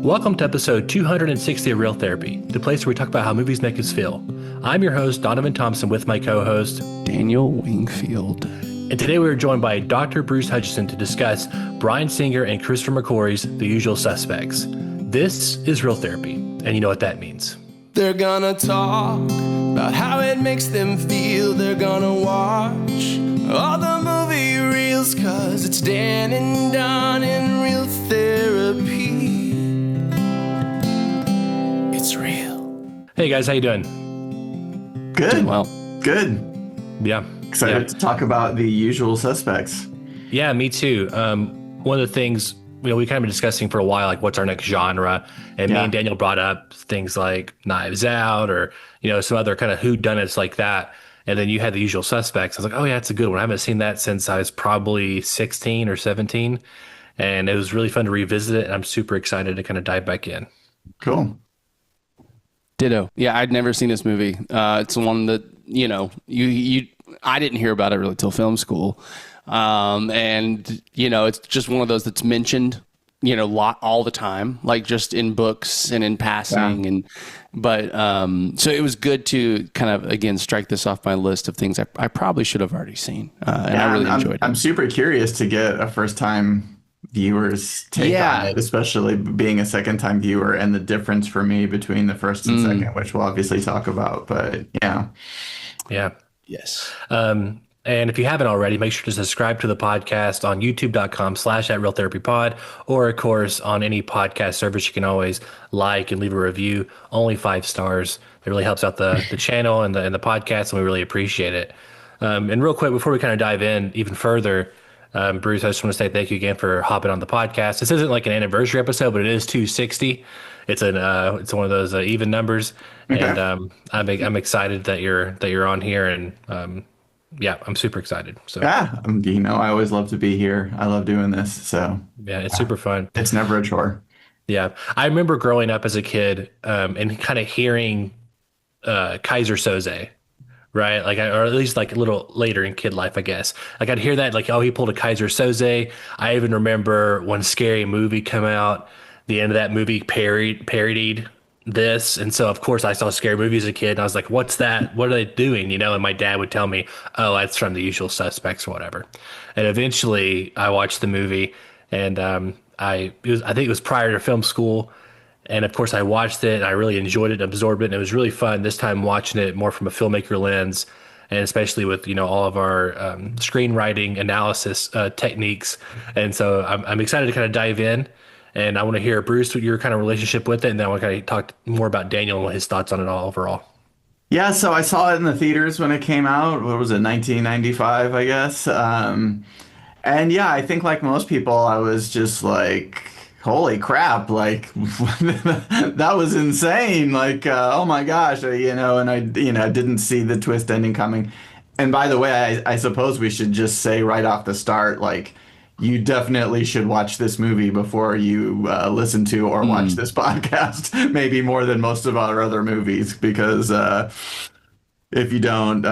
Welcome to episode 260 of Real Therapy, the place where we talk about how movies make us feel. I'm your host, Donavon Thompson, with my co-host, Daniel Wingfield. And today we are joined by Dr. Bruce Hutchinson to discuss Bryan Singer and Christopher McQuarrie's The Usual Suspects. This is Real Therapy, and you know what that means. They're gonna talk about how it makes them feel. They're gonna watch all the movie reels, cause it's Dan and Don in Real Therapy. It's real. Hey guys, how you doing? Good. Doing well. Good. Yeah. Excited to talk about The Usual Suspects. Yeah, me too. One of the things, we kind of been discussing for a while, like what's our next genre, and me and Daniel brought up things like Knives Out or, some other kind of whodunits like that. And then you had The Usual Suspects. I was like, oh yeah, it's a good one. I haven't seen that since I was probably 16 or 17. And it was really fun to revisit it. And I'm super excited to kind of dive back in. Cool. Ditto. Yeah, I'd never seen this movie. It's one that, I didn't hear about it really till film school. It's just one of those that's mentioned, all the time, like just in books and in passing. Yeah. So it was good to kind of, again, strike this off my list of things I probably should have already seen. And I really enjoyed it. I'm super curious to get a first time viewer's take on it, especially being a second time viewer, and the difference for me between the first and second, which we'll obviously talk about, but yeah. Yes. And if you haven't already, make sure to subscribe to the podcast on youtube.com/@realtherapypod, or of course on any podcast service. You can always like and leave a review, only 5 stars. It really helps out the channel and the podcast, and we really appreciate it. And real quick, before we kind of dive in even further, Bruce, I just want to say thank you again for hopping on the podcast. This isn't like an anniversary episode, but it is 260. It's one of those even numbers, okay. And I'm excited that you're on here, and I'm super excited. So I always love to be here. I love doing this. So yeah, it's super fun. It's never a chore. Yeah, I remember growing up as a kid and kind of hearing Kaiser Söze. Right, or at least like a little later in kid life, I guess. Like I'd hear that, like, oh, he pulled a Kaiser Söze. I even remember when Scary Movie came out, the end of that movie parodied this, and so of course I saw Scary Movie as a kid, and I was like, "What's that? What are they doing?" And my dad would tell me, "Oh, that's from The Usual Suspects or whatever." And eventually, I watched the movie, and I think it was prior to film school. And of course, I watched it and I really enjoyed it, absorbed it, and it was really fun this time watching it more from a filmmaker lens, and especially with all of our screenwriting analysis techniques. And so I'm excited to kind of dive in, and I want to hear, Bruce, your kind of relationship with it, and then I want to kind of talk more about Daniel and his thoughts on it all overall. Yeah, so I saw it in the theaters when it came out. What was it, 1995, I guess? And yeah, I think like most people, I was just like, holy crap, like that was insane. Like, oh my gosh, and I didn't see the twist ending coming. And by the way, I suppose we should just say right off the start, like, you definitely should watch this movie before you listen to or watch this podcast, maybe more than most of our other movies, because if you don't,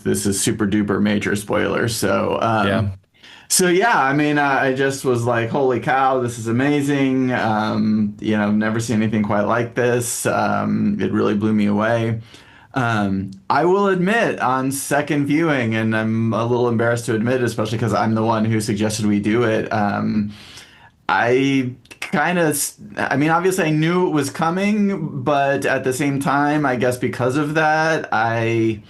this is super duper major spoilers. So, So yeah, I just was like, holy cow, this is amazing. Never seen anything quite like this. It really blew me away. I will admit, on second viewing, and I'm a little embarrassed to admit, especially because I'm the one who suggested we do it. Obviously I knew it was coming, but at the same time, I guess because of that, I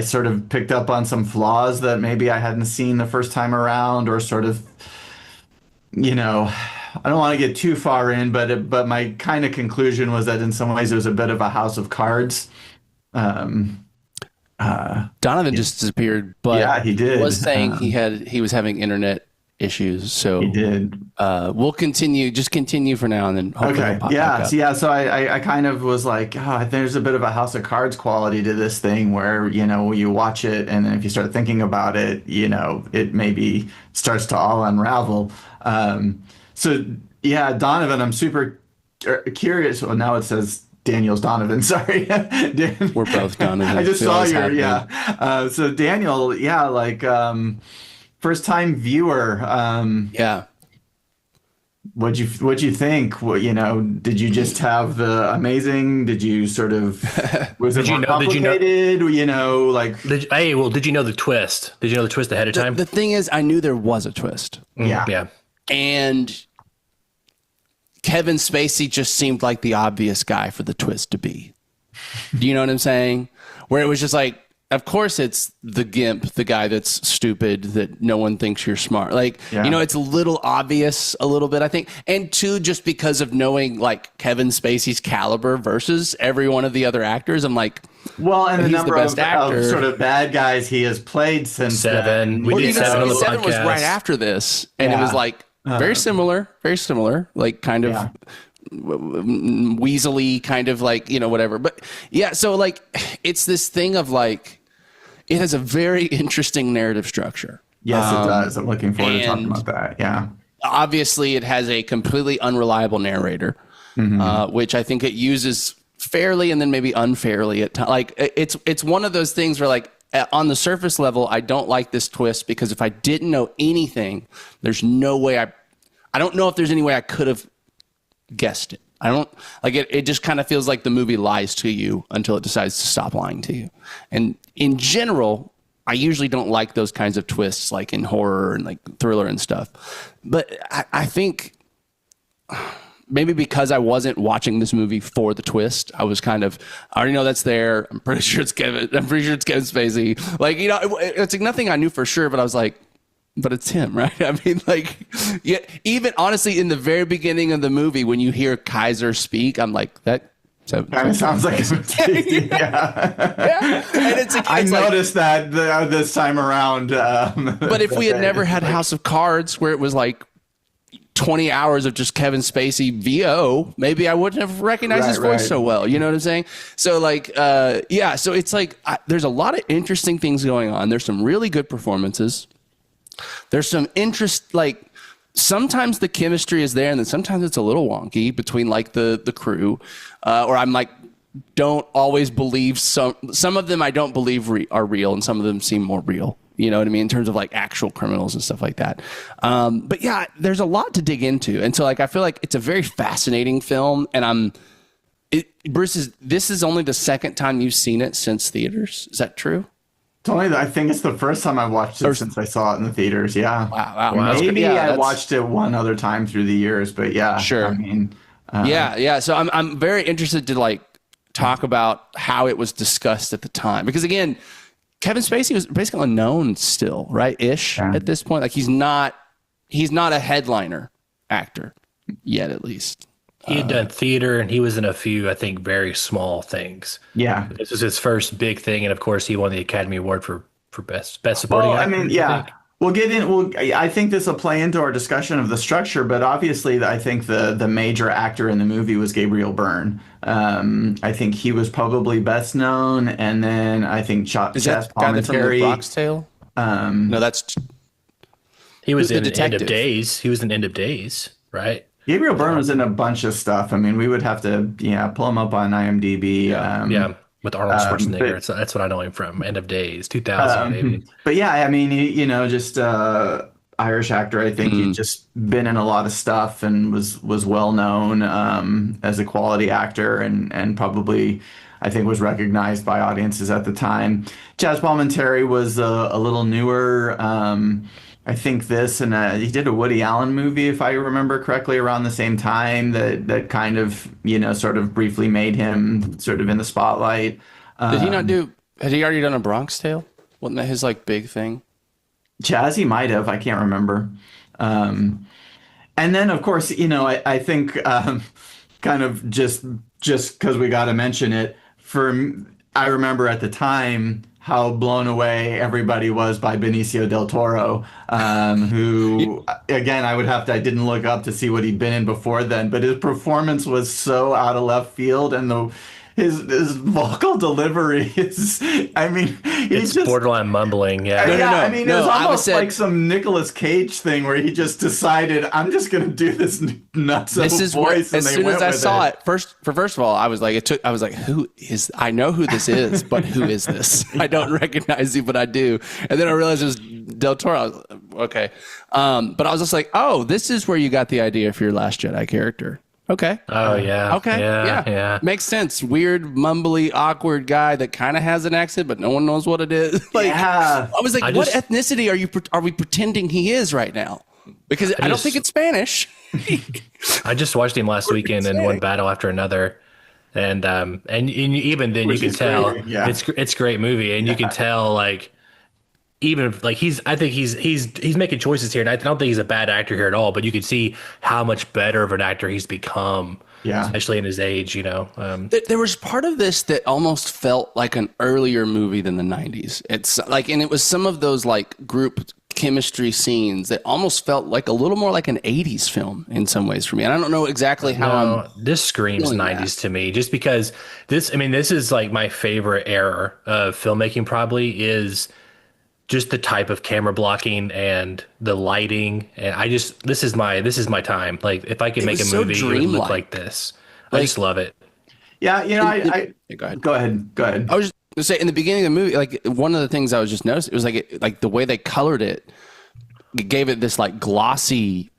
sort of picked up on some flaws that maybe I hadn't seen the first time around, or sort of, I don't want to get too far in, but my kind of conclusion was that in some ways it was a bit of a house of cards. Donavon just disappeared, but yeah, he did. Was saying he was having internet issues, so he did. We'll continue. Just continue for now, and then hopefully okay. So I kind of was like, there's a bit of a House of Cards quality to this thing, where you watch it, and then if you start thinking about it, it maybe starts to all unravel. So yeah, Donavon, I'm super curious. Well, now it says Daniel's Donavon. Sorry, we're both Donavon. I just saw your so Daniel, first time viewer. What'd you think? What, did you just have the amazing? Did you sort of was it Did you more know? Did you know? complicated? Like Did you know the twist? Did you know the twist ahead of time? The thing is, I knew there was a twist. yeah. Yeah. And Kevin Spacey just seemed like the obvious guy for the twist to be. Do you know what I'm saying? Where it was just like, of course it's the gimp, the guy that's stupid, that no one thinks you're smart. Like, Yeah. it's a little obvious a little bit, I think. And two, just because of knowing like Kevin Spacey's caliber versus every one of the other actors, I'm like, Well, and the he's number the best actor. of sort of bad guys he has played since Seven. then. We did Seven on the Seven was podcast. right after this. And it Yeah. was like very similar, like kind of Yeah. weaselly, kind of like, whatever. But yeah, so like it's this thing of like, it has a very interesting narrative structure. Yes, it does. I'm looking forward to talking and- about that. Yeah. Obviously, it has a completely unreliable narrator, which I think it uses fairly and then maybe unfairly at times. Like it's one of those things where like on the surface level, I don't like this twist because if I didn't know anything, there's no way I don't know if there's any way I could have guessed it. I don't like it. It just kind of feels like the movie lies to you until it decides to stop lying to you. And in general, I usually don't like those kinds of twists, like in horror and like thriller and stuff. But I think maybe because I wasn't watching this movie for the twist, I was kind of, I already know that's there. I'm pretty sure it's Kevin Spacey. Like, it's like nothing I knew for sure, but I was like, but it's him, right? I mean, like, yeah, even honestly, in the very beginning of the movie, when you hear Kaiser speak, I'm like, that Kind of sounds like a mistake. Yeah. yeah. And it's I like, noticed that this time around. but if we had never had House of Cards, where it was like 20 hours of just Kevin Spacey VO, maybe I wouldn't have recognized his voice so well. You know what I'm saying? So like, yeah. So it's like there's a lot of interesting things going on. There's some really good performances. There's some interest, like sometimes the chemistry is there and then sometimes it's a little wonky between like the crew, or I'm like, don't always believe some of them I don't believe are real and some of them seem more real. You know what I mean? In terms of like actual criminals and stuff like that. But yeah, there's a lot to dig into. And so like, I feel like it's a very fascinating film and Bruce, this is only the second time you've seen it since theaters. Is that true? I think it's the first time I've watched it since I saw it in the theaters. Yeah. Wow. Maybe I watched it one other time through the years, but yeah. Sure. I mean, yeah. So I'm very interested to like talk about how it was discussed at the time, because again, Kevin Spacey was basically unknown still, right? At this point, like he's not a headliner actor yet, at least. He had done theater and he was in a few, I think, very small things. Yeah. This was his first big thing, and of course, he won the Academy Award for best supporting actor. I mean, yeah. We'll get in. I think this will play into our discussion of the structure, but obviously, I think the major actor in the movie was Gabriel Byrne. I think he was probably best known, and then I think Is that guy that's from The Bronx Tale? No, that's He was the in End detective. of Days. He was in End of Days, right? Gabriel Byrne was in a bunch of stuff. I mean, we would have to, pull him up on IMDb. Yeah, with Arnold Schwarzenegger. That's what I know him from. End of Days, 2000, maybe. But yeah, I mean, just Irish actor. I think he'd just been in a lot of stuff and was well known as a quality actor, and probably I think was recognized by audiences at the time. Chaz Palminteri was a little newer. I think this, and he did a Woody Allen movie, if I remember correctly, around the same time that kind of, sort of briefly made him sort of in the spotlight. Did he not do? Had he already done a Bronx Tale? Wasn't that his like big thing? Chaz, he might have. I can't remember. And then, of course, I think kind of just because we got to mention it, I remember at the time how blown away everybody was by Benicio del Toro, who, again, I didn't look up to see what he'd been in before then, but his performance was so out of left field, and his vocal delivery is, I mean, It's just borderline mumbling. Yeah. No. I mean, it was I almost said- like some Nicolas Cage thing where he just decided, I'm just going to do this nutso This is what, voice. And as they soon as went I with saw it, first of all, I was like, I know who this is, but who is this? I don't recognize you, but I do. And then I realized it was Del Toro. okay. But I was just like, oh, this is where you got the idea for your Last Jedi character. Okay. Oh yeah. Okay. Yeah. Makes sense. Weird, mumbly, awkward guy that kind of has an accent, but no one knows what it is. I was like, what ethnicity are we pretending he is right now? Because I don't think it's Spanish. I just watched him last weekend in one battle after another. And even then you can tell it's a great movie, and you can tell like even like I think he's making choices here, and I don't think he's a bad actor here at all, but you can see how much better of an actor he's become, especially in his age, There was part of this that almost felt like an earlier movie than the 90s. It's like, and it was some of those like group chemistry scenes that almost felt like a little more like an 80s film in some ways for me. And I don't know exactly how this screams 90s to me, just because this is like my favorite era of filmmaking, probably, is just the type of camera blocking and the lighting. And this is my time. Like, if I could make a movie, it would look like this. I just love it. Yeah. Go ahead. I was just to say, in the beginning of the movie, like one of the things I was just noticing, it was like the way they colored it gave it this like glossy,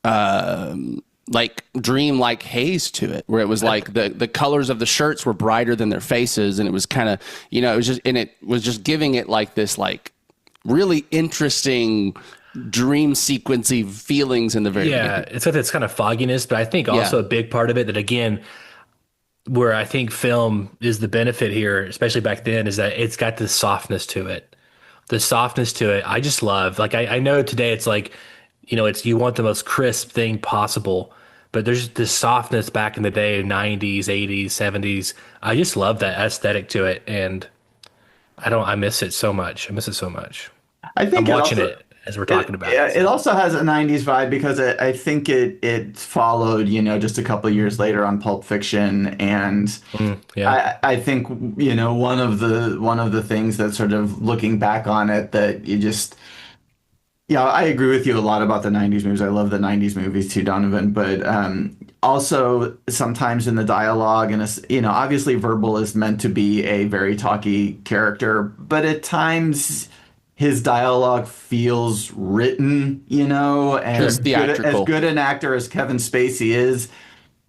like dream-like haze to it, where it was like the colors of the shirts were brighter than their faces, and it was kind of, it was just giving it like this like really interesting dream sequency feelings in the very beginning. It's like this kind of fogginess, but I think also a big part of it that, again, where I think film is the benefit here, especially back then, is that it's got this softness to it. The softness to it, I just love. Like, I know today it's like, it's, you want the most crisp thing possible, but there's this softness back in the day, 90s, 80s, 70s. I just love that aesthetic to it, and I miss it so much. I think I'm watching it as we're talking about it. It also has a 90s vibe because I think it followed, just a couple of years later on Pulp Fiction. And I think, one of the things that sort of looking back on it that you just, I agree with you a lot about the 90s movies. I love the 90s movies too, Donovan. But also sometimes in the dialogue, and obviously Verbal is meant to be a very talky character, but at times his dialogue feels written, and as good an actor as Kevin Spacey is,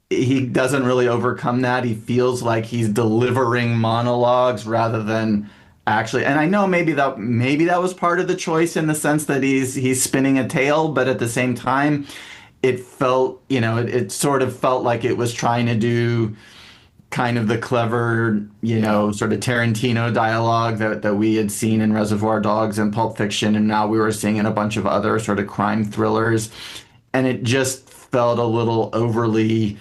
he doesn't really overcome that. He feels like he's delivering monologues rather than actually. And I know maybe that was part of the choice, in the sense that he's spinning a tale, but at the same time, it felt, it sort of felt like it was trying to do kind of the clever, sort of Tarantino dialogue that we had seen in Reservoir Dogs and Pulp Fiction, and now we were seeing in a bunch of other sort of crime thrillers. And it just felt a little overly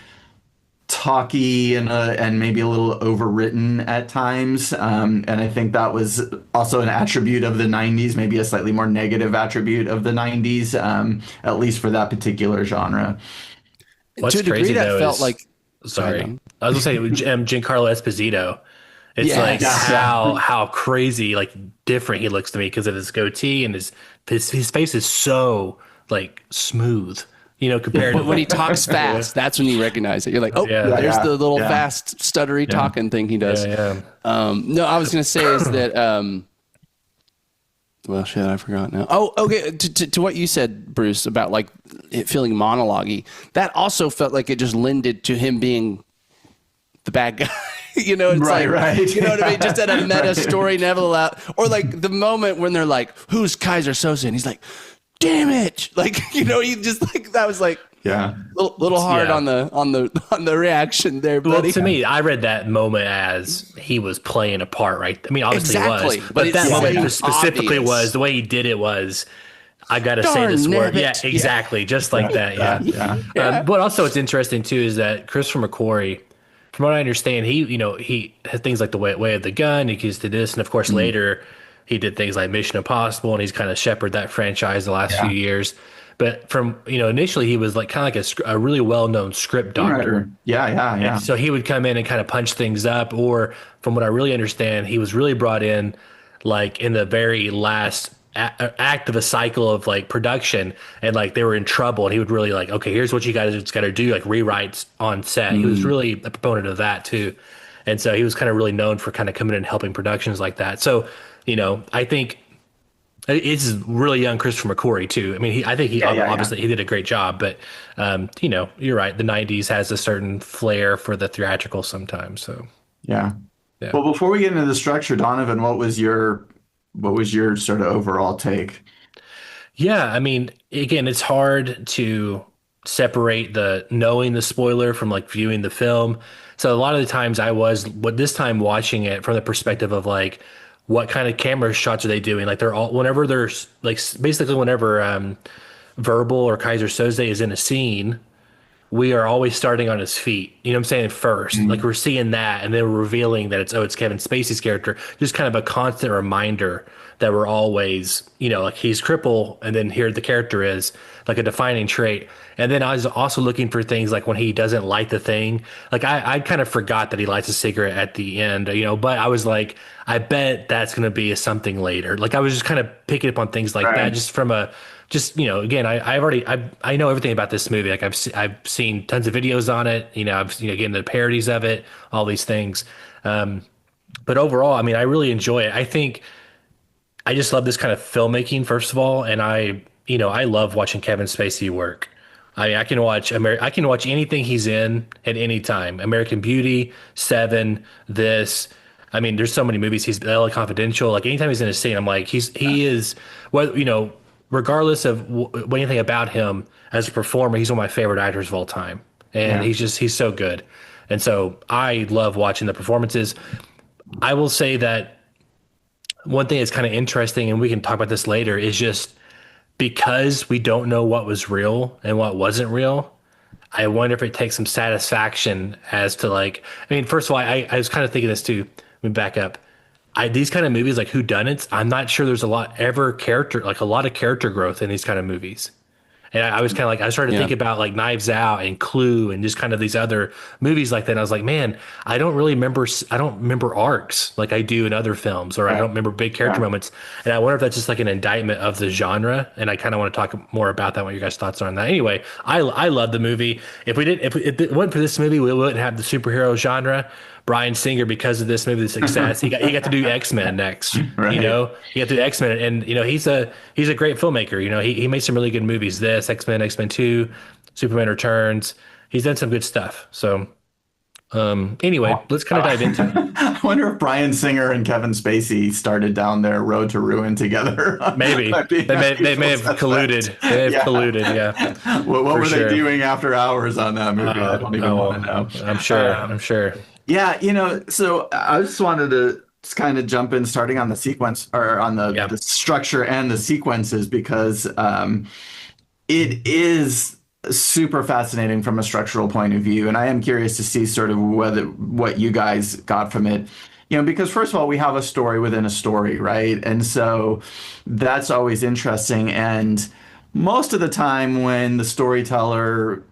talky and maybe a little overwritten at times. And I think that was also an attribute of the 90s, maybe a slightly more negative attribute of the 90s, at least for that particular genre. What's to a degree, crazy, that though, felt like... Sorry. I was going to say Giancarlo Esposito. It's like how crazy, like, different he looks to me because of his goatee, and his face is so like smooth, compared to when he talks fast. That's when you recognize it. You're like, there's the little fast stuttery talking thing he does. No, I was going to say is that well, shit, I forgot now. Oh, okay. To what you said, Bruce, about like it feeling monologue-y, that also felt like it just lended to him being the bad guy. It's right. You know what I mean? Just at a meta story, never allowed. Or like the moment when they're like, "Who's Kaiser Söze?" and he's like, "Damn it!" Like, he just like, that was like, little hard on the reaction there, buddy. Well, to me, I read that moment as he was playing a part, right? I mean, obviously exactly, he was, but that moment specifically was the way he did it was, I gotta say this word. Yeah, exactly. Just like that. Yeah. But also what's interesting too is that Christopher McQuarrie, from what I understand, he had things like the way of the gun. He used to this, and of course later he did things like Mission Impossible, and he's kind of shepherded that franchise the last few years. But from initially he was like kind of like a really well-known script doctor. Yeah. And so he would come in and kind of punch things up, or from what I really understand, he was really brought in like in the very last act of a cycle of like production, and like they were in trouble, and he would really like, okay, here's what you guys got to do, like rewrites on set. He was really a proponent of that too, and so he was kind of really known for kind of coming in and helping productions like that. So I think It's really young Christopher McQuarrie too. I mean, I think he Yeah, yeah, yeah. obviously he did a great job, but you're right. The '90s has a certain flair for the theatrical sometimes. So Yeah. yeah. Well, before we get into the structure, Donovan, what was your sort of overall take? Yeah, I mean, again, it's hard to separate the knowing the spoiler from like viewing the film. So a lot of the times I was, but this time watching it from the perspective of like, what kind of camera shots are they doing? Like they're all, whenever there's like basically whenever Verbal or Kaiser Soze is in a scene, we are always starting on his feet. You know what I'm saying? First, like we're seeing that, and then we're revealing that it's Kevin Spacey's character. Just kind of a constant reminder that we're always, like he's crippled, and then here the character is like a defining trait. And then I was also looking for things like when he doesn't light the thing. Like I kind of forgot that he lights a cigarette at the end, but I was like, I bet that's going to be a something later. Like I was just kind of picking up on things like that, Right. just from a just again I know everything about this movie. Like I've seen tons of videos on it. I've seen again the parodies of it, all these things. But overall, I mean, I really enjoy it. I think I just love this kind of filmmaking, first of all, and I love watching Kevin Spacey work. I can watch I can watch anything he's in at any time. American Beauty, Seven, this. I mean, there's so many movies. He's LA Confidential. Like anytime he's in a scene, I'm like, he is what regardless of anything about him as a performer, he's one of my favorite actors of all time, and Yeah. he's so good. And so I love watching the performances. I will say that one thing that's kind of interesting, and we can talk about this later, is just because we don't know what was real and what wasn't real. I wonder if it takes some satisfaction as to like, I mean, first of all, I was kind of thinking this too. Let me back up. These kind of movies like whodunits, I'm not sure there's a lot of character growth in these kind of movies. And I was kind of like, I started to Yeah. think about like Knives Out and Clue and just kind of these other movies like that. And I was like, man, I don't remember arcs like I do in other films, or I don't Right. remember big character Yeah. moments. And I wonder if that's just like an indictment of the genre. And I kind of want to talk more about that, what your guys' thoughts are on that. Anyway, I love the movie. If it wasn't for this movie, we wouldn't have the superhero genre. Bryan Singer, because of this movie's success, he got to do X-Men next. Right. He got to do X-Men, and he's a great filmmaker. He made some really good movies. This X-Men, X-Men 2, Superman Returns. He's done some good stuff. So anyway, let's kind of dive into it. I wonder if Bryan Singer and Kevin Spacey started down their road to ruin together. Maybe Might be they may have suspect. colluded. They may have Yeah. colluded. Yeah, What for were sure. they doing after hours on that movie? I don't even want to know. I'm sure. I'm sure. Yeah, so I just wanted to just kind of jump in, starting on the sequence or on Yeah. the structure and the sequences, because it is super fascinating from a structural point of view, and I am curious to see sort of what you guys got from it. Because first of all, we have a story within a story, right? And so that's always interesting. And most of the time, when the storyteller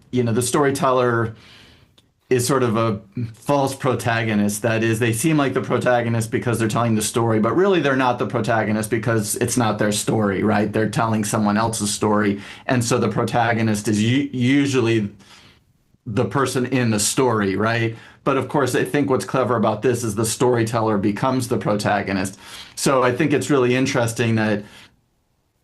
is sort of a false protagonist. That is, they seem like the protagonist because they're telling the story, but really they're not the protagonist because it's not their story, right? They're telling someone else's story. And so the protagonist is usually the person in the story, right? But of course, I think what's clever about this is the storyteller becomes the protagonist. So I think it's really interesting that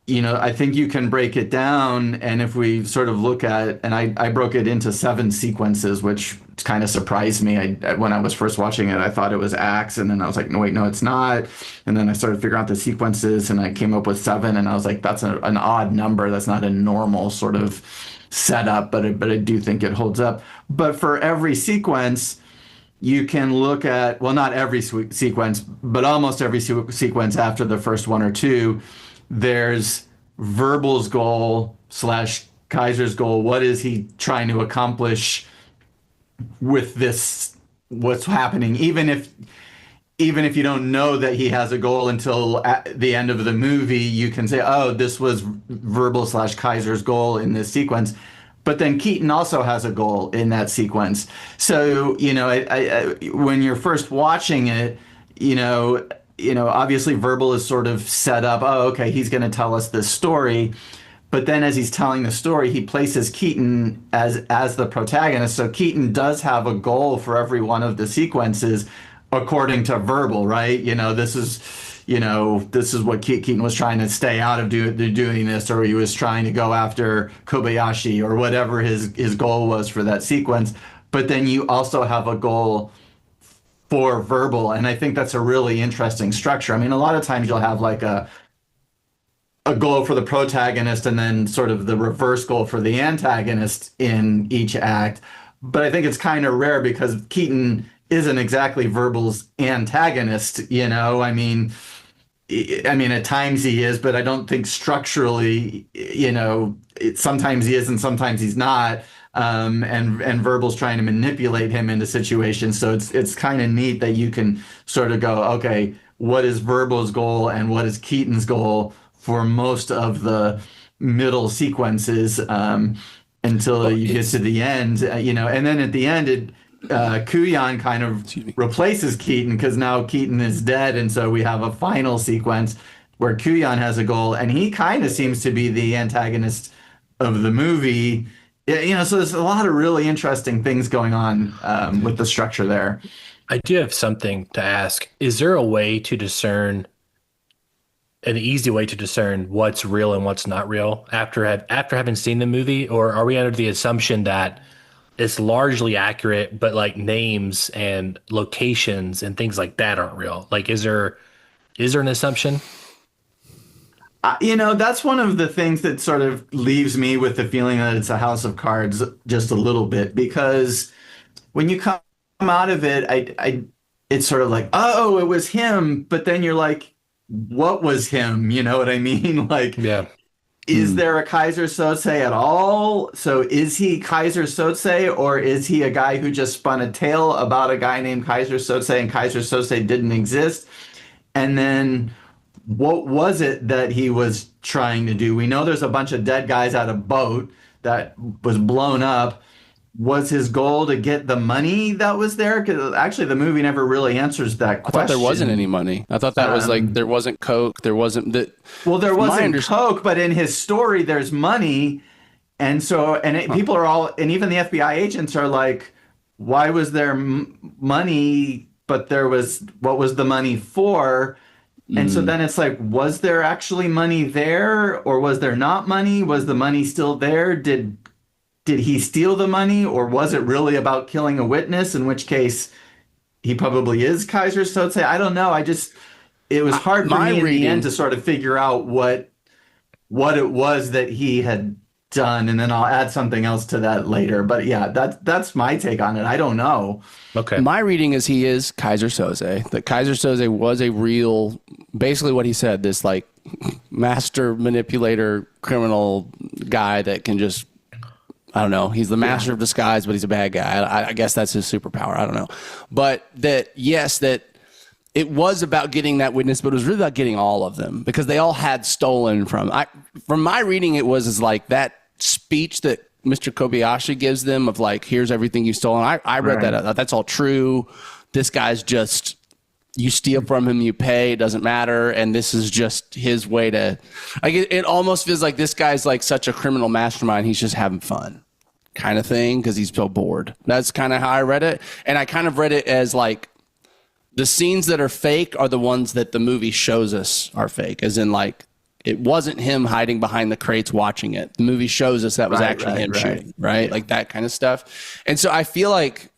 I think you can break it down. And if we sort of look at, and I broke it into 7 sequences, which kind of surprised me. When I was first watching it, I thought it was acts. And then I was like, no, wait, no, it's not. And then I started figuring out the sequences and I came up with 7. And I was like, that's an odd number. That's not a normal sort of setup, but I do think it holds up. But for every sequence, you can look at, well, not every sequence, but almost every sequence after the first 1 or 2, there's Verbal's goal / Kaiser's goal. What is he trying to accomplish with this? What's happening? Even if you don't know that he has a goal until at the end of the movie, you can say, oh, this was Verbal / Kaiser's goal in this sequence. But then Keaton also has a goal in that sequence. So, when you're first watching it, obviously Verbal is sort of set up. Oh, okay, he's going to tell us this story. But then as he's telling the story, he places Keaton as the protagonist. So Keaton does have a goal for every one of the sequences according to Verbal, right? This is, this is what Keaton was trying to stay out of doing this, or he was trying to go after Kobayashi, or whatever his goal was for that sequence. But then you also have a goal for verbal, and I think that's a really interesting structure. I mean, a lot of times you'll have like a goal for the protagonist and then sort of the reverse goal for the antagonist in each act. But I think it's kind of rare because Keaton isn't exactly Verbal's antagonist, I mean, at times he is, but I don't think structurally, sometimes he is and sometimes he's not. And Verbal's trying to manipulate him into situations. So it's kind of neat that you can sort of go, okay, what is Verbal's goal and what is Keaton's goal for most of the middle sequences, until you get to the end, and then at the end, Kuyan kind of replaces Keaton because now Keaton is dead, and so we have a final sequence where Kuyan has a goal, and he kind of seems to be the antagonist of the movie. So there's a lot of really interesting things going on with the structure there. I do have something to ask. Is there a way to discern, an easy way to discern what's real and what's not real after having seen the movie, or are we under the assumption that it's largely accurate, but like names and locations and things like that aren't real? Like, is there an assumption? That's one of the things that sort of leaves me with the feeling that it's a house of cards just a little bit, because when you come out of it, it's sort of like, oh, it was him, but then you're like, what was him? You know what I mean? Like, Yeah. Is there a Kaiser Söze at all? So is he Kaiser Söze, or is he a guy who just spun a tale about a guy named Kaiser Söze and Kaiser Söze didn't exist? And then what was it that he was trying to do? We know there's a bunch of dead guys at a boat that was blown up. Was his goal to get the money that was there? Because actually, the movie never really answers that question. I thought there wasn't any money. I thought that was like, there wasn't coke. There wasn't that. Well, there wasn't coke, but in his story, there's money. And so, people are all, and even the FBI agents are like, why was there money? But what was the money for? And so then it's like, was there actually money there, or was there not money? Was the money still there? Did he steal the money, or was it really about killing a witness? In which case, he probably is Kaiser Söze. I don't know. It was hard for me in the end to sort of figure out what it was that he had done, and then I'll add something else to that later. But yeah, that's my take on it. I don't know. Okay. My reading is he is Kaiser Söze. That Kaiser Söze was a real, basically what he said, this like master manipulator, criminal guy that can just, I don't know. He's the master of disguise, but he's a bad guy. I guess that's his superpower. I don't know. But that it was about getting that witness, but it was really about getting all of them, because they all had stolen from my reading, it was like that speech that Mr. Kobayashi gives them of like, here's everything you've stolen. I read that. That's all true. This guy's just, you steal from him, you pay, it doesn't matter. And this is just his way to, like, it almost feels like this guy's like such a criminal mastermind. He's just having fun kind of thing, because he's so bored. That's kind of how I read it. And I kind of read it as like, the scenes that are fake are the ones that the movie shows us are fake, as in like, it wasn't him hiding behind the crates watching it. The movie shows us that was actually him shooting, right? Like that kind of stuff. And so I feel like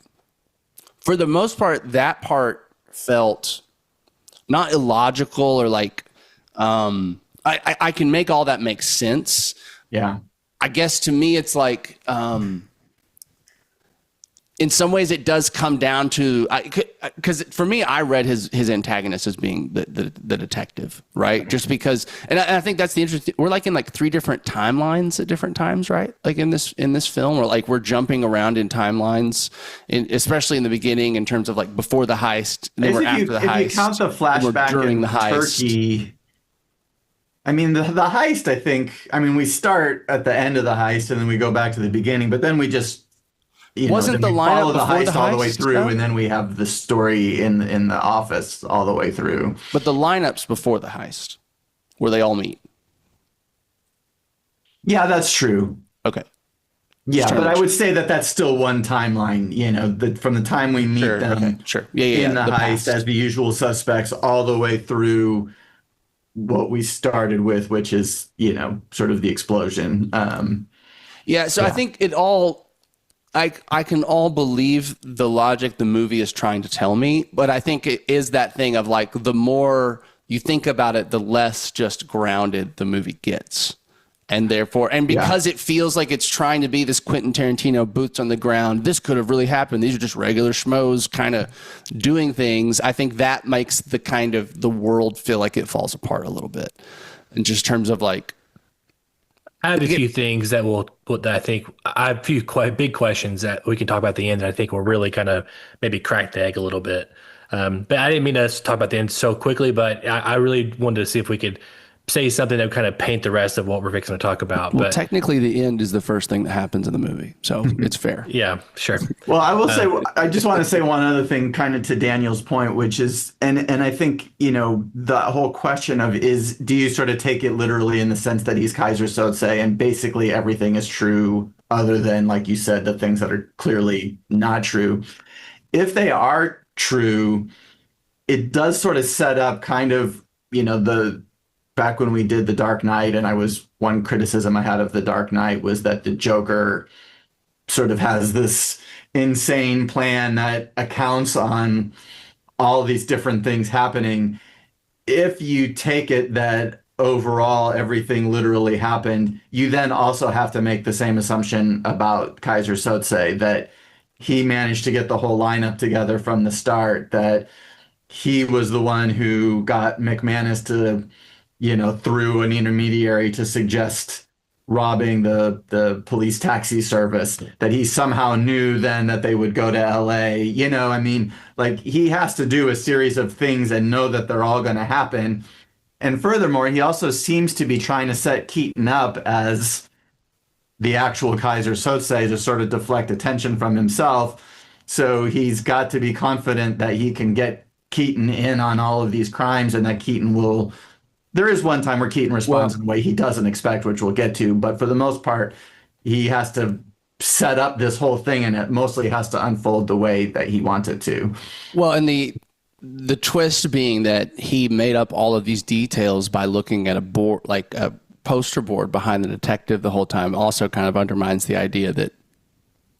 for the most part, that part felt not illogical, or like, I can make all that make sense. Yeah. I guess to me, it's like, in some ways it does come down to, because for me, I read his antagonist as being the detective, right? Just because, and I think that's the interesting, we're like in like 3 different timelines at different times, right? Like in this film, or like we're jumping around in timelines, especially in the beginning in terms of like before the heist, and then we're after the heist. If you count the flashback during the heist, Turkey, I mean, the heist, I think, we start at the end of the heist and then we go back to the beginning, but then we just, wasn't the lineup follow the before heist the all the way heist, through, though? and then we have the story in the office all the way through. But the lineups before the heist, where they all meet. Yeah, that's true. Okay. Yeah, but I would say that that's still one timeline, from the time we meet Sure. them Okay. Sure. Yeah. in the heist past. as the usual suspects all the way through what we started with, which is, sort of the explosion. Yeah. So I think it all, I can all believe the logic the movie is trying to tell me, but I think it is that thing of like, the more you think about it, the less just grounded the movie gets. And therefore, and because it feels like it's trying to be this Quentin Tarantino boots on the ground, this could have really happened. These are just regular schmoes kind of doing things. I think that makes the world feel like it falls apart a little bit. In just terms of like, I have a few things that I think I have a few quite big questions that we can talk about at the end that I think will really kind of maybe crack the egg a little bit. But I didn't mean to talk about the end so quickly, but I really wanted to see if we could say something that would kind of paint the rest of what we're fixing to talk about. well, But technically the end is the first thing that happens in the movie. So it's fair. yeah, sure. Well, I will say, I just want to say one other thing kind of to Daniel's point, which is, and I think, the whole question of do you sort of take it literally in the sense that he's Kaiser Söze and basically everything is true other than, like you said, the things that are clearly not true. If they are true, it does sort of set up kind of, back when we did The Dark Knight, and one criticism I had of The Dark Knight was that the Joker sort of has this insane plan that accounts on all these different things happening. If you take it that overall everything literally happened, you then also have to make the same assumption about Kaiser Söze, that he managed to get the whole lineup together from the start, that he was the one who got McManus to, through an intermediary to suggest robbing the police taxi service, that he somehow knew then that they would go to LA. Like he has to do a series of things and know that they're all going to happen. And furthermore, he also seems to be trying to set Keaton up as the actual Kaiser Söze to sort of deflect attention from himself. So he's got to be confident that he can get Keaton in on all of these crimes and that Keaton will. There is one time where Keaton responds in a way he doesn't expect, which we'll get to. But for the most part, he has to set up this whole thing, and it mostly has to unfold the way that he wants it to. Well, and the twist being that he made up all of these details by looking at a board, like a poster board behind the detective the whole time, also kind of undermines the idea that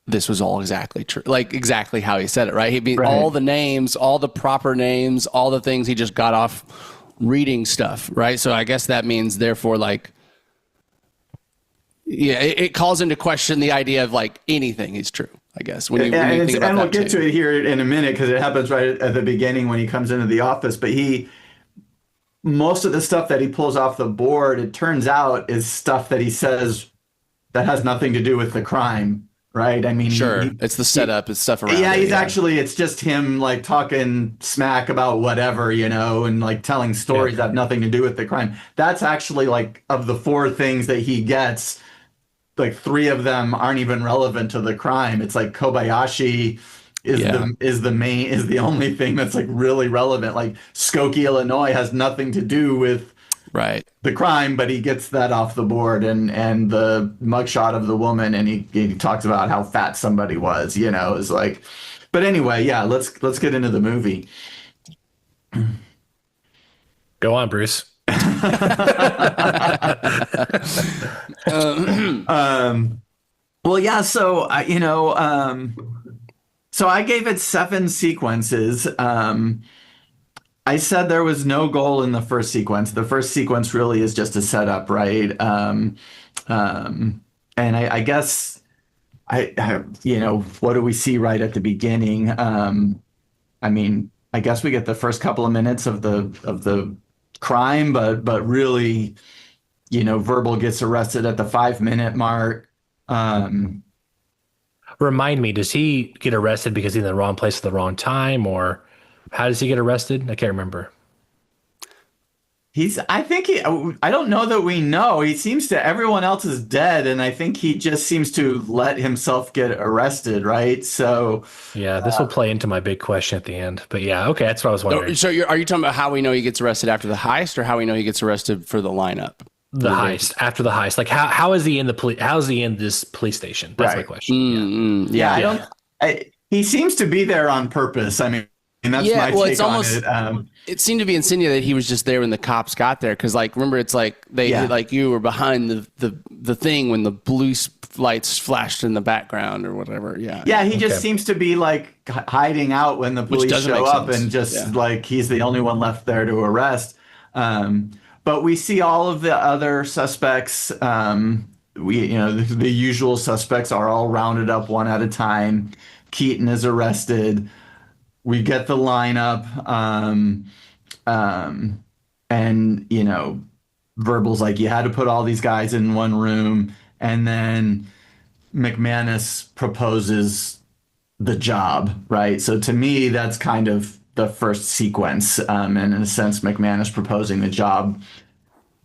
this was all exactly true, like exactly how he said it, right? All the names, all the proper names, all the things he just got off reading stuff, right? So I guess that means, therefore, like, yeah, it calls into question the idea of like anything is true, I guess. When you think about and that we'll get to it here in a minute because it happens right at the beginning when he comes into the office. But most of the stuff that he pulls off the board, it turns out, is stuff that he says that has nothing to do with the crime. Right. I mean, sure. It's the setup. It's stuff around. Yeah, it, actually, it's just him like talking smack about whatever, and like telling stories that have nothing to do with the crime. That's actually like, of the 4 things that he gets, like 3 of them aren't even relevant to the crime. It's like Kobayashi is the only thing that's like really relevant. Like Skokie, Illinois has nothing to do with the crime, but he gets that off the board, and the mugshot of the woman, and he talks about how fat somebody was, is like. But anyway, yeah, let's get into the movie. Go on, Bruce. Well, yeah. So so I gave it 7 sequences. I said there was no goal in the first sequence. The first sequence really is just a setup, right? And I guess what do we see right at the beginning? I mean, I guess we get the first couple of minutes of the crime, but really, Verbal gets arrested at the 5-minute mark. Remind me, does he get arrested because he's in the wrong place at the wrong time, or how does he get arrested? I can't remember. I don't know that we know. He seems to, everyone else is dead, and I think he just seems to let himself get arrested, right? So yeah, this will play into my big question at the end. But yeah, okay, that's what I was wondering. So are you talking about how we know he gets arrested after the heist, or how we know he gets arrested for the lineup? the heist, after the heist. Like how is he in the police? How is he in this police station? That's my Right. question. Yeah. I don't. He seems to be there on purpose. I mean, and that's my Well, take it's almost. on it. It seemed to be insinuated that he was just there when the cops got there, because, like, remember, it's like like you were behind the thing when the blue lights flashed in the background or whatever. Yeah, he just seems to be like hiding out when the police show up, and just like he's the only one left there to arrest. But we see all of the other suspects. The usual suspects are all rounded up one at a time. Keaton is arrested. We get the lineup, and Verbal's like, you had to put all these guys in one room, and then McManus proposes the job, right? So to me, that's kind of the first sequence, and in a sense, McManus proposing the job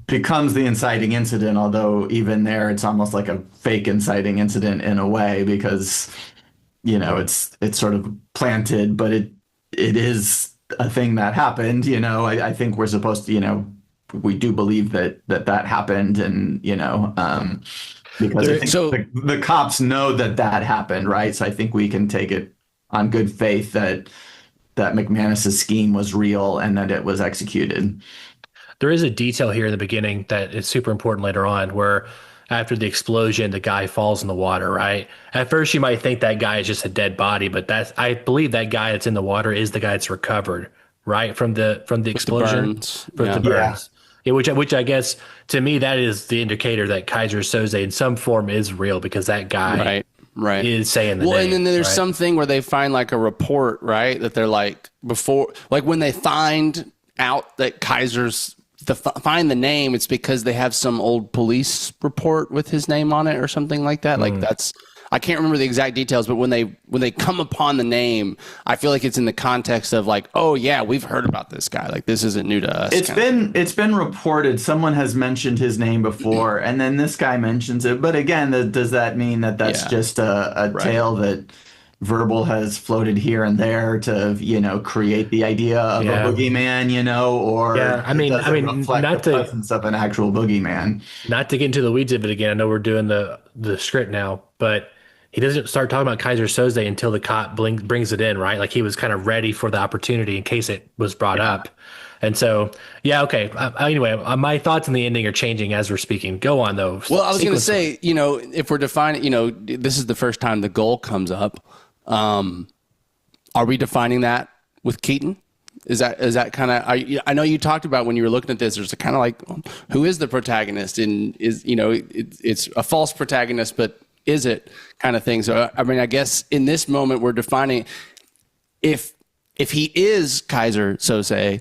becomes the inciting incident. Although even there, it's almost like a fake inciting incident in a way, because it's sort of planted, but it is a thing that happened. I think we're supposed to, we do believe that happened, and because I think the cops know that happened, right? So I think we can take it on good faith that McManus's scheme was real and that it was executed. There is a detail here in the beginning that is super important later on, where after the explosion, the guy falls in the water, right? At first, you might think that guy is just a dead body, but I believe that guy that's in the water is the guy that's recovered, right? From the explosion. The burns. Yeah, which I guess, to me, that is the indicator that Keyser Söze in some form is real, because that guy is saying the name. And then there's something where they find like a report, right? That they're like, before, like when they find out that Kaiser's find the name, it's because they have some old police report with his name on it or something like that. Like I can't remember the exact details, but when they come upon the name, I feel like it's in the context of like, oh yeah, we've heard about this guy. Like, this isn't new to us. It's been reported. Someone has mentioned his name before, and then this guy mentions it. But again, does that mean that that's just a tale that Verbal has floated here and there to create the idea of a boogeyman, or not the presence of an actual boogeyman. Not to get into the weeds of it again. I know we're doing the script now, but he doesn't start talking about Keyser Söze until the cop brings it in, right? Like, he was kind of ready for the opportunity in case it was brought up. And so, okay. Anyway, my thoughts on the ending are changing as we're speaking. Go on, though. Well, I was going to say, if we're defining, this is the first time the goal comes up. Are we defining that with Keaton? Is that kind of, I know you talked about when you were looking at this, there's a kind of like, who is the protagonist, and it's a false protagonist, but is it, kind of thing. So, I mean, I guess in this moment we're defining if he is Keyser Söze,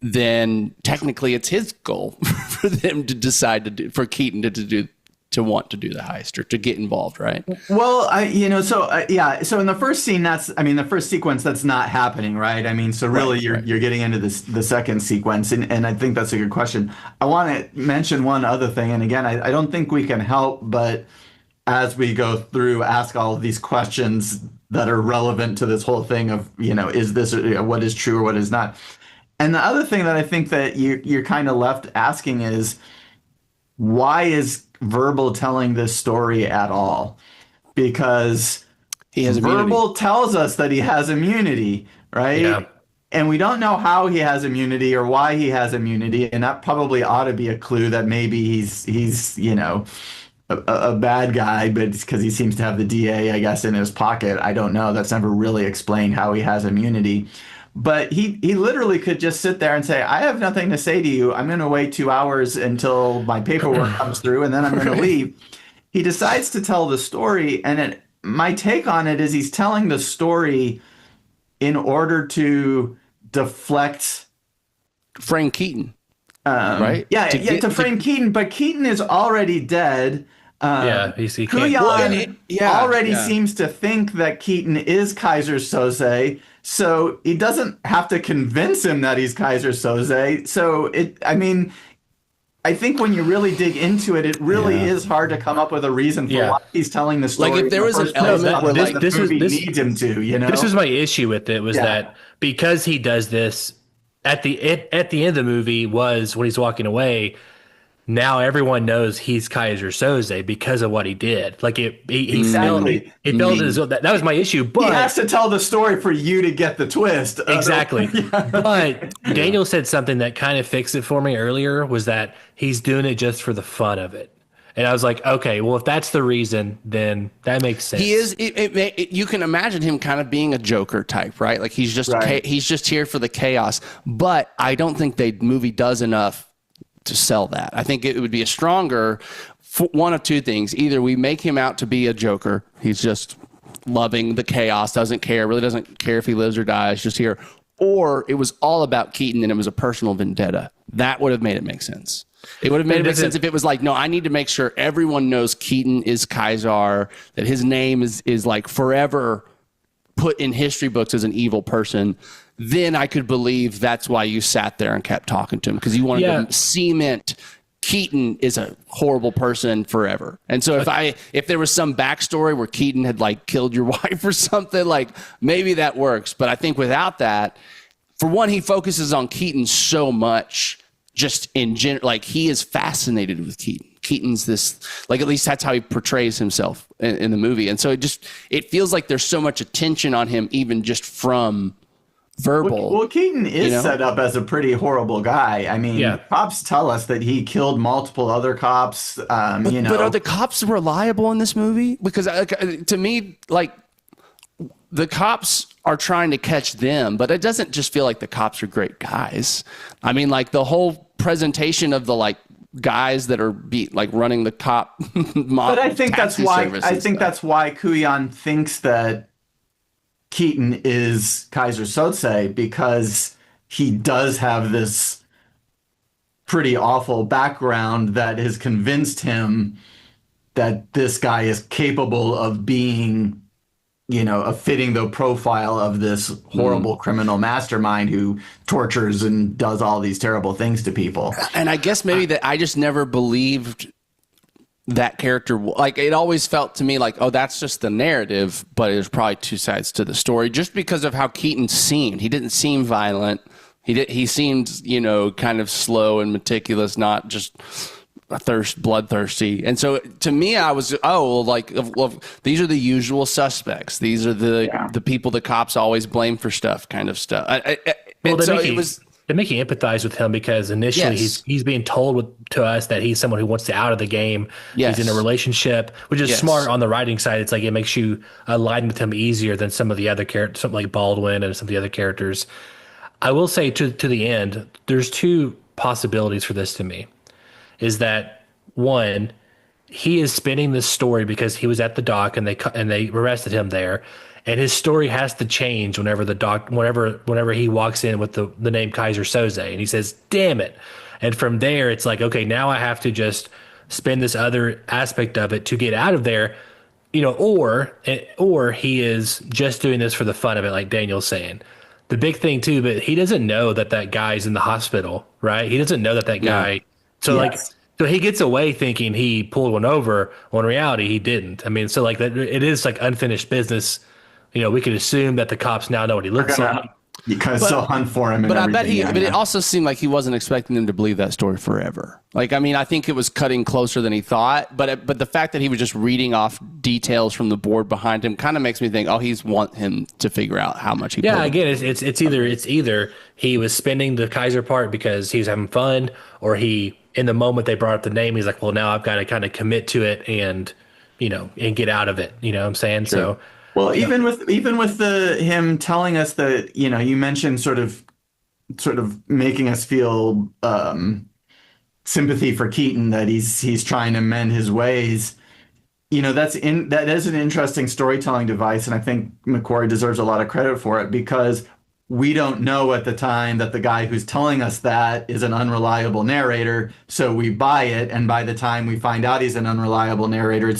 then technically it's his goal for them to decide for Keaton to want to do the heist or to get involved, right? Well, so in the first scene, the first sequence, that's not happening, right? I mean, so really you're getting into the second sequence, and I think that's a good question. I want to mention one other thing, and again, I don't think we can help but, as we go through, ask all of these questions that are relevant to this whole thing of, is this, what is true or what is not? And the other thing that I think that you're kind of left asking is, why is Verbal telling this story at all? Because he has Verbal tells us that he has immunity, right? Yeah. And we don't know how he has immunity or why he has immunity, and that probably ought to be a clue that maybe he's a bad guy, but it's because he seems to have the DA, I guess, in his pocket. I don't know. That's never really explained how he has immunity. But he literally could just sit there and say, I have nothing to say to you. I'm going to wait 2 hours until my paperwork comes through, and then I'm going to leave. He decides to tell the story, and my take on it is he's telling the story in order to deflect... Frame Keaton, right? Yeah, to frame Keaton, but Keaton is already dead. He can't. Kuyan already seems to think that Keaton is Keyser Söze, so he doesn't have to convince him that he's Keyser Söze. So I think when you really dig into it, it really is hard to come up with a reason for why he's telling the story. Like, if there was an element where this needs him to, This is my issue with it, was that because he does this at the end of the movie, was when he's walking away, now everyone knows he's Kaiser Soze because of what he did. Like he failed. Exactly. He failed as well. That was my issue. He has But to tell the story for you to get the twist. exactly. Yeah. But Daniel said something that kind of fixed it for me earlier was that he's doing it just for the fun of it. And I was like, okay, well, if that's the reason, then that makes sense. He is. You can imagine him kind of being a Joker type, right? Like he's just Right. he's just here for the chaos. But I don't think the movie does enough to sell that. I think it would be a stronger one of two things. Either we make him out to be a Joker. He's just loving the chaos, doesn't care, really doesn't care if he lives or dies, just here. Or it was all about Keaton and it was a personal vendetta. That would have made it make sense. It would have made it make sense if it was like, no, I need to make sure everyone knows Keaton is Kaiser, that his name is like forever put in history books as an evil person. Then I could believe that's why you sat there and kept talking to him, because you wanted to cement Keaton is a horrible person forever. And so if there was some backstory where Keaton had like killed your wife or something, like maybe that works. But I think without that, for one, he focuses on Keaton so much. Just in general, like he is fascinated with Keaton. Keaton's this, like at least that's how he portrays himself in the movie. And so it feels like there's so much attention on him, even just from verbal. Well, Keaton is set up as a pretty horrible guy. I mean, cops tell us that he killed multiple other cops. But are the cops reliable in this movie? Because to me, like the cops are trying to catch them, but it doesn't just feel like the cops are great guys. I mean, like the whole presentation of the like guys that are running the cop mob. But I think that's why Kuyan thinks that Keaton is Kaiser Söze, because he does have this pretty awful background that has convinced him that this guy is capable of being, of fitting the profile of this horrible criminal mastermind who tortures and does all these terrible things to people. And I guess maybe that I just never believed that character. Like it always felt to me like, oh, that's just the narrative, but there's probably two sides to the story just because of how Keaton seemed. He didn't seem violent. He seemed, kind of slow and meticulous, not just bloodthirsty. And so to me, I was, these are the usual suspects. These are the people the cops always blame for stuff, kind of stuff. They're making empathize with him because initially he's being told to us that he's someone who wants to out of the game. Yes. He's in a relationship, which is smart on the writing side. It's like it makes you align with him easier than some of the other characters, something like Baldwin and some of the other characters. I will say to the end, there's two possibilities for this to me. Is that one, he is spinning this story because he was at the dock and they arrested him there, and his story has to change whenever he walks in with the name Kaiser Söze, and he says, "Damn it!" And from there, it's like, okay, now I have to just spin this other aspect of it to get out of there, or he is just doing this for the fun of it, like Daniel's saying. The big thing too, but he doesn't know that guy's in the hospital, right? He doesn't know that guy. So so he gets away thinking he pulled one over, when in reality he didn't. I mean, so like that, it is like unfinished business. We could assume that the cops now know what he looks like. Because they'll hunt for him. But I bet but it also seemed like he wasn't expecting them to believe that story forever. Like, I mean, I think it was cutting closer than he thought. But the fact that he was just reading off details from the board behind him kind of makes me think, he's want him to figure out how much he. Yeah, again, it's either he was spinning the Kaiser part because he was having fun, or he, in the moment they brought up the name, he's like, well, now I've got to kind of commit to it and get out of it. You know what I'm saying? True. So. Well, even with him telling us that, you mentioned sort of making us feel sympathy for Keaton, that he's trying to mend his ways. That is an interesting storytelling device, and I think McQuarrie deserves a lot of credit for it, because we don't know at the time that the guy who's telling us that is an unreliable narrator, so we buy it, and by the time we find out he's an unreliable narrator,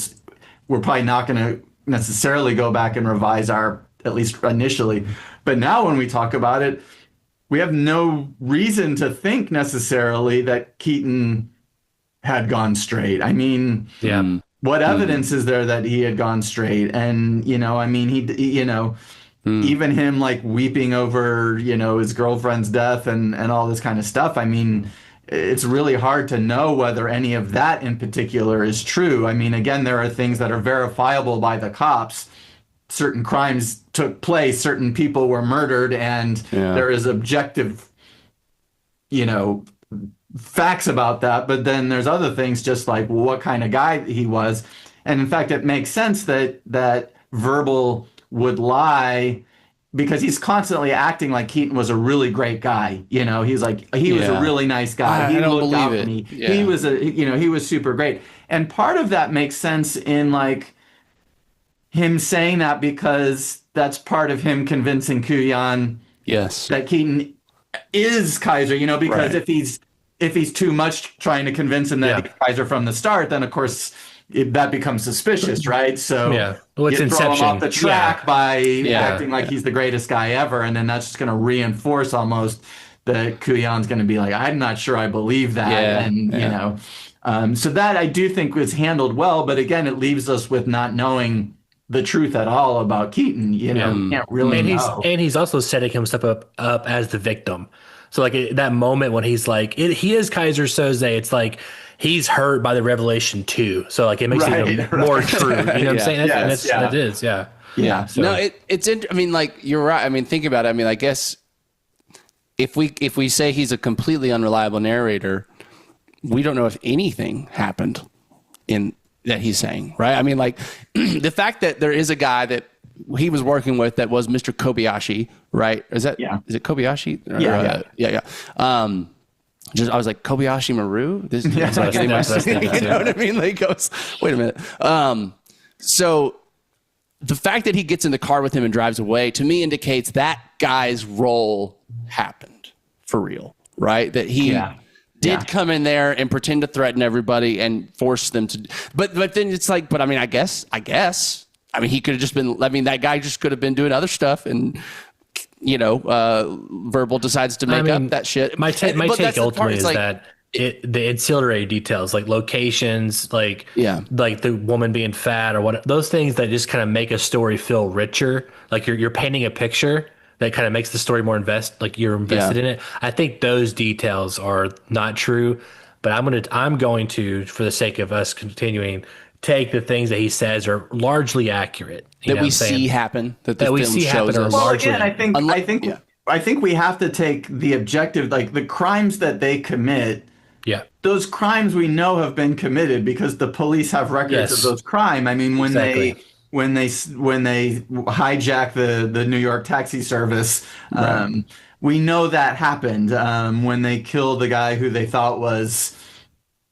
we're probably not going to necessarily go back and revise at least initially. But now when we talk about it, we have no reason to think necessarily that Keaton had gone straight. I mean, what evidence is there that he had gone straight? And, even him like weeping over, his girlfriend's death and all this kind of stuff. I mean, it's really hard to know whether any of that in particular is true. I mean, again, there are things that are verifiable by the cops. Certain crimes took place, certain people were murdered, and there is objective, facts about that. But then there's other things, just like what kind of guy he was. And in fact, it makes sense that Verbal would lie, because he's constantly acting like Keaton was a really great guy. He's like, he was a really nice guy. He I don't looked out believe for me. it. Yeah. He was he was super great. And part of that makes sense in like him saying that, because that's part of him convincing Kuyan that Keaton is Kaiser, because if he's too much trying to convince him that he's Kaiser from the start, then of course that becomes suspicious, right? So well, it's you throw him off the track by acting like he's the greatest guy ever, and then that's just going to reinforce almost that Kuyan's going to be like, I'm not sure I believe that, so that I do think was handled well, but again, it leaves us with not knowing the truth at all about Keaton. You can't really know. And he's also setting himself up as the victim. So like that moment when he's like, he is Kaiser Söze, it's like he's hurt by the revelation too. So like it makes it even more true. You know what I'm saying? That is. Yeah. So. No, it's. I mean, like you're right. I mean, think about it. I mean, I guess if we say he's a completely unreliable narrator, we don't know if anything happened in that he's saying, right? I mean, like the fact that there is a guy that he was working with that was Mr. Kobayashi, right? Is it Kobayashi? Yeah. I was like, Kobayashi Maru? This is not getting my you know what I mean? Like, wait a minute. So the fact that he gets in the car with him and drives away, to me, indicates that guy's role happened for real, right? That he did come in there and pretend to threaten everybody and force them to. But then it's like, but I mean, I guess. I mean, he could have just been. I mean, that guy just could have been doing other stuff, and Verbal decides to make up that shit. My take ultimately is that the ancillary details, like locations, like the woman being fat or what, those things that just kind of make a story feel richer. Like you're painting a picture that kind of makes the story more you're invested in it. I think those details are not true, but I'm going to, for the sake of us continuing, take the things that he says are largely accurate. That we see happen. That we see happen are largely. Well, again, I think we have to take the objective, like the crimes that they commit. Yeah. Those crimes we know have been committed because the police have records of those crimes. I mean, when they hijack the New York taxi service, we know that happened. When they killed the guy who they thought was,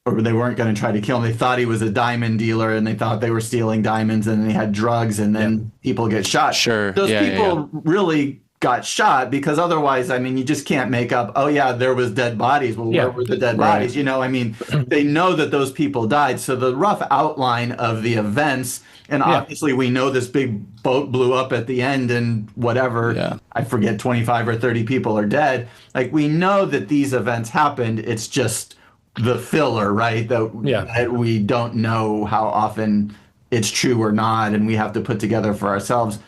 or they weren't going to try to kill him, they thought he was a diamond dealer and they thought they were stealing diamonds, and they had drugs, and then people get shot. Sure. Those people really got shot, because otherwise, I mean, you just can't make up, oh yeah, there was dead bodies. Well, where were the dead bodies? I mean, they know that those people died. So the rough outline of the events, and obviously we know this big boat blew up at the end and whatever, I forget, 25 or 30 people are dead. Like, we know that these events happened. It's just the filler, right? That we don't know how often it's true or not, and we have to put together for ourselves.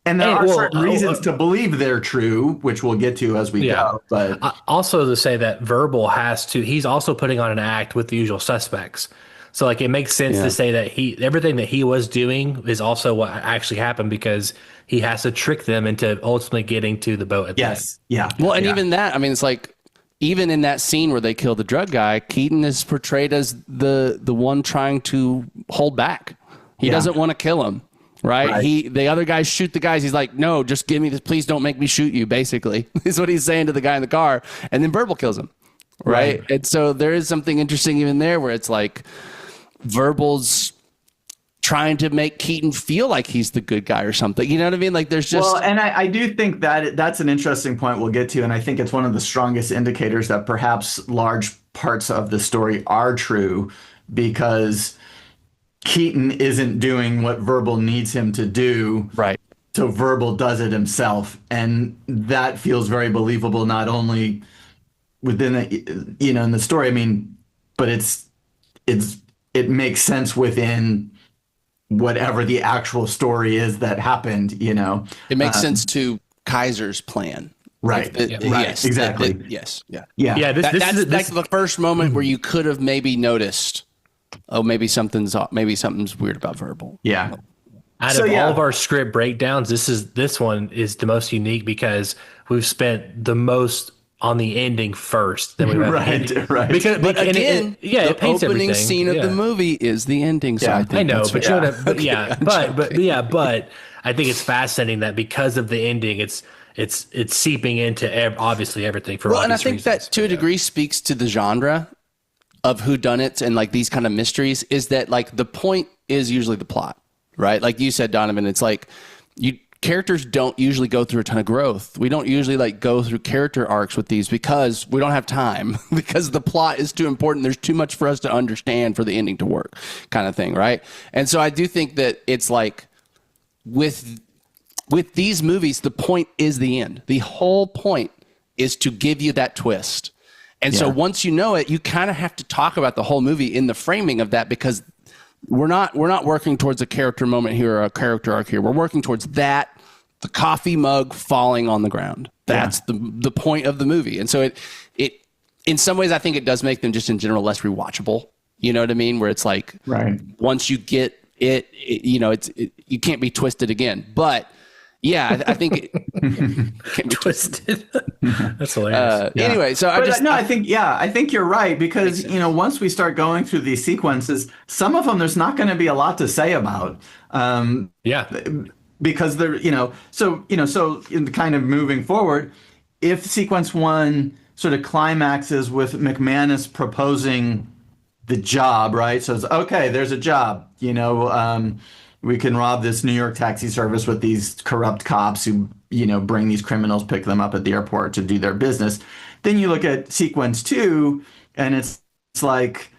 And there are certain reasons to believe they're true, which we'll get to as we go. But also to say that Verbal he's also putting on an act with the usual suspects. So like it makes sense to say that everything that he was doing is also what actually happened, because he has to trick them into ultimately getting to the boat at the end. Yeah. Well, and even that, I mean, it's like, even in that scene where they kill the drug guy, Keaton is portrayed as the one trying to hold back. He doesn't want to kill him. Right? The other guys shoot the guys. He's like, no, just give me this. Please don't make me shoot you, basically, is what he's saying to the guy in the car. And then Verbal kills him. Right? And so there is something interesting even there where it's like Verbal's trying to make Keaton feel like he's the good guy or something. You know what I mean? Like there's just. Well, and I do think that that's an interesting point we'll get to. And I think it's one of the strongest indicators that perhaps large parts of the story are true, because Keaton isn't doing what Verbal needs him to do. Right. So Verbal does it himself. And that feels very believable, not only within the, in the story, I mean, but it makes sense within whatever the actual story is that happened, It makes sense to Kaiser's plan. Right. Yeah. Right. Yes, Exactly. yes, yeah, Yeah. Yeah, this that's is like this the first moment where you could have maybe noticed, oh, maybe something's weird about verbal. Yeah. out So of all of yeah. our script breakdowns, this one is the most unique because we've spent the most on the ending first than we've ever Right. ending. Right. But And again, yeah, the it paints opening everything. scene of the Yeah. movie is the ending. So Yeah. I I think know, that's but fair. you know, but Okay, yeah, I'm but joking. yeah, but I think it's fascinating that because of the ending, it's seeping into obviously everything for Well, and I obvious think reasons. that to a degree speaks to the genre of whodunits and like these kind of mysteries is that like the point is usually the plot, right? Like you said, Donavon, it's like characters don't usually go through a ton of growth. We don't usually like go through character arcs with these because we don't have time because the plot is too important. There's too much for us to understand for the ending to work kind of thing. Right. And so I do think that it's like with these movies, the point is the end. The whole point is to give you that twist. And so Yeah. once you know it, you kind of have to talk about the whole movie in the framing of that because we're not working towards a character moment here or a character arc here. We're working towards the coffee mug falling on the ground. That's the point of the movie. And so it in some ways I think it does make them just in general less rewatchable. You know what I mean? Where it's like Right. once you get it you know, you can't be twisted again. But yeah, I think it can't be twisted. Twisted. That's hilarious. Yeah. Anyway, so I But just I think you're right because once we start going through these sequences, some of them there's not going to be a lot to say about. Yeah. Because they're so in kind of moving forward, if sequence one sort of climaxes with McManus proposing the job, right? So it's okay, there's a job, we can rob this New York taxi service with these corrupt cops who bring these criminals, pick them up at the airport to do their business. Then you look at sequence two and it's like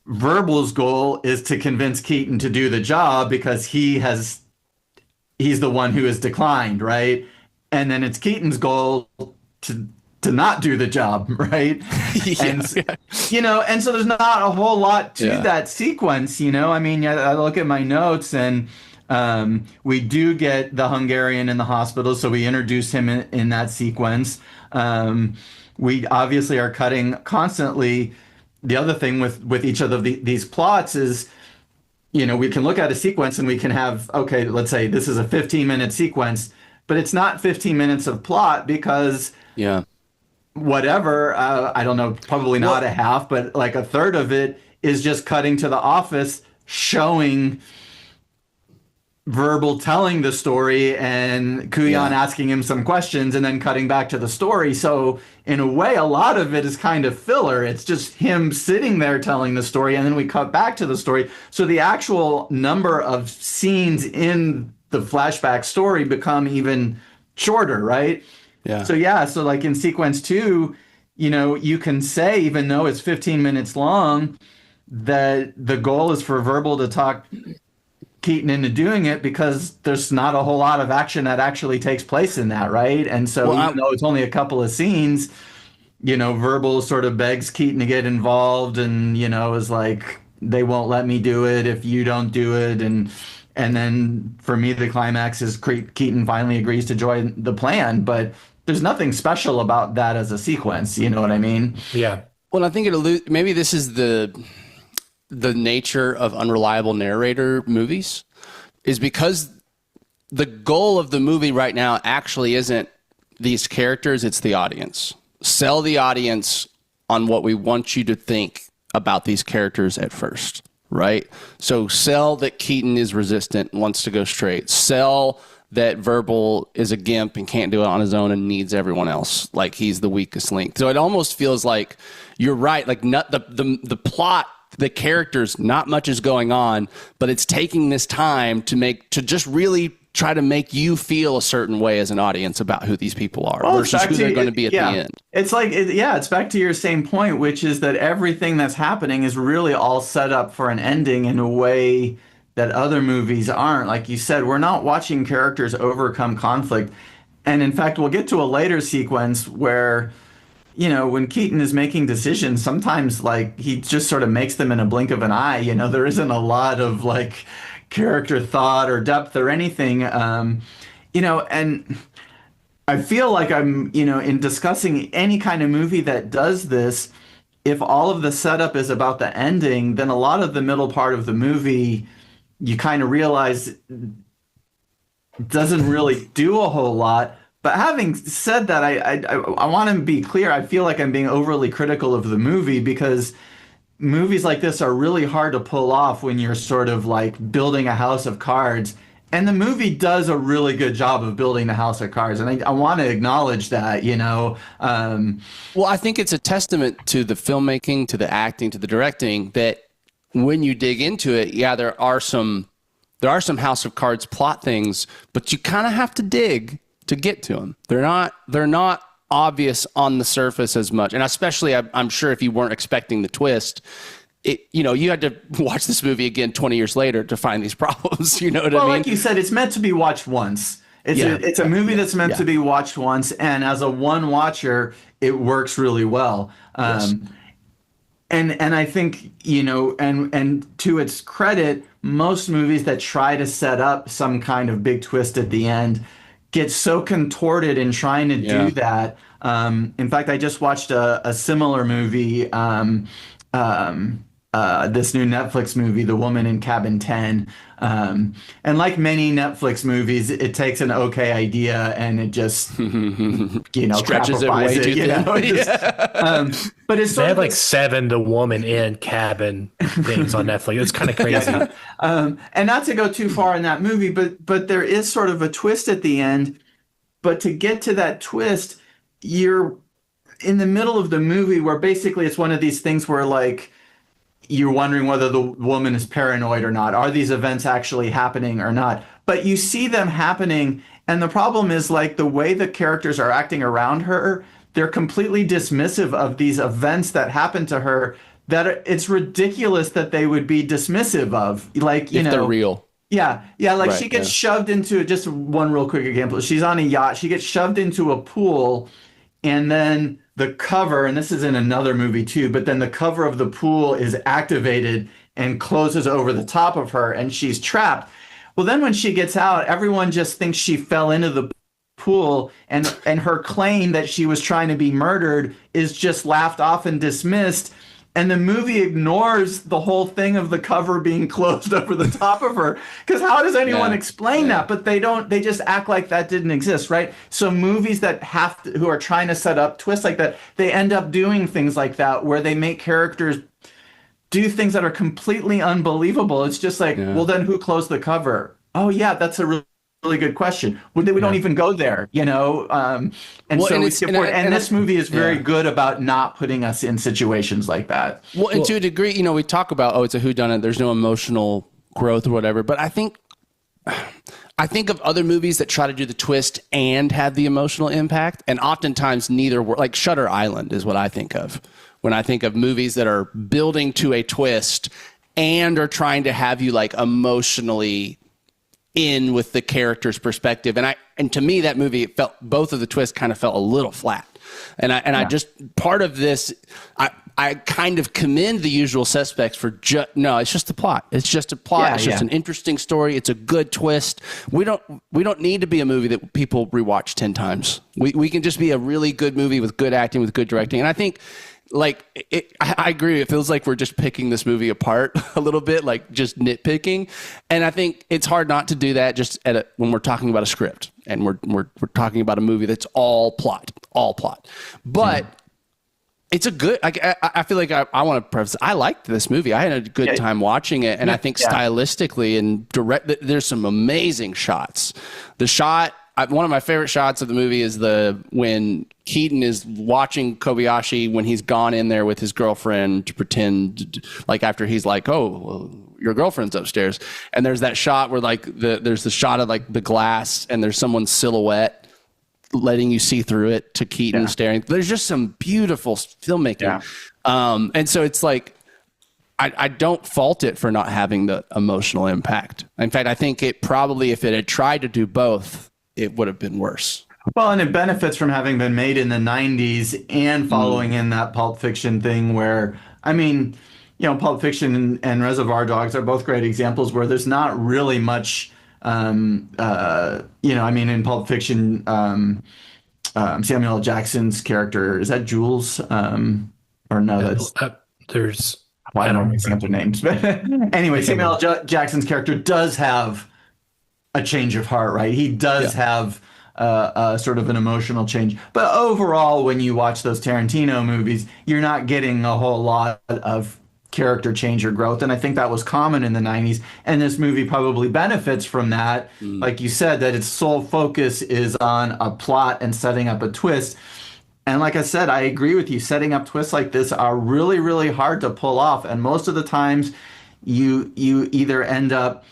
Verbal's goal is to convince Keaton to do the job because he's the one who has declined, right? And then it's Keaton's goal to not do the job, right? And and so there's not a whole lot to that sequence, I mean, I look at my notes and we do get the Hungarian in the hospital, so we introduce him in that sequence. We obviously are cutting constantly. The other thing with each of these plots is we can look at a sequence and we can have, okay, let's say this is a 15-minute sequence, but it's not 15 minutes of plot because whatever, I don't know, probably not a half, but like a third of it is just cutting to the office, showing Verbal telling the story and Kuyan asking him some questions and then cutting back to the story. So in a way, a lot of it is kind of filler. It's just him sitting there telling the story and then we cut back to the story. So the actual number of scenes in the flashback story become even shorter, right? Yeah. So like in sequence two, you can say, even though it's 15 minutes long, that the goal is for Verbal to talk Keaton into doing it because there's not a whole lot of action that actually takes place in that, right? And so even though it's only a couple of scenes, Verbal sort of begs Keaton to get involved and, is like, they won't let me do it if you don't do it. And then for me, the climax is Keaton finally agrees to join the plan, but there's nothing special about that as a sequence. You know what I mean? Yeah. Well, I think maybe this is the nature of unreliable narrator movies is because the goal of the movie right now actually isn't these characters, it's the audience. Sell the audience on what we want you to think about these characters at first, right? So sell that Keaton is resistant, wants to go straight. Sell that Verbal is a gimp and can't do it on his own and needs everyone else. Like he's the weakest link. So it almost feels like you're right. Like the plot, the characters, not much is going on, but it's taking this time to just really try to make you feel a certain way as an audience about who these people are versus who they're going to be at the end. It's like, it's back to your same point, which is that everything that's happening is really all set up for an ending in a way that other movies aren't. Like you said, we're not watching characters overcome conflict. And in fact, we'll get to a later sequence where when Keaton is making decisions, sometimes like he just sort of makes them in a blink of an eye. There isn't a lot of like character thought or depth or anything. And I feel like I'm, in discussing any kind of movie that does this, if all of the setup is about the ending, then a lot of the middle part of the movie, you kind of realize doesn't really do a whole lot. But having said that, I want to be clear. I feel like I'm being overly critical of the movie because movies like this are really hard to pull off when you're sort of like building a house of cards. And the movie does a really good job of building the house of cards. And I want to acknowledge that, Well, I think it's a testament to the filmmaking, to the acting, to the directing that when you dig into it, yeah, there are some House of Cards plot things, but you kind of have to dig to get to them. They're not obvious on the surface as much. And especially, I'm sure if you weren't expecting the twist, you had to watch this movie again 20 years later to find these problems. You know what I mean? Well, like you said, it's meant to be watched once. It's a movie that's meant to be watched once, and as a one watcher, it works really well. Yes. And I think, and to its credit, most movies that try to set up some kind of big twist at the end get so contorted in trying to do that. In fact, I just watched a similar movie, this new Netflix movie, The Woman in Cabin 10. And like many Netflix movies, it takes an okay idea and it just, Stretches it way too thin. But it's They sort have of like 7 The Woman in Cabin things on Netflix. It's kind of crazy. and not to go too far in that movie, but there is sort of a twist at the end. But to get to that twist, you're in the middle of the movie where basically it's one of these things where like you're wondering whether the woman is paranoid or not. Are these events actually happening or not? But you see them happening, and the problem is like the way the characters are acting around her, they're completely dismissive of these events that happen to her, that it's ridiculous that they would be dismissive of. Like, If they're real. Yeah, like Right, she gets shoved into just one real quick example. She's on a yacht. She gets shoved into a pool, and then the cover, and this is in another movie too, but then the cover of the pool is activated and closes over the top of her, and she's trapped. Well, then when she gets out, everyone just thinks she fell into the pool, and her claim that she was trying to be murdered is just laughed off and dismissed. And the movie ignores the whole thing of the cover being closed over the top of her. Because how does anyone explain that? But they don't, they just act like that didn't exist, right? So movies that who are trying to set up twists like that, they end up doing things like that where they make characters do things that are completely unbelievable. It's just like, well, then who closed the cover? Oh, yeah, that's a really good question. We don't even go there, and Well, so and we it's- skip and forward. I- And and this I- movie is very yeah. good about not putting us in situations like that. Well, and to a degree, we talk about, it's a whodunit. There's no emotional growth or whatever. But I think of other movies that try to do the twist and have the emotional impact, and oftentimes neither work. Like Shutter Island is what I think of when I think of movies that are building to a twist and are trying to have you like emotionally in with the character's perspective. And to me, that movie, it felt, both of the twists kind of felt a little flat. I just, part of this, I kind of commend The Usual Suspects for no, it's just the plot. It's just a plot. It's just an interesting story. It's a good twist. We don't need to be a movie that people rewatch 10 times. We can just be a really good movie with good acting, with good directing. And I think, I agree. It feels like we're just picking this movie apart a little bit, like just nitpicking. And I think it's hard not to do that just when we're talking about a script and we're talking about a movie that's all plot. But it's a good, I feel like I want to preface, I liked this movie. I had a good time watching it. And I think stylistically and there's some amazing shots. One of my favorite shots of the movie is when Keaton is watching Kobayashi when he's gone in there with his girlfriend to pretend, like after he's like, oh, well, your girlfriend's upstairs. And there's that shot where there's the shot of like the glass and there's someone's silhouette letting you see through it to Keaton staring. There's just some beautiful filmmaking. And so it's like, I don't fault it for not having the emotional impact. In fact, I think it probably, if it had tried to do both, it would have been worse. Well, and it benefits from having been made in the 90s and following in that Pulp Fiction thing where, Pulp Fiction and Reservoir Dogs are both great examples where there's not really much, in Pulp Fiction, Samuel L. Jackson's character. Is that Jules? Or no, that's There's why I am I don't mixing up remember. their names? But anyway, I can't Samuel remember. L. Jackson's character does have a change of heart, right? He does Yeah. have sort of an emotional change. But overall, when you watch those Tarantino movies, you're not getting a whole lot of character change or growth. And I think that was common in the 90s. And this movie probably benefits from that. Mm. Like you said, that its sole focus is on a plot and setting up a twist. And like I said, I agree with you. Setting up twists like this are really, really hard to pull off. And most of the times, you either end up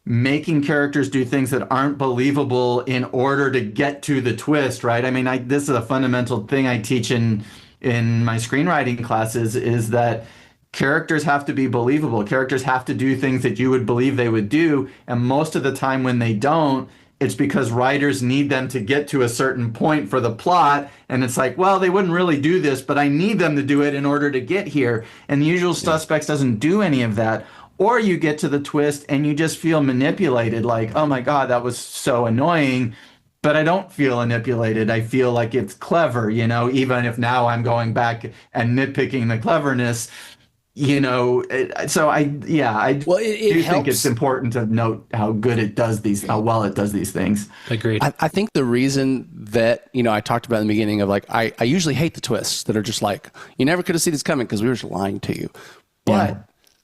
making characters do things that aren't believable in order to get to the twist, right? I mean, this is a fundamental thing I teach in my screenwriting classes is that characters have to be believable. Characters have to do things that you would believe they would do, and most of the time when they don't, it's because writers need them to get to a certain point for the plot, and it's like, well, they wouldn't really do this, but I need them to do it in order to get here. And The Usual Suspects doesn't do any of that. Or you get to the twist and you just feel manipulated, like, oh my God, that was so annoying. But I don't feel manipulated. I feel like it's clever, even if now I'm going back and nitpicking the cleverness, So I Well, it do helps. think it's important to note how well it does these things. Agreed. I think the reason that, I talked about in the beginning of like, I usually hate the twists that are just like, you never could have seen this coming because we were just lying to you. But Yeah.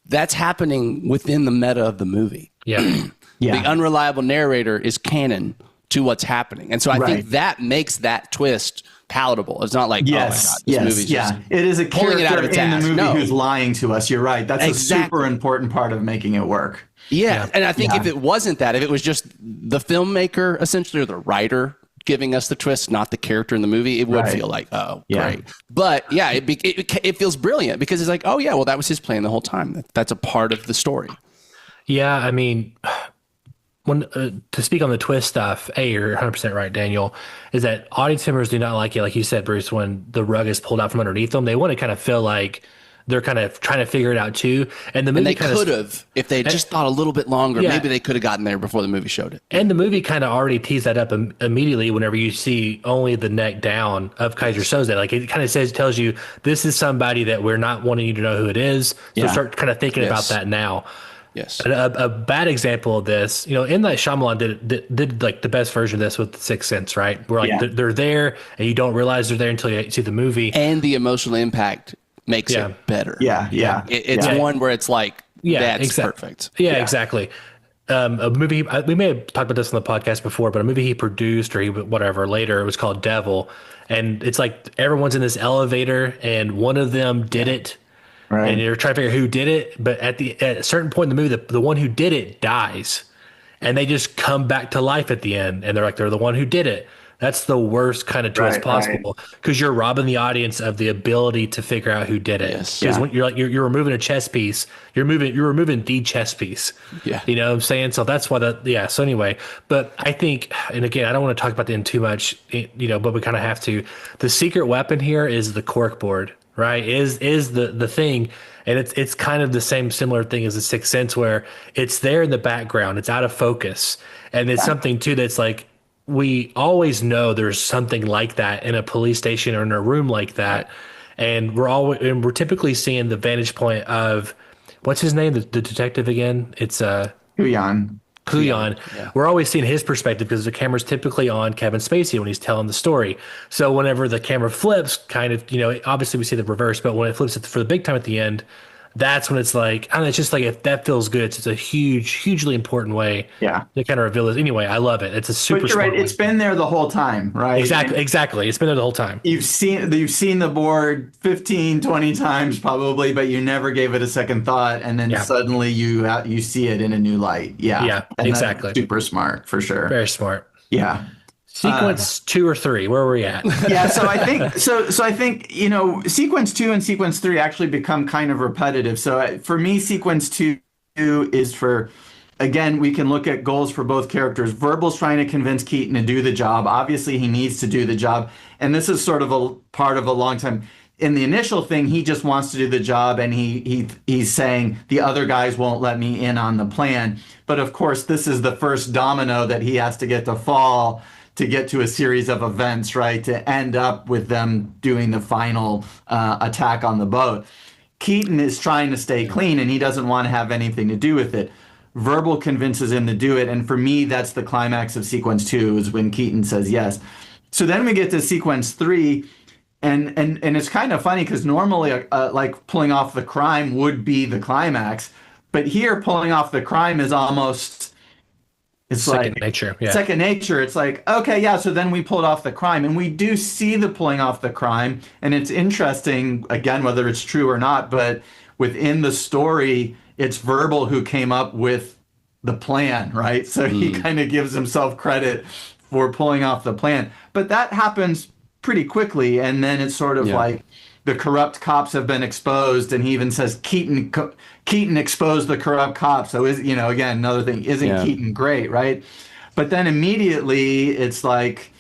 that's happening within the meta of the movie. Yeah. Yeah. The unreliable narrator is canon to what's happening. And so I Right. think that makes that twist palatable. It's not like, oh my God, this movie's just It is a pulling it out character of its in the ass. movie No. who's lying to us. You're right. That's a Exactly. super important part of making it work. Yeah. And I think Yeah. if it wasn't that, if it was just the filmmaker essentially or the writer giving us the twist, not the character in the movie, it would Right. feel like, oh, Yeah. great. But yeah, it feels brilliant because it's like, oh yeah, well, that was his plan the whole time. That's a part of the story. Yeah, I mean, when to speak on the twist stuff, you're 100% right, Daniel, is that audience members do not like it, like you said, Bruce, when the rug is pulled out from underneath them. They want to kind of feel like they're kind of trying to figure it out too. And the movie And they kind could of, have, if they had just thought a little bit longer, Yeah. maybe they could have gotten there before the movie showed it. and the movie kind of already teased that up immediately whenever you see only the neck down of Kaiser Soze. Like it kind of tells you, this is somebody that we're not wanting you to know who it is. So Yeah. start kind of thinking about Yes. that now. Yes. A bad example of this, in that Shyamalan did like the best version of this with The Sixth Sense, right? Where like Yeah. they're there and you don't realize they're there until you see the movie. And the emotional impact makes Yeah. it better. Yeah. It's Yeah. one where it's like, that's exactly. perfect. Yeah, Yeah. exactly. A movie we may have talked about this on the podcast before, but a movie he produced or whatever later, it was called Devil, and it's like everyone's in this elevator and one of them did it. Right. And you're trying to figure out who did it, but at a certain point in the movie, the one who did it dies, and they just come back to life at the end, and they're the one who did it. That's the worst kind of twist Right, possible because you're robbing the audience of the ability to figure out who did it. Yes. Because Yeah. when you're removing a chess piece, you're removing the chess piece. Yeah. You know what I'm saying? So that's why so anyway, but I think, and again, I don't want to talk about the end too much, but we kind of have to. The secret weapon here is the cork board, right? Is the thing. And it's kind of the similar thing as The Sixth Sense, where it's there in the background, it's out of focus. And it's something too that's like, we always know there's something like that in a police station or in a room like that. And we're typically seeing the vantage point of, what's his name? The detective again? It's Huyan. Kuyan. Yeah. We're always seeing his perspective because the camera's typically on Kevin Spacey when he's telling the story. So whenever the camera flips, kind of, obviously we see the reverse, but when it flips for the big time at the end, that's when it's like, I don't know, it's just like, if that feels good, it's a hugely important way Yeah. to kind of reveal it. Anyway, I love it. It's a super But you're smart right. way. It's been there the whole time, right? Exactly. It's been there the whole time. You've seen the board 15, 20 times probably, but you never gave it a second thought, and then Yeah. suddenly you see it in a new light. Yeah. Yeah, And that's exactly. super smart for sure. Very smart. Yeah. Sequence 2 or 3, where are we at? Yeah, so I think sequence 2 and sequence 3 actually become kind of repetitive. So for me, sequence 2 is for, again, we can look at goals for both characters. Verbal's trying to convince Keaton to do the job. Obviously, he needs to do the job, and this is sort of a part of a long time. In the initial thing, he just wants to do the job, and he's saying the other guys won't let me in on the plan. But of course, this is the first domino that he has to get to fall to get to a series of events, right, to end up with them doing the final attack on the boat. Keaton is trying to stay clean and he doesn't want to have anything to do with it. Verbal convinces him to do it, and for me, that's the climax of sequence 2 is when Keaton says yes. So then we get to sequence 3, and it's kind of funny because normally, like pulling off the crime would be the climax, but here pulling off the crime is almost it's Second like nature. Yeah. second nature. It's like, okay, yeah. So then we pulled off the crime, and we do see the pulling off the crime, and it's interesting again whether it's true or not, but within the story it's Verbal who came up with the plan, right? So he kind of gives himself credit for pulling off the plan. But that happens pretty quickly, and then it's sort of like the corrupt cops have been exposed, and he even says Keaton exposed the corrupt cops. So is again another thing, isn't Keaton great, right? But then immediately it's like,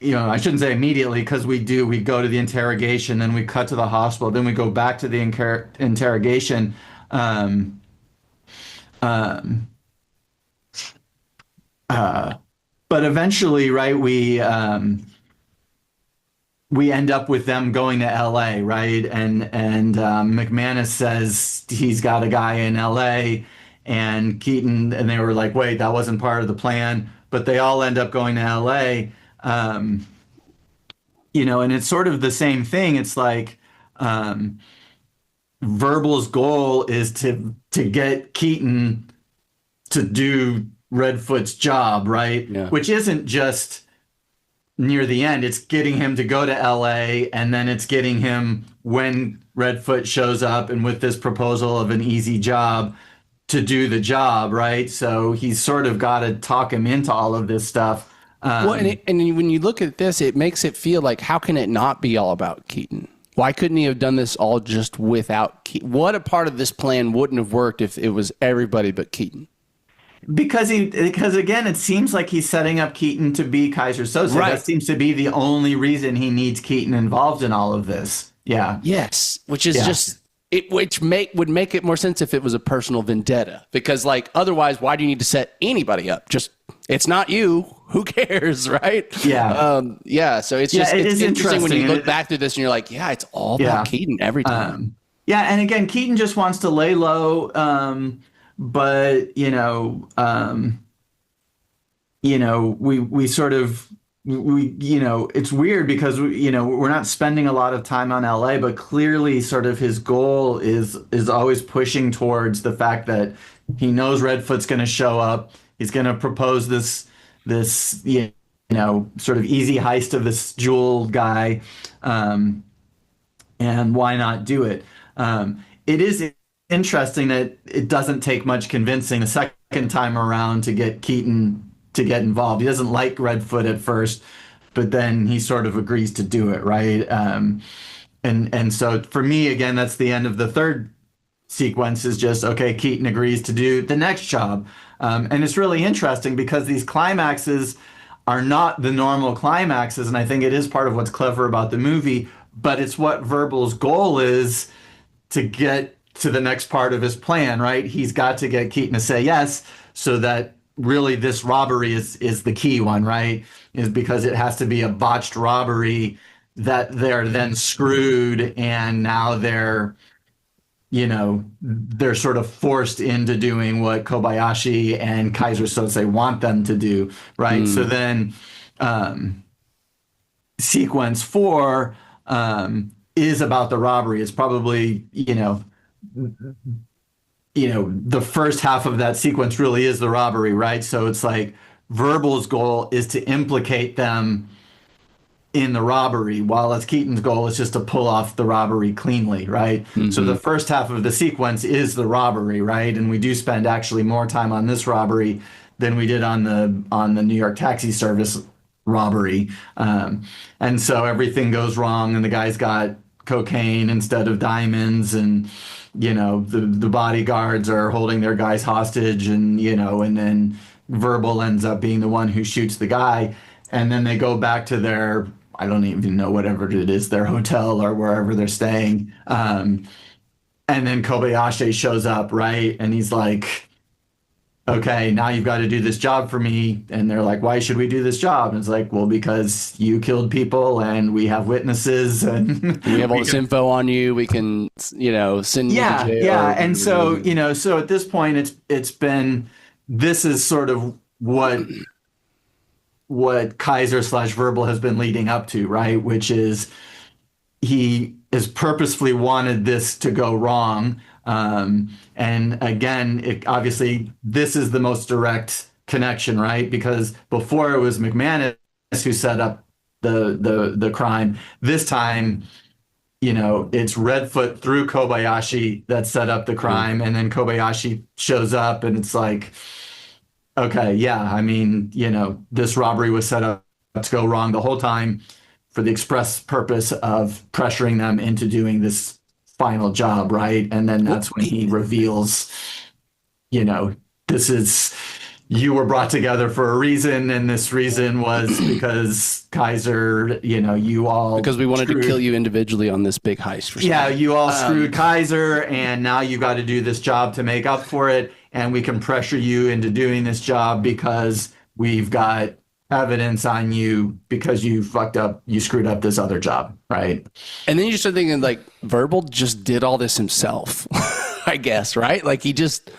I shouldn't say immediately because we go to the interrogation, then we cut to the hospital, then we go back to the interrogation. But eventually, right, we end up with them going to LA, right? And McManus says he's got a guy in LA, and Keaton, and they were like, wait, that wasn't part of the plan. But they all end up going to LA. And it's sort of the same thing. It's like Verbal's goal is to get Keaton to do Redfoot's job, right? Yeah. Which isn't just near the end. It's getting him to go to LA, and then it's getting him when Redfoot shows up and with this proposal of an easy job to do the job, right? So he's sort of got to talk him into all of this stuff. Well, and when you look at this, it makes it feel like, how can it not be all about Keaton? Why couldn't he have done this all just without Keaton? What a part of this plan wouldn't have worked if it was everybody but Keaton? Because again, it seems like he's setting up Keaton to be Kaiser Söze. Right. That seems to be the only reason he needs Keaton involved in all of this. Yeah. Yes, which is just it. Would make it more sense if it was a personal vendetta. Because otherwise, why do you need to set anybody up? Just it's not you. Who cares, right? Yeah. So it's just it it's is interesting when you interesting. look back through this and you're like, yeah, it's all about Keaton every time. And again, Keaton just wants to lay low. But we sort of it's weird because we're not spending a lot of time on LA, but clearly sort of his goal is always pushing towards the fact that he knows Redfoot's going to show up. He's going to propose this sort of easy heist of this jewel guy, and why not do it? It is interesting that it doesn't take much convincing the second time around to get Keaton to get involved. He doesn't like Redfoot at first, but then he sort of agrees to do it, right? And so for me, again, that's the end of the third sequence is just, okay, Keaton agrees to do the next job. And it's really interesting because these climaxes are not the normal climaxes, and I think it is part of what's clever about the movie, but it's what Verbal's goal is to get to the next part of his plan, right? He's got to get Keaton to say yes, so that really this robbery is the key one, right? Is because it has to be a botched robbery that they're then screwed, and now they're sort of forced into doing what Kobayashi and Kaiser Söze want them to do, right? So then sequence 4 is about the robbery. It's probably, the first half of that sequence really is the robbery, right? So it's like Verbal's goal is to implicate them in the robbery, while as Keaton's goal is just to pull off the robbery cleanly, right? So the first half of the sequence is the robbery, right? And we do spend actually more time on this robbery than we did on the New York taxi service robbery. And so everything goes wrong, and the guy's got cocaine instead of diamonds, and the bodyguards are holding their guys hostage, and and then Verbal ends up being the one who shoots the guy, and then they go back to their, I don't even know, whatever it is, their hotel or wherever they're staying, and then Kobayashi shows up, right? And he's like, okay, now you've got to do this job for me. And they're like, why should we do this job? And it's like, well, because you killed people and we have witnesses and We have all this info on you. We can, send you to jail. yeah. And so, so at this point it's been, this is sort of what Kaiser slash Verbal has been leading up to, right? Which is he has purposefully wanted this to go wrong. And again, obviously this is the most direct connection, right? Because before it was McManus who set up the crime. This time, it's Redfoot through Kobayashi that set up the crime, and then Kobayashi shows up, and it's like, okay, yeah, I mean, this robbery was set up to go wrong the whole time for the express purpose of pressuring them into doing this final job, right? And then that's when he reveals, this is, you were brought together for a reason, and this reason was because Kaiser, you all because we wanted to kill you individually on this big heist. Yeah, you all screwed Kaiser, and now you got to do this job to make up for it, and we can pressure you into doing this job because we've got evidence on you because you fucked up, you screwed up this other job, right? And then you start thinking, like, Verbal just did all this himself, I guess, right? Like, he just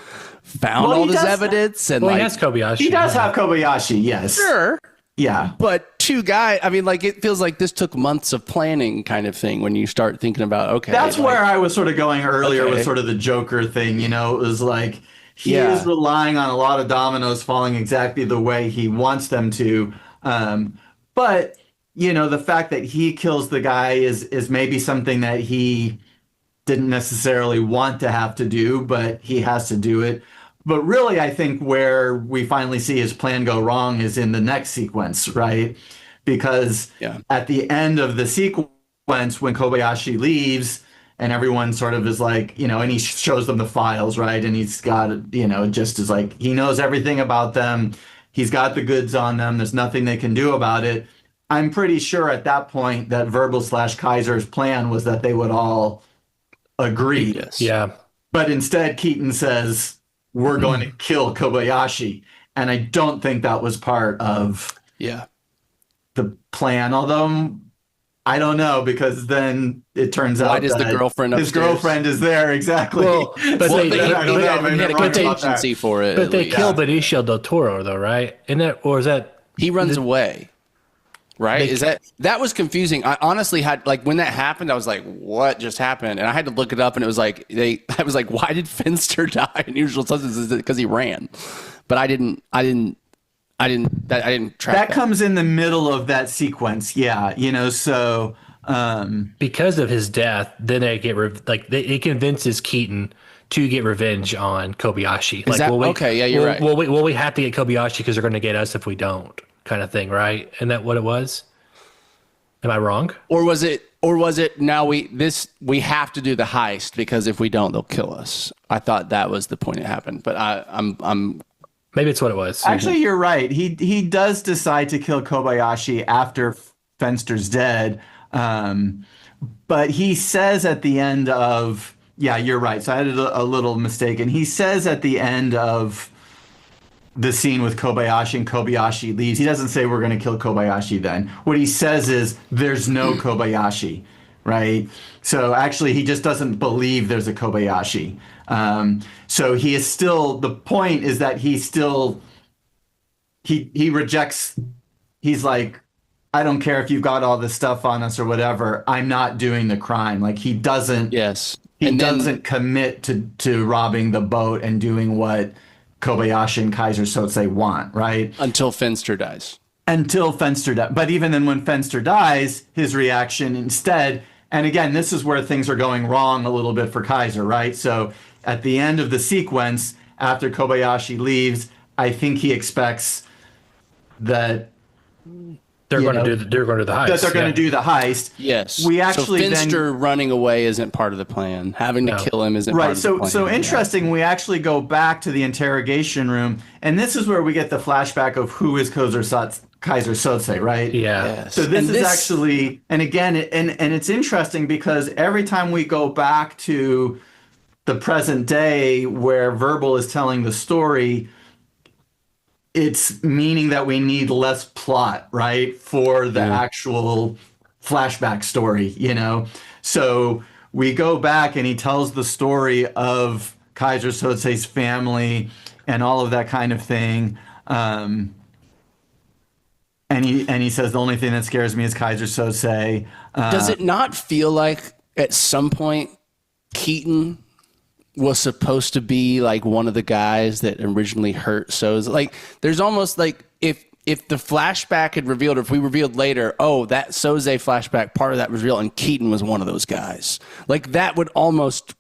found all this evidence, and he has Kobayashi. He does have Kobayashi, yes. Sure. Yeah. But two guys, I mean, like, it feels like this took months of planning kind of thing when you start thinking about, okay. That's where I was sort of going earlier with sort of the Joker thing, it was like, he is relying on a lot of dominoes falling exactly the way he wants them to. But, the fact that he kills the guy is maybe something that he didn't necessarily want to have to do, but he has to do it. But really, I think where we finally see his plan go wrong is in the next sequence, right? Because at the end of the sequence, when Kobayashi leaves, and everyone sort of is like, and he shows them the files, right? And he's got, just as like, he knows everything about them. He's got the goods on them. There's nothing they can do about it. I'm pretty sure at that point that Verbal / Kaiser's plan was that they would all agree. Yes. Yeah. But instead, Keaton says, we're going to kill Kobayashi. And I don't think that was part of the plan, although I don't know, because then it turns out that the girlfriend his girlfriend is there, exactly. Well, but I they don't know, had maybe a I'm wrong about that. contingency for it. But they kill Benicio del Toro, though, right? Or is that he runs away? Right? That was confusing. I honestly had, like, when that happened, I was like, what just happened? And I had to look it up, and it was like, I was like, why did Finster die in Usual Suspects? Is it because he ran? But I didn't track that comes in the middle of that sequence. Yeah. So, because of his death, then they get it convinces Keaton to get revenge on Kobayashi. Okay? Yeah, you're right. We have to get Kobayashi because they're going to get us if we don't, kind of thing, right? Isn't that what it was? Am I wrong? Or was it now we have to do the heist because if we don't, they'll kill us? I thought that was the point it happened, but I'm maybe it's what it was. Actually, you're right. He does decide to kill Kobayashi after Fenster's dead. But he says at the end of, you're right. So I had a little mistake. And he says at the end of the scene with Kobayashi and Kobayashi leaves, he doesn't say we're going to kill Kobayashi then. What he says is there's no Kobayashi, right? So actually he just doesn't believe there's a Kobayashi. So he is still, the point is that he still, he rejects, he's like, I don't care if you've got all this stuff on us or whatever, I'm not doing the crime. Like he doesn't, he doesn't commit to robbing the boat and doing what Kobayashi and Kaiser Söze want, right? Until Fenster dies. But even then when Fenster dies, his reaction instead, and again, this is where things are going wrong a little bit for Kaiser, right? So at the end of the sequence, after Kobayashi leaves, I think he expects that they're going to do the heist. That they're going to do the heist. Yes. We actually so Finster running away isn't part of the plan. Having to kill him isn't part of the plan. So interesting. We actually go back to the interrogation room, and this is where we get the flashback of who is Kaiser Söze, right? Yeah. Yes. So this is actually, and again, and it's interesting because every time we go back to the present day where Verbal is telling the story, it's meaning that we need less plot, right, for the actual flashback story, you know? So we go back and he tells the story of Kaiser Soze's family and all of that kind of thing. And he says the only thing that scares me is Kaiser Soze. Does it not feel like at some point Keaton was supposed to be like one of the guys that originally hurt Söze? Like, there's almost like if the flashback had revealed, or if we revealed later, oh, that Söze flashback, part of that was real, and Keaton was one of those guys, like that would almost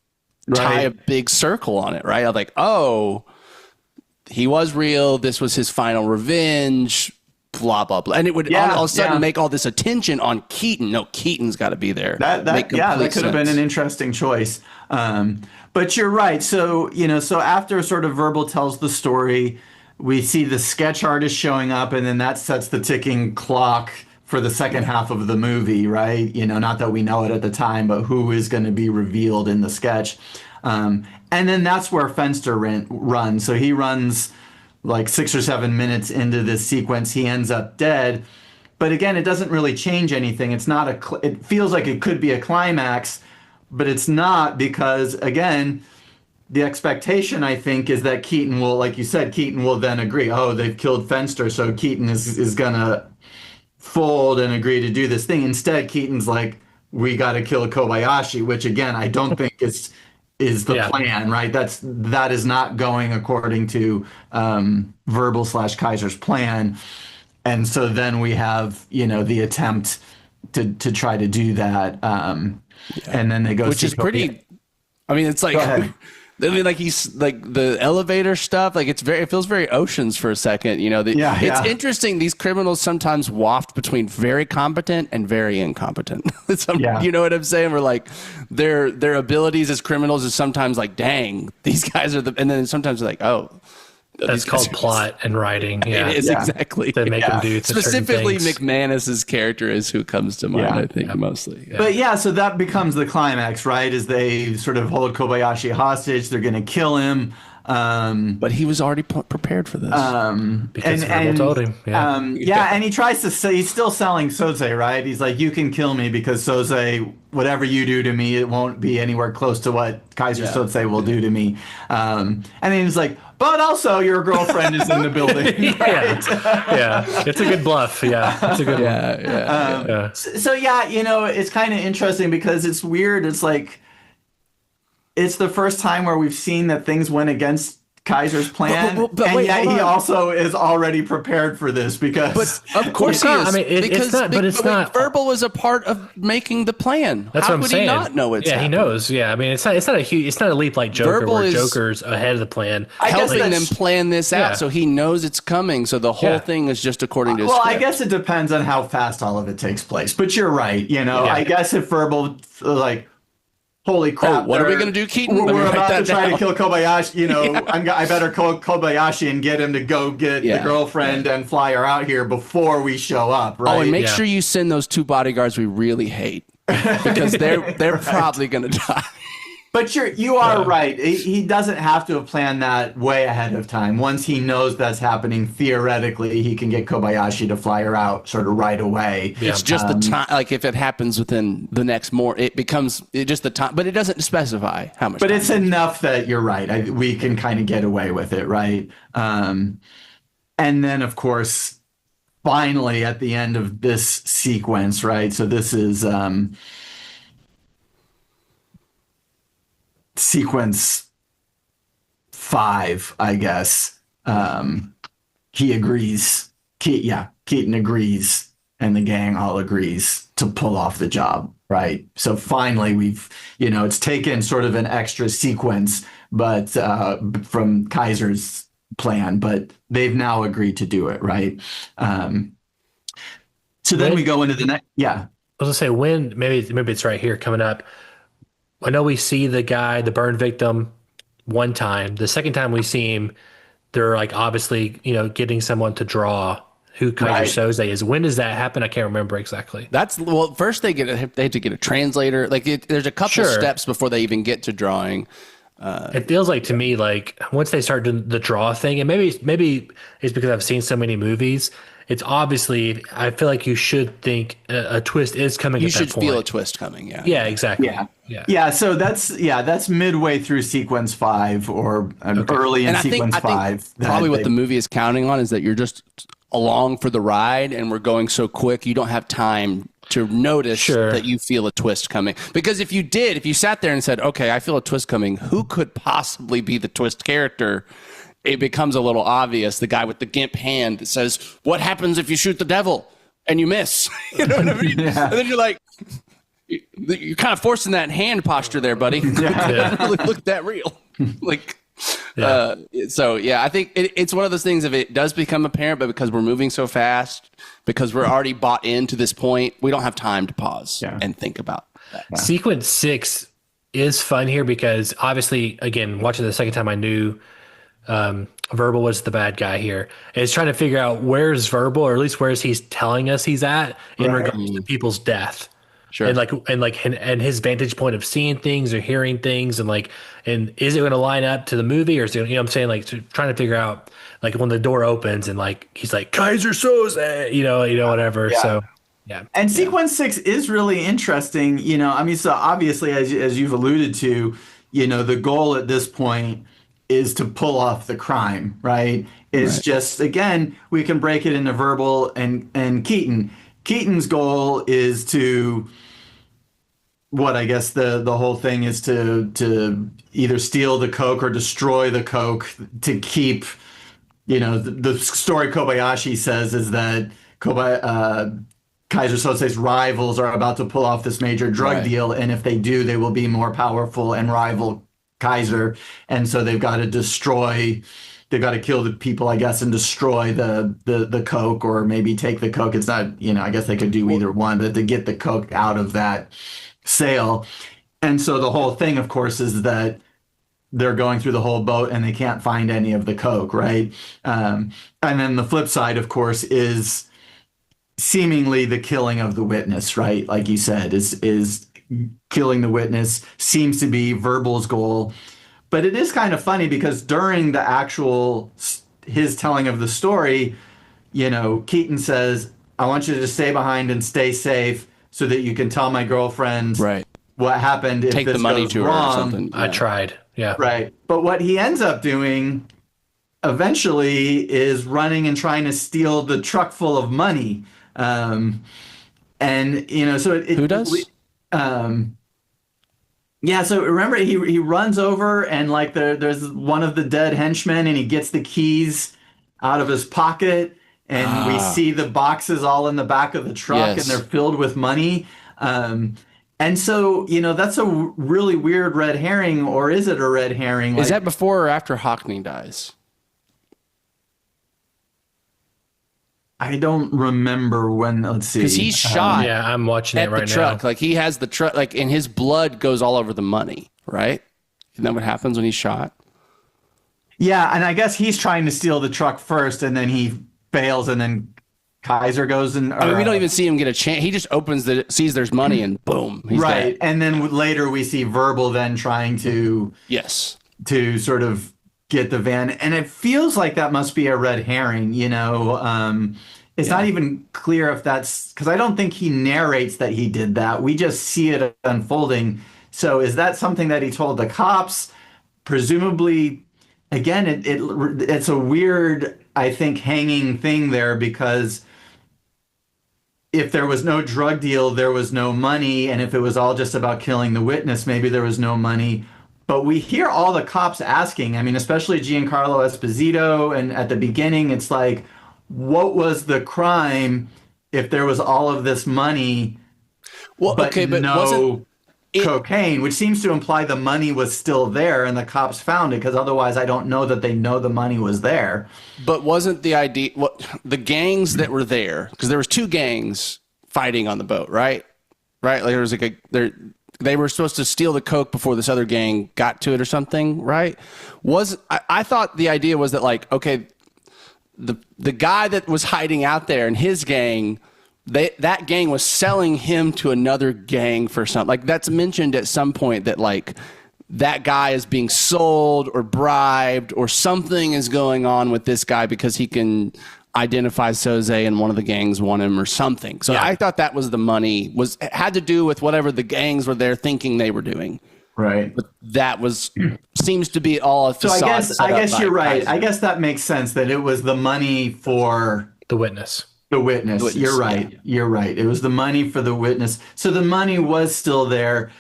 tie a big circle on it, right? I'm like, oh, he was real. This was his final revenge. Blah blah blah, and it would all of a sudden make all this attention on Keaton. No, Keaton's got to be there. That could have been an interesting choice. But you're right. So so after sort of Verbal tells the story, we see the sketch artist showing up, and then that sets the ticking clock for the second half of the movie, right? Not that we know it at the time, but who is going to be revealed in the sketch, and then that's where Fenster runs. So he runs like 6 or 7 minutes into this sequence. He ends up dead. But again, it doesn't really change anything. It's not it feels like it could be a climax, but it's not, because again, the expectation, I think, is that Keaton will, like you said, Keaton will then agree, oh, they've killed Fenster, so Keaton is gonna fold and agree to do this thing. Instead, Keaton's like, we got to kill Kobayashi, which again, I don't think is the plan, right? That is not going according to Verbal / Kaiser's plan. And so then we have, the attempt to try to do that. And then they go, which is pretty, I mean, it's like, I mean, like he's like the elevator stuff. Like it feels very Oceans for a second. It's interesting. These criminals sometimes waft between very competent and very incompetent. You know what I'm saying? We're like their abilities as criminals is sometimes like, dang, these guys are and then sometimes they're like, oh. That's called plot and writing. Yeah, it is exactly. To make them do specifically certain McManus's character is who comes to mind. I think mostly. Yeah. But so that becomes the climax, right? Is they sort of hold Kobayashi hostage. They're going to kill him. But he was already prepared for this. Because Verbal told him. And he tries to say, he's still selling Söze, right? He's like, you can kill me because Söze, whatever you do to me, it won't be anywhere close to what Kaiser Söze will do to me. And then he's like, but also your girlfriend is in the building. Right? It's a good bluff. It's a good one. So it's kind of interesting because it's weird. It's like, it's the first time where we've seen that things went against Kaiser's plan, and yet he also is already prepared for this because. But of course he is. I mean, it's not. But it's not. Verbal is a part of making the plan. That's How what I'm could saying. he not know it's happening? He knows. Yeah, I mean, it's not a huge. It's not a leap like Joker, Verbal where is Joker's ahead of the plan, helping them plan this out, so he knows it's coming. So the whole thing is just according to his script. I guess it depends on how fast all of it takes place. But you're right. I guess if Verbal holy crap! What are we going to do, Keaton? We're about to try to kill Kobayashi. I better call Kobayashi and get him to go get the girlfriend and fly her out here before we show up. Right? Oh, and make sure you send those 2 bodyguards we really hate because they're probably going to die. But you are right. He doesn't have to have planned that way ahead of time. Once he knows that's happening, theoretically, he can get Kobayashi to fly her out sort of right away. Yeah. It's just the time. Like if it happens within the next it becomes just the time. But it doesn't specify how much. But time it's enough that you're right. We can kind of get away with it, right? And then, of course, finally at the end of this sequence, right? So this is. Sequence 5, I guess. He agrees. Keaton agrees, and the gang all agrees to pull off the job, right? So finally, we've, it's taken sort of an extra sequence, but from Kaiser's plan, but they've now agreed to do it, right? So then we go into the next. Yeah, I was gonna say maybe it's right here coming up. I know we see the burn victim one time. The second time we see him, they're like obviously, getting someone to draw who Kaiser Söze is. When does that happen? I can't remember exactly. First they have to get a translator. Like there's a couple steps before they even get to drawing. It feels like to me like once they start doing the draw thing, and maybe it's because I've seen so many movies. It's obviously I feel like you should think a twist is coming. You at should that point. feel a twist coming. Yeah. Yeah, exactly. Yeah. Yeah. So that's midway through sequence 5 or early in And sequence I think 5. probably what the movie is counting on is that you're just along for the ride and we're going so quick you don't have time to notice that you feel a twist coming. Because if you sat there and said, okay, I feel a twist coming, who could possibly be the twist character? It becomes a little obvious. The guy with the gimp hand that says, what happens if you shoot the devil and you miss? You know what I mean? Yeah. And then you're like, you're kind of forcing that hand posture there, buddy. It doesn't really look that real. So I think it's one of those things. If it does become apparent, but because we're moving so fast, because we're already bought into this point, we don't have time to pause and think about that. Yeah. Sequence 6 is fun here because obviously, again, watching the second time, I knew Verbal was the bad guy here. And it's trying to figure out where's Verbal, or at least where's he's telling us he's at in regards to people's death. Sure. And his vantage point of seeing things or hearing things, and is it going to line up to the movie, or is it, you know what I'm saying, like trying to figure out like when the door opens and like he's like Kaiser Söze, you know whatever. Yeah. So yeah. And sequence 6 is really interesting. I mean, so obviously as you've alluded to, the goal at this point is to pull off the crime, right? It's just, again, we can break it into Verbal and Keaton. Keaton's goal is to, I guess the whole thing is to either steal the coke or destroy the coke to keep, the story Kobayashi says is that Kaiser Soze's rivals are about to pull off this major drug deal, and if they do, they will be more powerful and rival Kaiser, and so they've got to kill the people, I guess, and destroy the coke, or maybe take the coke. It's not, I guess they could do either one, but to get the coke out of that sale. And so the whole thing, of course, is that they're going through the whole boat and they can't find any of the coke, right? And then the flip side, of course, is seemingly the killing of the witness, right? Like you said, is killing the witness seems to be Verbal's goal. But it is kind of funny because during the his telling of the story, Keaton says, I want you to stay behind and stay safe so that you can tell my girlfriend what happened if Take this the money goes to wrong. her or something. I tried. Yeah. Right. But what he ends up doing eventually is running and trying to steal the truck full of money. So who does? So remember he runs over and like there's one of the dead henchmen and he gets the keys out of his pocket and we see the boxes all in the back of the truck and they're filled with money. And so, that's a really weird red herring, or is it a red herring? Is that before or after Hockney dies? I don't remember when. Let's see. Because he's shot. Yeah, I'm watching it right the truck. now. Like he has the truck, and his blood goes all over the money, right? Isn't that what happens when he's shot? Yeah, and I guess he's trying to steal the truck first, and then he fails, and then Kaiser goes and. We don't even see him get a chance. He just sees there's money, and boom, he's dead. And then later we see Verbal then trying to sort of get the van, and it feels like that must be a red herring. It's not even clear if that's because I don't think he narrates that he did that. We just see it unfolding. So is that something that he told the cops? Presumably, again, it's a weird, I think, hanging thing there because if there was no drug deal, there was no money. And if it was all just about killing the witness, maybe there was no money. But we hear all the cops asking, I mean, especially Giancarlo Esposito. And at the beginning, it's like, what was the crime if there was all of this money, but no cocaine, which seems to imply the money was still there and the cops found it, because otherwise I don't know that they know the money was there. But wasn't the idea, the gangs that were there, because there was two gangs fighting on the boat, right? Like there was they were supposed to steal the coke before this other gang got to it or something, right? I thought the idea was that, like, okay, the guy that was hiding out there and his gang, that gang was selling him to another gang for something. Like, that's mentioned at some point that, like, that guy is being sold or bribed or something is going on with this guy because he can identify Söze and one of the gangs want him or something. So I thought that was the money had to do with whatever the gangs were there thinking they were doing. Right. But that seems to be all a facade. So I guess you're right. I guess that makes sense that it was the money for The witness. the witness. You're right. Yeah. You're right. It was the money for the witness. So the money was still there.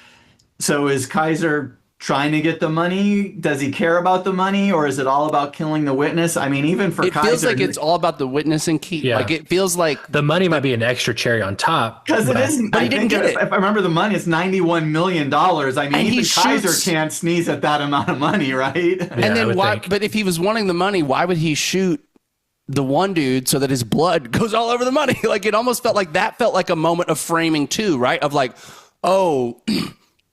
So is Kaiser trying to get the money? Does he care about the money, or is it all about killing the witness? I mean, even for It Kaiser, feels like it's all about the witness and Keaton. Yeah. Like it feels like The money might be an extra cherry on top. because it isn't. But he didn't get it. If I remember, the money is $91 million. I mean, And he even Kaiser shoots- can't sneeze at that amount of money, right? and I then would why? think. But if he was wanting the money, why would he shoot the one dude so that his blood goes all over the money? Like it almost felt like a moment of framing too, right? Of like, oh,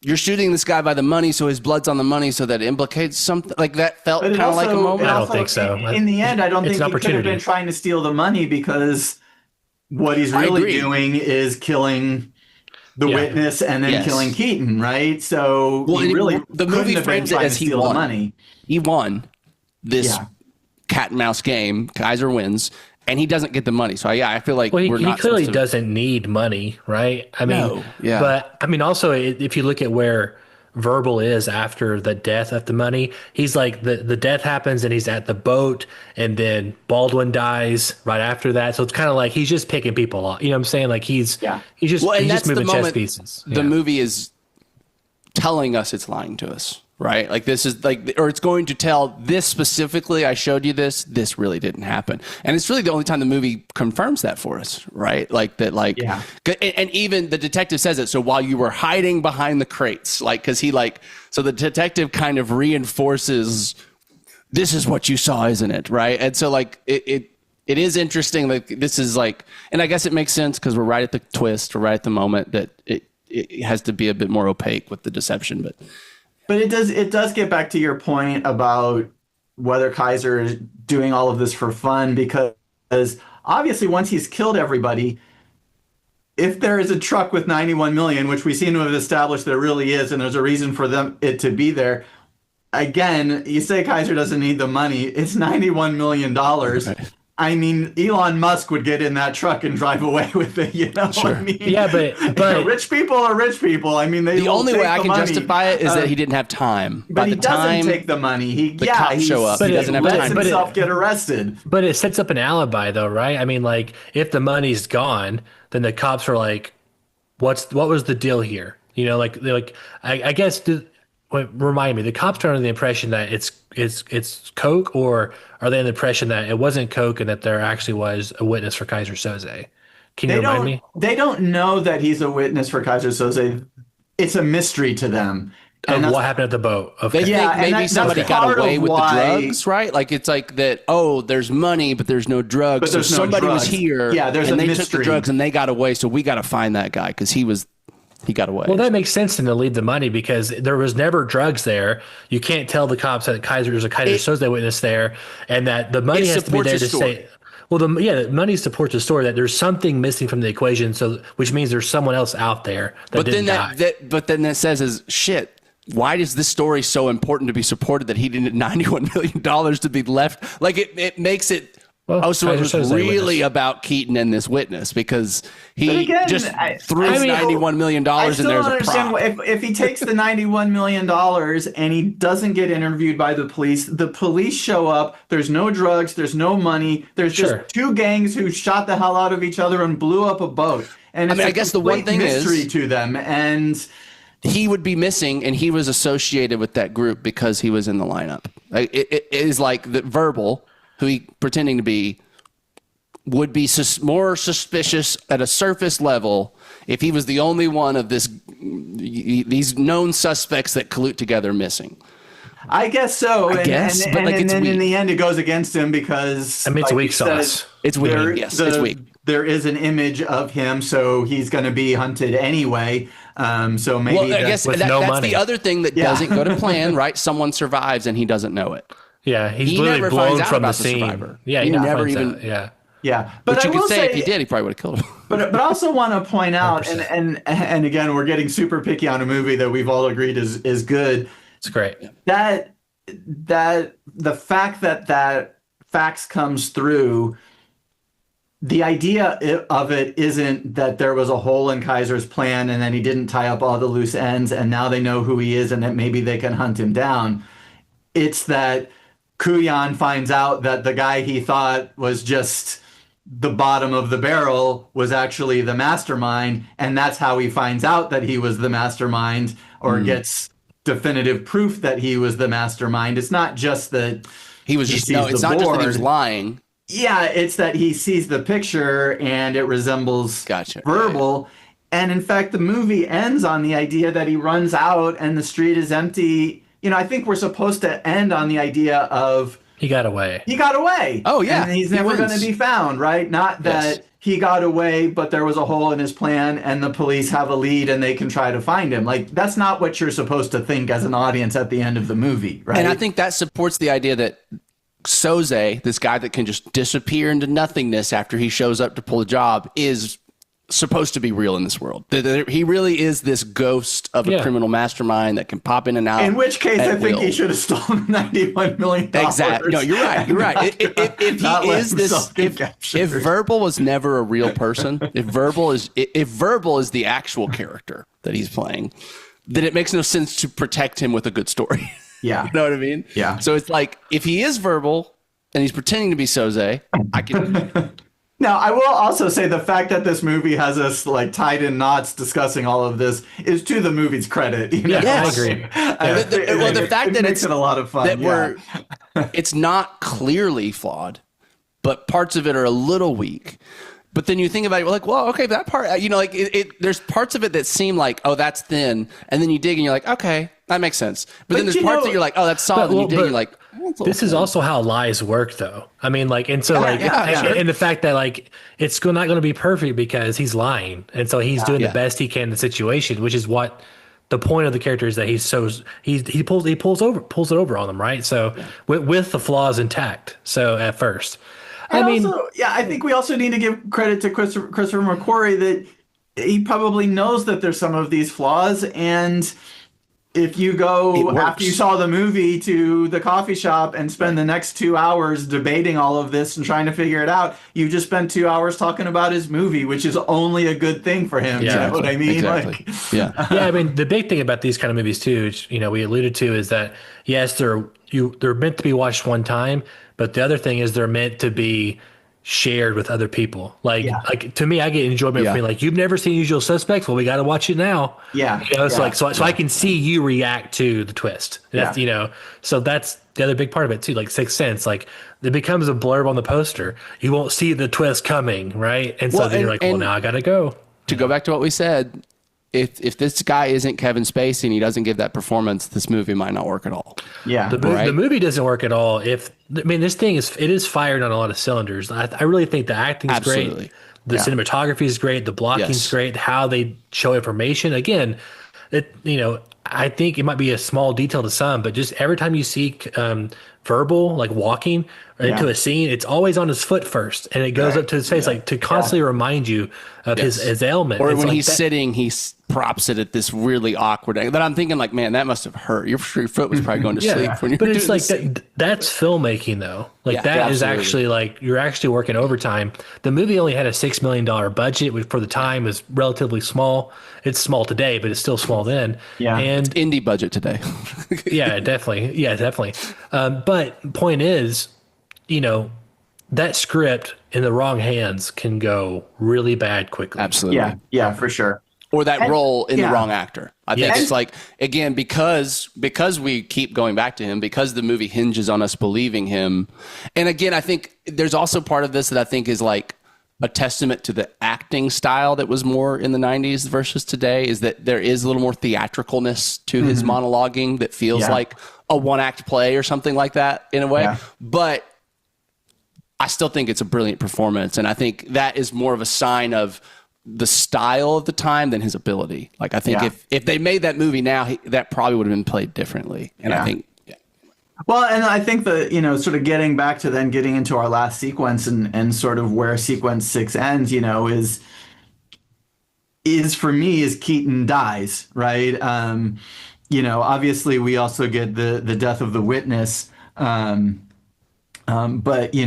you're shooting this guy by the money, so his blood's on the money, so that implicates something. Like that felt But kind of like a moment. I don't think so. In the end, I don't It's think an he could have been opportunity. trying to steal the money, because what he's I really agree. doing is killing the Yeah. witness and then Yes. killing Keaton, right? So Well, he and really the couldn't movie have been frames it trying as to he steal won. the money. He won this Yeah. cat and mouse game. Kaiser wins, and he doesn't get the money. So yeah, I feel like Well, we're he not clearly supposed to- doesn't need money, right? I mean, No, yeah. But I mean, also, if you look at where Verbal is after the death of the money, he's like the death happens and he's at the boat, and then Baldwin dies right after that. So it's kind of like he's just picking people off. You know what I'm saying? Like he's Yeah. just Well, and he's that's just moving the chess moment pieces. the Yeah. movie is telling us it's lying to us, right? Like this is like, or it's going to tell this specifically. I showed you this. This really didn't happen, and it's really the only time the movie confirms that for us, right? Like that, like, Yeah. and even the detective says it. So while you were hiding behind the crates, like, because he like, so the detective kind of reinforces, this is what you saw, isn't it? Right, and so like it is interesting. Like this is like, and I guess it makes sense because we're right at the twist, we're right at the moment that it has to be a bit more opaque with the deception, But it does get back to your point about whether Kaiser is doing all of this for fun, because obviously once he's killed everybody, if there is a truck with 91 million, which we seem to have established there really is, and there's a reason for it to be there. Again, you say Kaiser doesn't need the money. It's $91 million. Right. I mean, Elon Musk would get in that truck and drive away with it. You know what I mean? Yeah, but rich people are rich people. I mean, they the will only take way I the can money. justify it is that he didn't have time. But By he the time doesn't take the money. the cops show up, he doesn't have lets time. But himself get arrested. But it sets up an alibi, though, right? I mean, like if the money's gone, then the cops are like, what was the deal here? You know, like they're like, I guess. Remind me, the cops are under the impression that it's coke, or are they under the impression that it wasn't coke and that there actually was a witness for Kaiser Söze? Can you remind me? They don't know that he's a witness for Kaiser Söze. It's a mystery to them. Of that's- what happened at the boat? Okay. they Yeah, think and maybe that's somebody part got away of with why- the drugs, right? Like it's like that. Oh, there's money, but there's no drugs. But there's so no somebody was drugs. here. Yeah, there's and a they took mystery. the drugs and they got away. So we got to find that guy because he got away. Well, that makes sense then to leave the money, because there was never drugs there. You can't tell the cops that there's a Kaiser Söze witness there, and that the money It has to be supports there the to story. say. Well, the money supports the story that there's something missing from the equation, so which means there's someone else out there that but didn't then die. but then that says is shit. Why is this story so important to be supported that he didn't $91 million to be left? Like it makes it. Well, So it Kaiser was Söze really witness. about Keaton and this witness because But he again, just threw I mean, $91 million I in still there as don't a understand prop. if he takes the $91 million and he doesn't get interviewed by the police show up. There's no drugs. There's no money. There's Sure. just two gangs who shot the hell out of each other and blew up a boat. And I it's mean, a I guess the one complete thing is- mystery to them. And He would be missing, and he was associated with that group because he was in the lineup. Like, it is like the Verbal, who he pretending to be, would be more suspicious at a surface level if he was the only one of these known suspects that collude together missing. I guess so. I guess, and, but, like, and it's then in weak. the end, it goes against him because I mean, it's like weak you said, sauce. It's weak. Yes, it's weak. There is an image of him, so he's going to be hunted anyway. So maybe Well, I guess with that's no money. the other thing that Yeah. doesn't go to plan, right? Someone survives and he doesn't know it. Yeah, he's He literally never blown finds out from the about the scene. survivor. Yeah, He never never finds even- out. Yeah. yeah. But Which I you could will say if he did, he probably would have killed him. But I also want to point out, and again, we're getting super picky on a movie that we've all agreed is good. It's great. that the fact that facts comes through, the idea of it isn't that there was a hole in Kaiser's plan and then he didn't tie up all the loose ends and now they know who he is and that maybe they can hunt him down. It's that Kuyan finds out that the guy he thought was just the bottom of the barrel was actually the mastermind, and that's how he finds out that he was the mastermind, or gets definitive proof that he was the mastermind. It's not just that He was just no. It's not just that he was lying. Yeah, it's that he sees the picture and it resembles verbal. And in fact, the movie ends on the idea that he runs out and the street is empty. You know, I think we're supposed to end on the idea of he got away. He got away. Oh, yeah. And he's never going to be found, right? Not that he got away, but there was a hole in his plan and the police have a lead and they can try to find him. Like, that's not what you're supposed to think as an audience at the end of the movie, right? And I think that supports the idea that Söze, this guy that can just disappear into nothingness after he shows up to pull a job, is supposed to be real in this world. He really is this ghost of a criminal mastermind that can pop in and out. In which case, I think he should have stolen $91 million. Exactly. No, you're right. You're right. If he is this, if Verbal was never a real person, if Verbal is the actual character that he's playing, then it makes no sense to protect him with a good story. Yeah. You know what I mean? Yeah. So it's like, if he is Verbal and he's pretending to be Söze, I can. Now, I will also say the fact that this movie has us like tied in knots discussing all of this is to the movie's credit. You know? Yes. I agree. The fact that makes it a lot of fun. It's not clearly flawed, but parts of it are a little weak. But then you think about it, you're like, well, okay, that part, you know, like there's parts of it that seem like, oh, that's thin. And then you dig and you're like, okay, that makes sense. But then there's parts that you're like, oh, that's solid. And you dig and you're like, this is also how lies work, though. I mean, like, and so, and the fact that, like, it's not going to be perfect because he's lying. And so he's doing the best he can in the situation, which is what the point of the character is, that he pulls it over on them, right? So with the flaws intact. So at first. I think we also need to give credit to Christopher McQuarrie that he probably knows that there's some of these flaws. And if you go after you saw the movie to the coffee shop and spend the next 2 hours debating all of this and trying to figure it out, you just spent 2 hours talking about his movie, which is only a good thing for him. Yeah, you know what I mean? Exactly. Yeah. I mean, the big thing about these kind of movies too, which, you know, we alluded to, is that yes, they're meant to be watched one time, but the other thing is they're meant to be shared with other people. Like to me, I get enjoyment from being like, you've never seen Usual Suspects? Well, we got to watch it now. Yeah. You know, so I can see you react to the twist. That's, you know, so that's the other big part of it too. Like Sixth Sense, like it becomes a blurb on the poster. You won't see the twist coming, right? And so then you're like, well, now I got to go. To go back to what we said, if this guy isn't Kevin Spacey and he doesn't give that performance, this movie might not work at all. Yeah. The movie doesn't work at all. This thing is fired on a lot of cylinders. I really think the acting's great. The cinematography is great. The blocking's great. How they show information. Again, I think it might be a small detail to some, but just every time you see Verbal like walking into a scene, it's always on his foot first, and it goes up to his face, like to constantly remind you of his ailment. Or when he's sitting, he props it at this really awkward angle. That I'm thinking, like, man, that must have hurt. Your foot was probably going to sleep when you were doing this. But it's like that's filmmaking, though. Like that is actually like you're actually working overtime. The movie only had a $6 million budget, which for the time is relatively small. It's small today, but it's still small then. Yeah, and it's indie budget today. definitely. But point is, you know, that script in the wrong hands can go really bad quickly. Absolutely. Yeah, for sure. Or that role in the wrong actor. I think it's like, again, because we keep going back to him, because the movie hinges on us believing him. And again, I think there's also part of this that I think is like a testament to the acting style that was more in the 90s versus today, is that there is a little more theatricalness to his monologuing that feels like a one-act play or something like that in a way. Yeah. But I still think it's a brilliant performance. And I think that is more of a sign of the style of the time than his ability. Like, I think if they made that movie now, that probably would have been played differently. And I think, well, and I think that, you know, sort of getting back to then getting into our last sequence and sort of where sequence 6 ends, you know, is for me is Keaton dies, right? obviously we also get the death of the witness. But I'm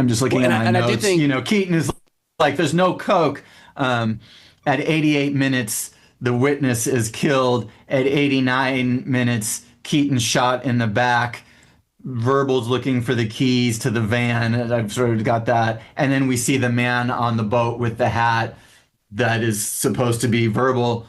just looking Well, at my and I do notes. think Keaton is like, there's no coke. At 88 minutes, the witness is killed. At 89 minutes, Keaton's shot in the back. Verbal's looking for the keys to the van, and I've sort of got that. And then we see the man on the boat with the hat that is supposed to be Verbal.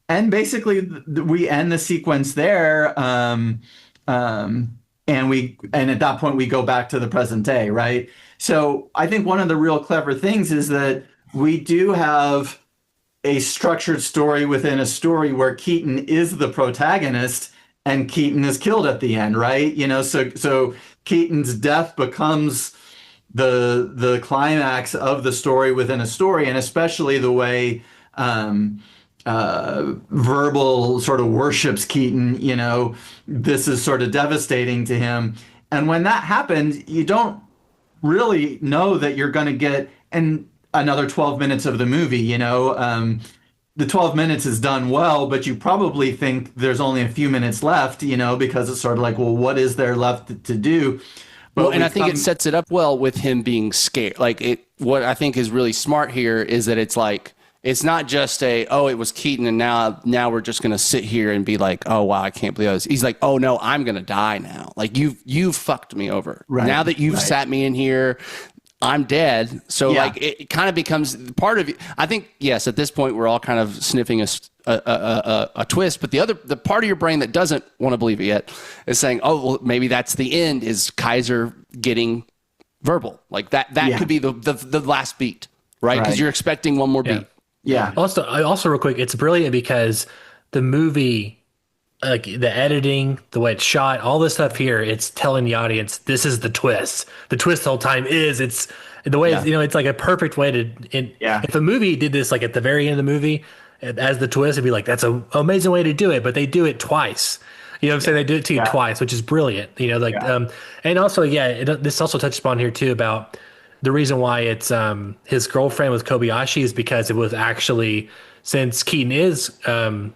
And basically, we end the sequence there. And at that point, we go back to the present day, right? So I think one of the real clever things is that we do have a structured story within a story where Keaton is the protagonist and Keaton is killed at the end, right? So Keaton's death becomes the climax of the story within a story, and especially the way Verbal sort of worships Keaton. This is sort of devastating to him. And when that happens, you don't really know that you're going to get another 12 minutes of the movie. The 12 minutes is done well, but you probably think there's only a few minutes left, because it's sort of like, well, what is there left to do? Well, and I think it sets it up well with him being scared. What I think is really smart here is that it's like, it's not just it was Keaton, and now we're just gonna sit here and be like, oh wow, I can't believe this. He's like, oh no, I'm gonna die now. Like you've fucked me over. Right. Now that you've sat me in here, I'm dead. So it kind of becomes part of it. I think yes, at this point we're all kind of sniffing a twist, but the part of your brain that doesn't want to believe it yet is saying, oh well, maybe that's the end. Is Kaiser getting Verbal? Like that could be the last beat, right? Because you're expecting one more beat. Yeah. Also, real quick, it's brilliant because the movie, like the editing, the way it's shot, all this stuff here, it's telling the audience this is the twist. The twist the whole time it's the way it's like a perfect way to. If a movie did this like at the very end of the movie as the twist, it'd be like that's an amazing way to do it. But they do it twice. You know what I'm saying? They do it to you twice, which is brilliant. And also this also touched upon here too about. The reason why it's his girlfriend with Kobayashi is because it was actually, since Keaton is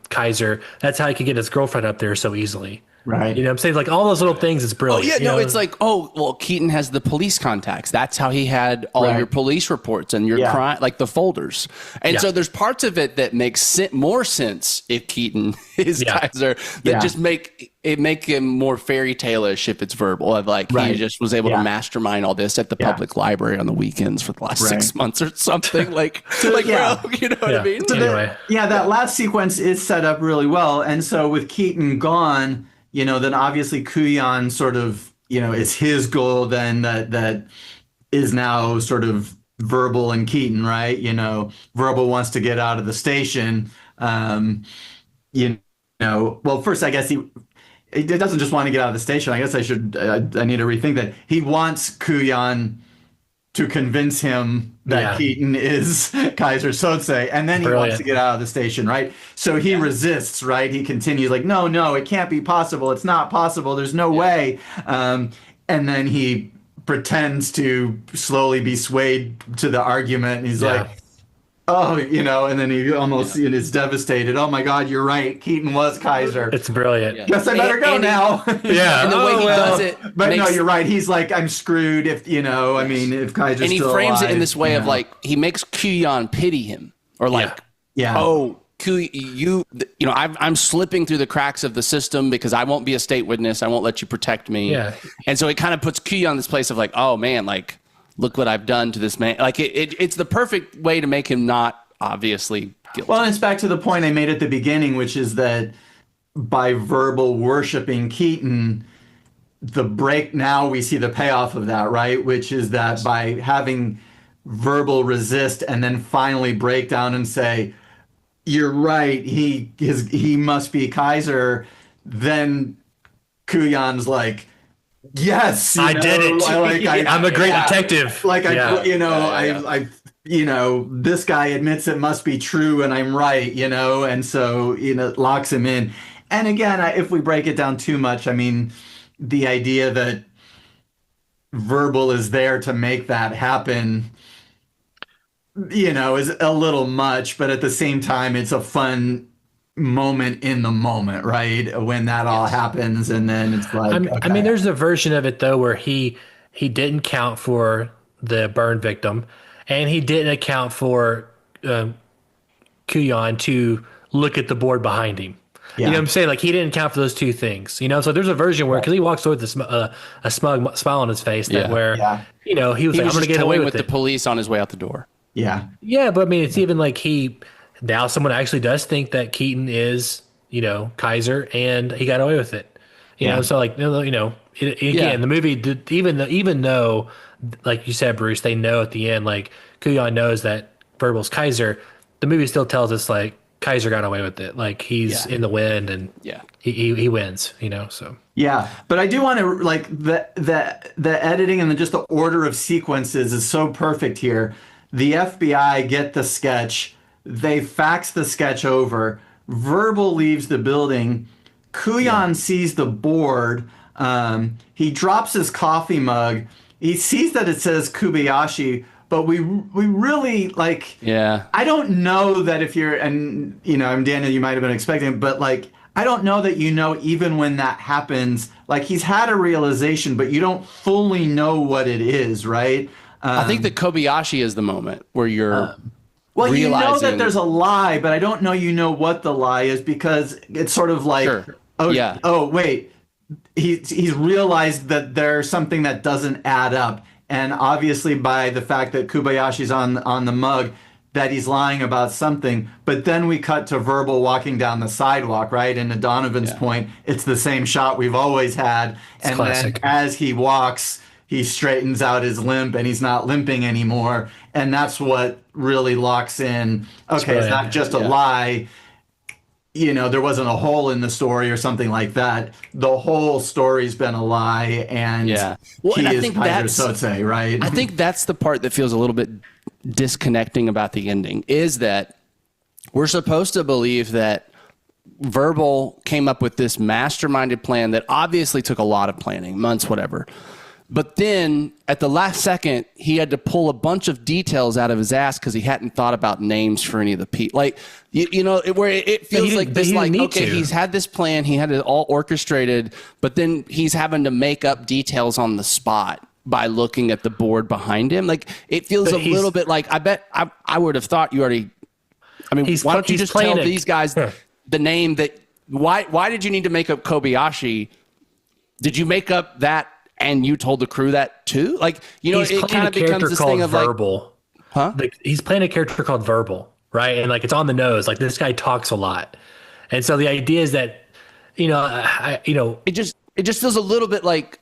Kaiser, that's how he could get his girlfriend up there so easily. Right. You know what I'm saying? Like all those little things is brilliant. It's like, oh, well, Keaton has the police contacts. That's how he had all your police reports and your crime, like the folders. And so there's parts of it that makes more sense if Keaton is Kaiser that just make him more fairy tale-ish if it's Verbal. Of like he just was able to mastermind all this at the public library on the weekends for the last 6 months or something. Bro, you know what I mean? So that last sequence is set up really well. And so with Keaton gone, then obviously Kuyan sort of, it's his goal then that is now sort of Verbal and Keaton, right? Verbal wants to get out of the station. Well, first, I guess he doesn't just want to get out of the station. I guess I need to rethink that. He wants Kuyan to convince him that Keaton is Kaiser Söze, and then he wants to get out of the station, right? So he resists, right? He continues like, no, it can't be possible. It's not possible. There's no way. And then he pretends to slowly be swayed to the argument. And he's like, oh, and then he almost is devastated. Oh my God, you're right. Keaton was Kaiser. It's brilliant. Yeah. Guess I better go now. And the way he does it. But no, you're right. He's like, I'm screwed if, if Kaiser's and he still frames alive, it in this way of like, he makes Kuyan pity him or like, oh, I'm slipping through the cracks of the system because I won't be a state witness. I won't let you protect me. Yeah. And so it kind of puts Kuyan in this place of like, oh man, like, look what I've done to this man. Like it's the perfect way to make him not obviously guilty. Well, and it's back to the point I made at the beginning, which is that by Verbal worshiping Keaton, now we see the payoff of that, right? Which is that by having Verbal resist and then finally break down and say, you're right, he must be Kaiser, then Kuyan's like, yes, I did it. I'm a great detective. Like this guy admits it must be true, and I'm right. And so locks him in. And again, if we break it down too much, I mean, the idea that Verbal is there to make that happen, is a little much. But at the same time, it's a fun moment in the moment, right? When that all happens, and then it's like, I mean, okay, there's a version of it though where he didn't count for the burn victim, and he didn't account for um, Kuyon to look at the board behind him. You know what yeah, I'm saying? Like he didn't account for those two things. You know, so there's a version where because he walks away with a smug smile on his face that Yeah. where yeah, he was He like, was I'm going to just get away toying with with the it. police on his way out the door. yeah, Yeah, but I mean, it's even like now someone actually does think that Keaton is, Kaiser, and he got away with it. yeah, So like, again, Yeah. the movie, even though, like you said, Bruce, they know at the end, like Kuyon knows that Verbal's Kaiser, the movie still tells us like Kaiser got away with it. Like he's Yeah. in the wind and Yeah. he wins, so. yeah. But I do want to like the editing and just the order of sequences is so perfect here. The FBI get the sketch, they fax the sketch over. Verbal leaves the building. Kuyan sees the board. He drops his coffee mug. He sees that it says Kubayashi, but we really like. Yeah. I don't know that if you're, and I'm Daniel, you might have been expecting, but like, I don't know that even when that happens, like he's had a realization, but you don't fully know what it is, right? I think that Kobayashi is the moment where you're Well, you know that realizing- there's a lie, but I don't know what the lie is because it's sort of like, Sure. oh, Yeah. oh, wait, he's realized that there's something that doesn't add up, and obviously by the fact that Kubayashi's on the mug, that he's lying about something. But then we cut to Verbal walking down the sidewalk, right? And to Donovan's point, it's the same shot we've always had, and classic. then as he walks, he straightens out his limp and he's not limping anymore. And that's what really locks in, okay, it's not just a lie. There wasn't a hole in the story or something like that. The whole story's been a lie, and Well, he and I is think Kaiser that's Söze, right? I think that's the part that feels a little bit disconnecting about the ending is that we're supposed to believe that Verbal came up with this masterminded plan that obviously took a lot of planning, months, whatever. But then at the last second, he had to pull a bunch of details out of his ass because he hadn't thought about names for any of the people. Like, where it feels like this, like, okay, he's had this plan, he had it all orchestrated, but then he's having to make up details on the spot by looking at the board behind him. Like, it feels a little bit like, I would have thought you already, I mean, why don't you just tell these guys the name that, why did you need to make up Kobayashi? Did you make up that and you told the crew that too? Like, it kind of becomes this thing of Verbal. Huh? Like, he's playing a character called Verbal, right? And like it's on the nose. Like this guy talks a lot, and so the idea is that, it just feels a little bit like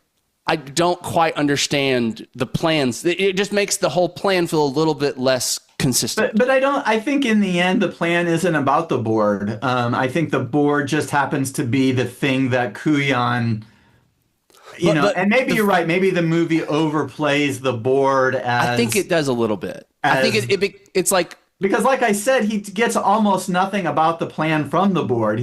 I don't quite understand the plans. It just makes the whole plan feel a little bit less consistent. But I think in the end, the plan isn't about the board. I think the board just happens to be the thing that Kuyan, and maybe you're right. Maybe the movie overplays the board as. I think it does a little bit. I think it's like. Because like I said, he gets almost nothing about the plan from the board.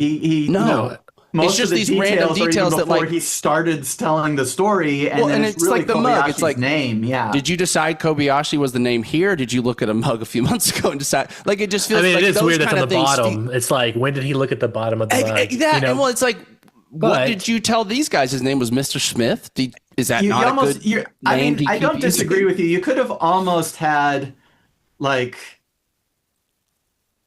Most it's just of the these random details even that before like he started telling the story, and then it's really like the mug. It's Kobayashi's like name. Yeah. Did you decide Kobayashi was the name here? Or did you look at a mug a few months ago and decide? Like it just feels. I mean, like it is those weird that's kind on of the things bottom. It's like, when did he look at the bottom of the mug? Well, it's like, what did you tell these guys? His name was Mr. Smith. Is that not a good name? I don't disagree with you. You could have almost had, like,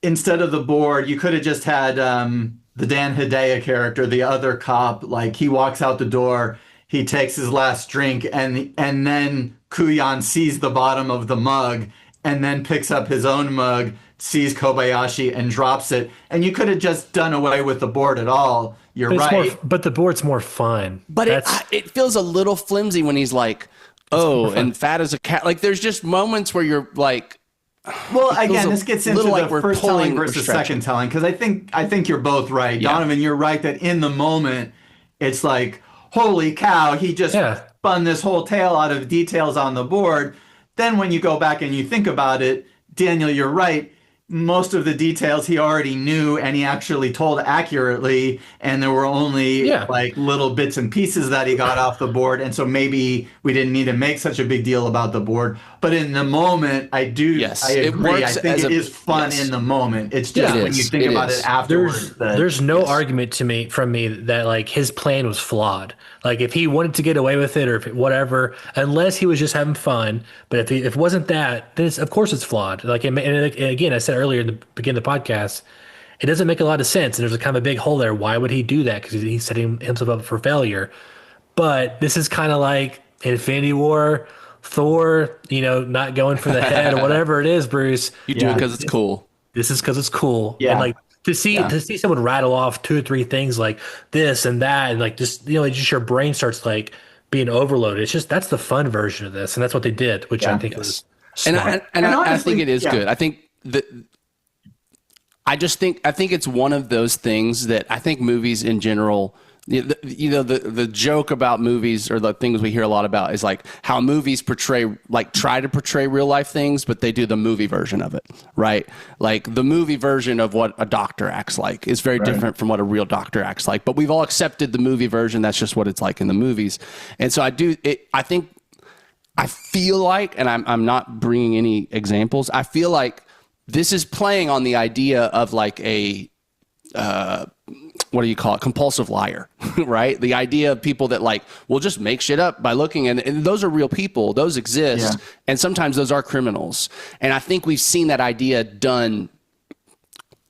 instead of the board, you could have just had the Dan Hedaya character, the other cop. Like, he walks out the door, he takes his last drink, and then Kuyan sees the bottom of the mug and then picks up his own mug, sees Kobayashi, and drops it. And you could have just done away with the board at all. You're right. But the board's more fun. But it feels a little flimsy when he's like, oh, and fat as a cat. Like, there's just moments where you're like, well, again, this gets into like the first telling versus second telling, because I think you're both right. Yeah. Donovan, you're right that in the moment, it's like, holy cow, he just spun this whole tale out of details on the board. Then when you go back and you think about it, Daniel, you're right. most of the details he already knew and he actually told accurately, and there were only Yeah. like little bits and pieces that he got off the board, and so maybe we didn't need to make such a big deal about the board. But in the moment, I Yes, it agree. I works think as it a- is fun yes. in the moment. It's Yeah. just It when you is. think It about is. it afterwards. There's no argument from me that like his plan was flawed. Like if he wanted to get away with it or if whatever, unless he was just having fun. But if it wasn't that, then of course it's flawed. Like and again, I said earlier in the beginning of the podcast, it doesn't make a lot of sense. And there's a kind of a big hole there. Why would he do that? Because he's setting himself up for failure. But this is kind of like Infinity War, Thor, not going for the head or whatever it is, Bruce. You do it because it's cool. This is because it's cool. Yeah. And like to see someone rattle off 2 or 3 things like this and that, and like just just your brain starts like being overloaded. It's just that's the fun version of this, and that's what they did, which I think was And smart. I honestly, think it is yeah. good. I think that I think it's one of those things that I think movies in general, the joke about movies or the things we hear a lot about is like how movies try to portray real life things, but they do the movie version of it, right? Like the movie version of what a doctor acts like is very different from what a real doctor acts like. But we've all accepted the movie version. That's just what it's like in the movies. And so I feel like, and I'm not bringing any examples, I feel like this is playing on the idea of like a, what do you call it? Compulsive liar, right? The idea of people that like will just make shit up by looking, and those are real people. Those exist. Yeah. And sometimes those are criminals. And I think we've seen that idea done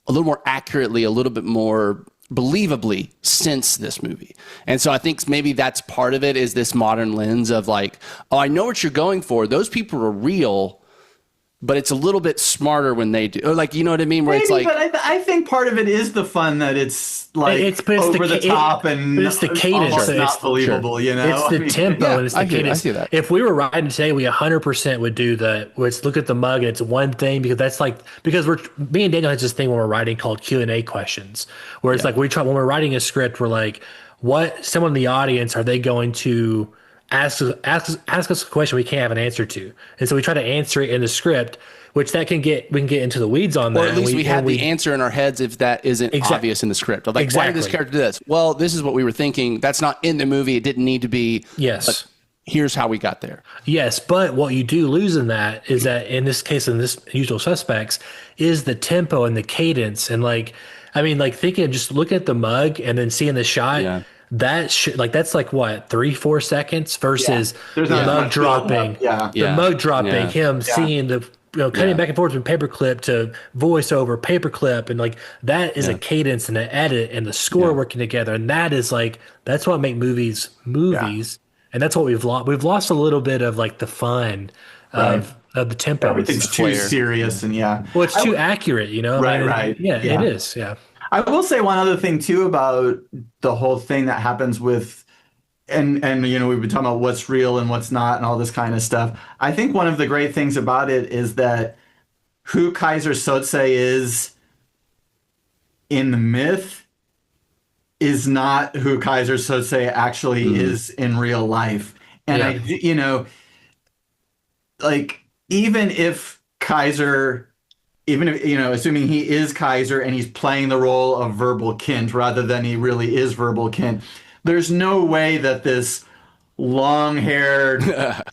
a little more accurately, a little bit more believably since this movie. And so I think maybe that's part of it, is this modern lens of like, oh, I know what you're going for. Those people are real, but it's a little bit smarter when they do. Or like, you know what I mean? Where Maybe, it's like, but I think part of it is the fun that it's like But it's over the top and but it's the cadence. almost It's not believable. It's the tempo Yeah, and it's the I hear- I cadence. see that. If we were riding today, we 100% would do let's look at the mug and it's one thing, because me and Daniel has this thing when we're writing called Q&A questions, where it's like when we're writing a script, we're like, what someone in the audience are they going to ask us a question we can't have an answer to, and so we try to answer it in the script, which we can get into the weeds on that. or at least we have the answer in our heads if that isn't obvious in the script. Like, why did this Exactly. character do this? Well, this is what we were thinking. That's not in the movie. It didn't need to be. Yes. But here's how we got there. Yes, but what you do lose in that is that in this case, in this Usual Suspects, is the tempo and the cadence. And thinking of just looking at the mug and then seeing the shot, Yeah. that's like what, 3-4 seconds versus the There's not mug much build-up. dropping, Yeah. the mug dropping, Yeah. him seeing the cutting back and forth from paperclip to voiceover, paperclip, and like that is a cadence and an edit and the score working together, and that is like that's what make movies, and that's what we've lost. We've lost a little bit of like the fun of the tempo. Everything's too flair. serious and Well, it's too accurate, Right. Yeah, Yeah. it is. Yeah. I will say one other thing too about the whole thing that happens with, and we've been talking about what's real and what's not and all this kind of stuff. I think one of the great things about it is that who Kaiser Söze is in the myth is not who Kaiser Söze actually is in real life. And even if assuming he is Kaiser and he's playing the role of verbal Kint rather than he really is verbal Kint, there's no way that this long-haired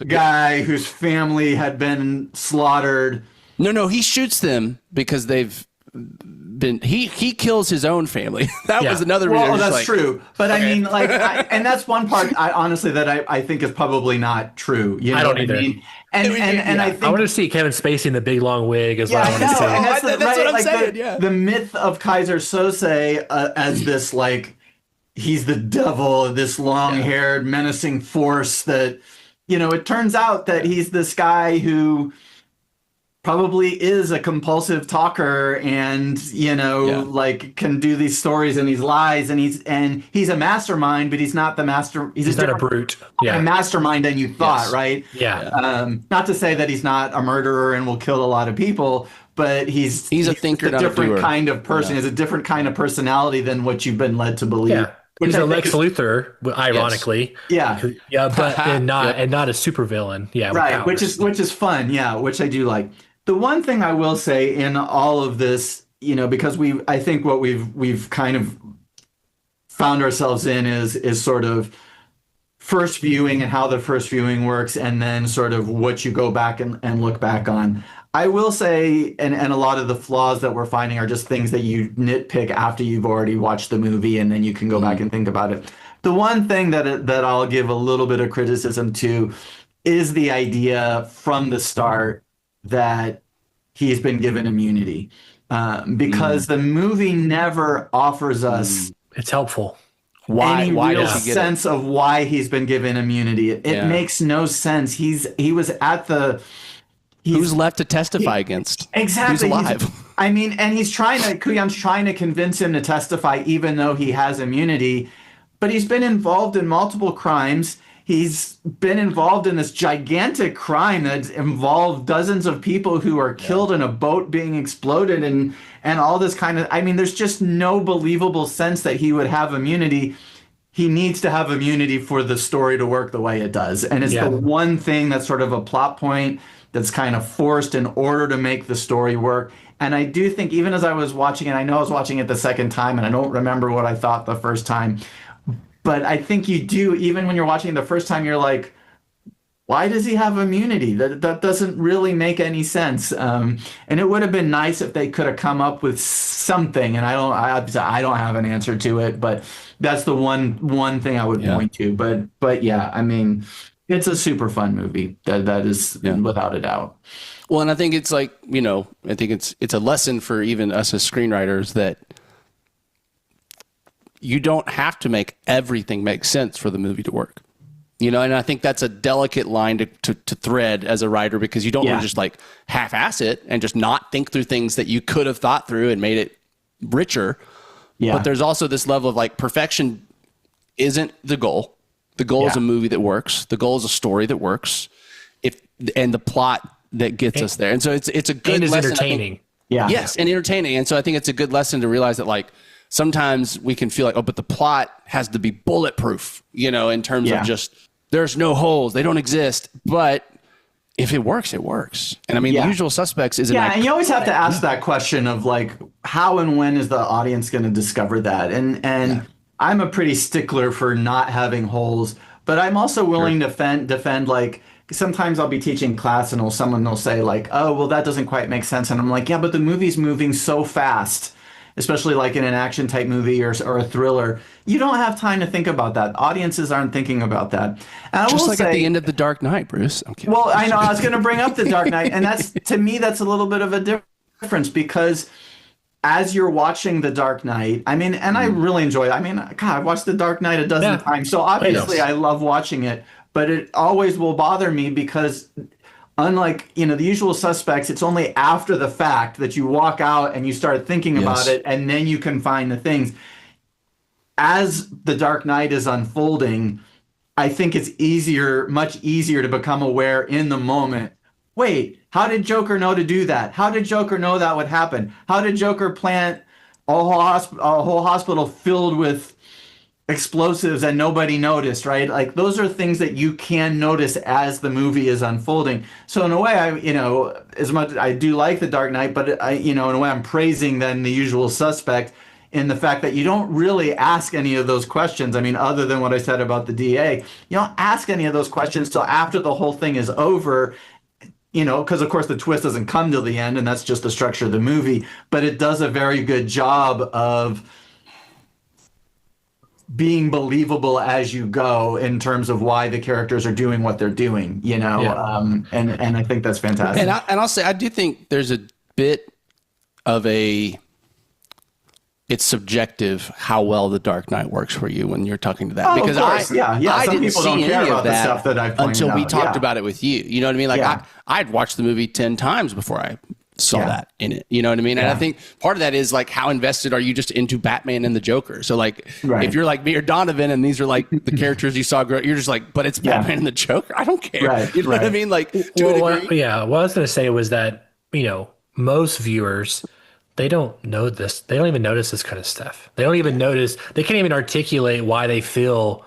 guy whose family had been slaughtered. No, he shoots them because they've been. He kills his own family. That was another reason. Well, that's true. But I mean, and that's one part. Honestly, that I think is probably not true. You know I don't what either. I mean? And I think I want to see Kevin Spacey in the big long wig is what I want to see. and that's, That's what I'm saying, the myth of Kaiser Söze as this he's the devil, this long-haired menacing force that, it turns out that he's this guy who probably is a compulsive talker and, can do these stories and these lies, and he's a mastermind, but he's not the master. He's not a brute. Yeah. A mastermind than you thought, Yes. right? Yeah. Not to say that he's not a murderer and will kill a lot of people, but he's a thinker, not a different doer. kind of person. He has a different kind of personality than what you've been led to believe. Yeah. Which He's I a think Lex is- Luthor, ironically. Yeah. Yeah, but and not a supervillain. Yeah. with Right, which powers. is fun. Yeah, which I do like. The one thing I will say in all of this, because I think what we've kind of found ourselves in is sort of first viewing and how the first viewing works, and then sort of what you go back and look back on. I will say, and a lot of the flaws that we're finding are just things that you nitpick after you've already watched the movie, and then you can go back and think about it. The one thing that I'll give a little bit of criticism to is the idea from the start that he's been given immunity, because the movie never offers us It's helpful. any Why real does he get sense of why he's been given immunity. It makes no sense. He was at the Who's left to testify against? exactly. Who's alive? I mean, and Kuyon's trying to convince him to testify, even though he has immunity. But he's been involved in multiple crimes. He's been involved in this gigantic crime that's involved dozens of people who are killed in a boat being exploded and all this kind of. I mean, there's just no believable sense that he would have immunity. He needs to have immunity for the story to work the way it does. And it's the one thing that's sort of a plot point that's kind of forced in order to make the story work. And I do think, even as I was watching it, I know I was watching it the second time, and I don't remember what I thought the first time. But I think you do, even when you're watching it the first time, you're like, why does he have immunity? That doesn't really make any sense. And it would have been nice if they could have come up with something. And I don't have an answer to it, but that's the one thing I would point to. But yeah, I mean, it's a super fun movie. That is without a doubt. Well, and I think it's like, I think it's a lesson for even us as screenwriters that you don't have to make everything make sense for the movie to work. And I think that's a delicate line to thread as a writer, because you don't want to just like half-ass it and just not think through things that you could have thought through and made it richer. Yeah. But there's also this level of like perfection isn't the goal. The goal is a movie that works. The goal is a story that works. And the plot that gets us there. And so it's a good and is lesson, entertaining. Yes, and entertaining. And so I think it's a good lesson to realize that like sometimes we can feel like, but the plot has to be bulletproof, in terms of just there's no holes, they don't exist. But if it works, it works. And I mean, The Usual Suspects is and you always have to ask that question of like, how and when is the audience going to discover that? And I'm a pretty stickler for not having holes, but I'm also willing to defend like, sometimes I'll be teaching class and someone will say like, oh, well, that doesn't quite make sense. And I'm like, yeah, but the movie's moving so fast, especially like in an action type movie or a thriller. You don't have time to think about that. Audiences aren't thinking about that. And I just will like say, at the end of The Dark Knight, Bruce. Okay. Well, I know I was going to bring up The Dark Knight, and to me, that's a little bit of a difference, because as you're watching The Dark Knight, I mean, and I really enjoy it. I mean, God, I've watched The Dark Knight a dozen times, so obviously I love watching it, but it always will bother me because unlike, The Usual Suspects, it's only after the fact that you walk out and you start thinking about it, and then you can find the things. As The Dark Knight is unfolding, I think it's much easier to become aware in the moment. Wait, how did Joker know to do that? How did Joker know that would happen? How did Joker plant a whole hospital filled with explosives and nobody noticed, right? Like, those are things that you can notice as the movie is unfolding. So in a way, as much I do like The Dark Knight, but in a way I'm praising then The Usual Suspect in the fact that you don't really ask any of those questions. I mean, other than what I said about the DA, you don't ask any of those questions till after the whole thing is over. Because of course the twist doesn't come till the end, and that's just the structure of the movie. But it does a very good job of being believable as you go in terms of why the characters are doing what they're doing. And I think that's fantastic. And I'll say I do think there's a bit of it's subjective how well The Dark Knight works for you when you're talking to that. Because of course. I Some people don't care about the stuff that I've pointed until we out. talked about it with you. You know what I mean? Like I'd watched the movie 10 times before I saw that in it. You know what I mean? And I think part of that is like, how invested are you just into Batman and the Joker? So like, if you're like me or Donavon and these are like the characters you saw grow, you're just like, but it's Batman and the Joker. I don't care. Right, you know what I mean? Like, what I was going to say was that, most viewers, they don't know this. They don't even notice this kind of stuff. They don't even notice. They can't even articulate why they feel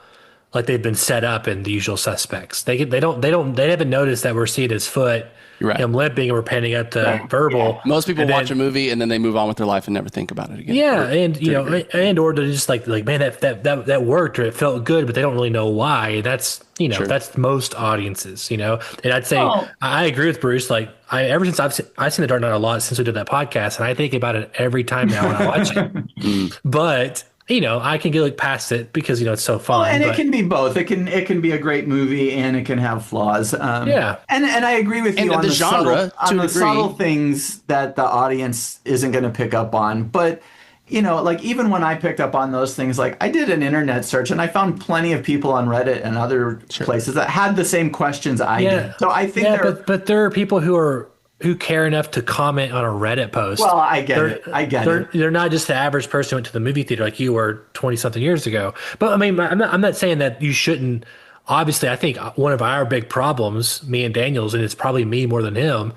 like they've been set up in The Usual Suspects. They haven't noticed that we're seeing his foot You're right. him limping and we're panning up to verbal. Most people And watch then- a movie and then they move on with their life and never think about it again. Yeah, and you know, and or they're just like man, that worked or it felt good, but they don't really know why. That's that's most audiences, And I'd say I agree with Bruce. Like ever since I've seen The Dark Knight a lot since we did that podcast, and I think about it every time now when I watch it. But I can get past it because it's so fun. And it can be both. It can be a great movie and it can have flaws. And I agree with you on the genre subtle things that the audience isn't going to pick up on. But even when I picked up on those things, like I did an internet search and I found plenty of people on Reddit and other places that had the same questions I did. So I think but there are people who care enough to comment on a Reddit post. Well, I get it. They're not just the average person who went to the movie theater like you were 20-something years ago. But I mean, I'm not saying that you shouldn't. Obviously, I think one of our big problems, me and Daniel's, and it's probably me more than him,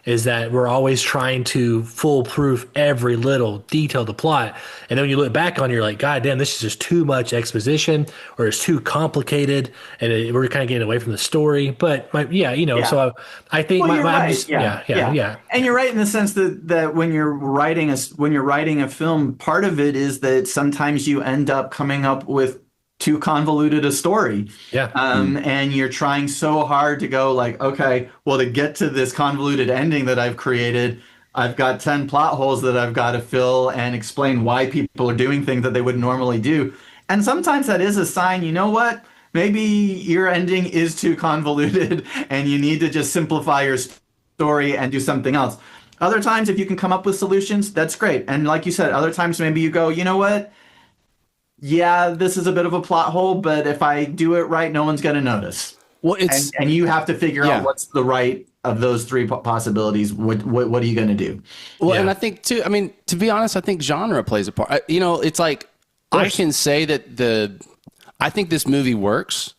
is that we're always trying to foolproof every little detail of the plot. And then when you look back on it, you're like, God damn, this is just too much exposition or it's too complicated and we're kind of getting away from the story. But so I think you're right. Yeah. And you're right in the sense that when you're writing a film, part of it is that sometimes you end up coming up with too convoluted a story. Yeah. And you're trying so hard to go like, okay, well, to get to this convoluted ending that I've created, I've got 10 plot holes that I've got to fill and explain why people are doing things that they would normally do. And sometimes that is a sign, you know what? Maybe your ending is too convoluted and you need to just simplify your story and do something else. Other times, if you can come up with solutions, that's great. And like you said, other times maybe you go, you know what? Yeah, this is a bit of a plot hole, but if I do it right, no one's going to notice. Well, and you have to figure out what's the right of those three possibilities. What are you going to do? Well, and I think too, I mean, to be honest, I think genre plays a part. It's like, I can say that I think this movie works.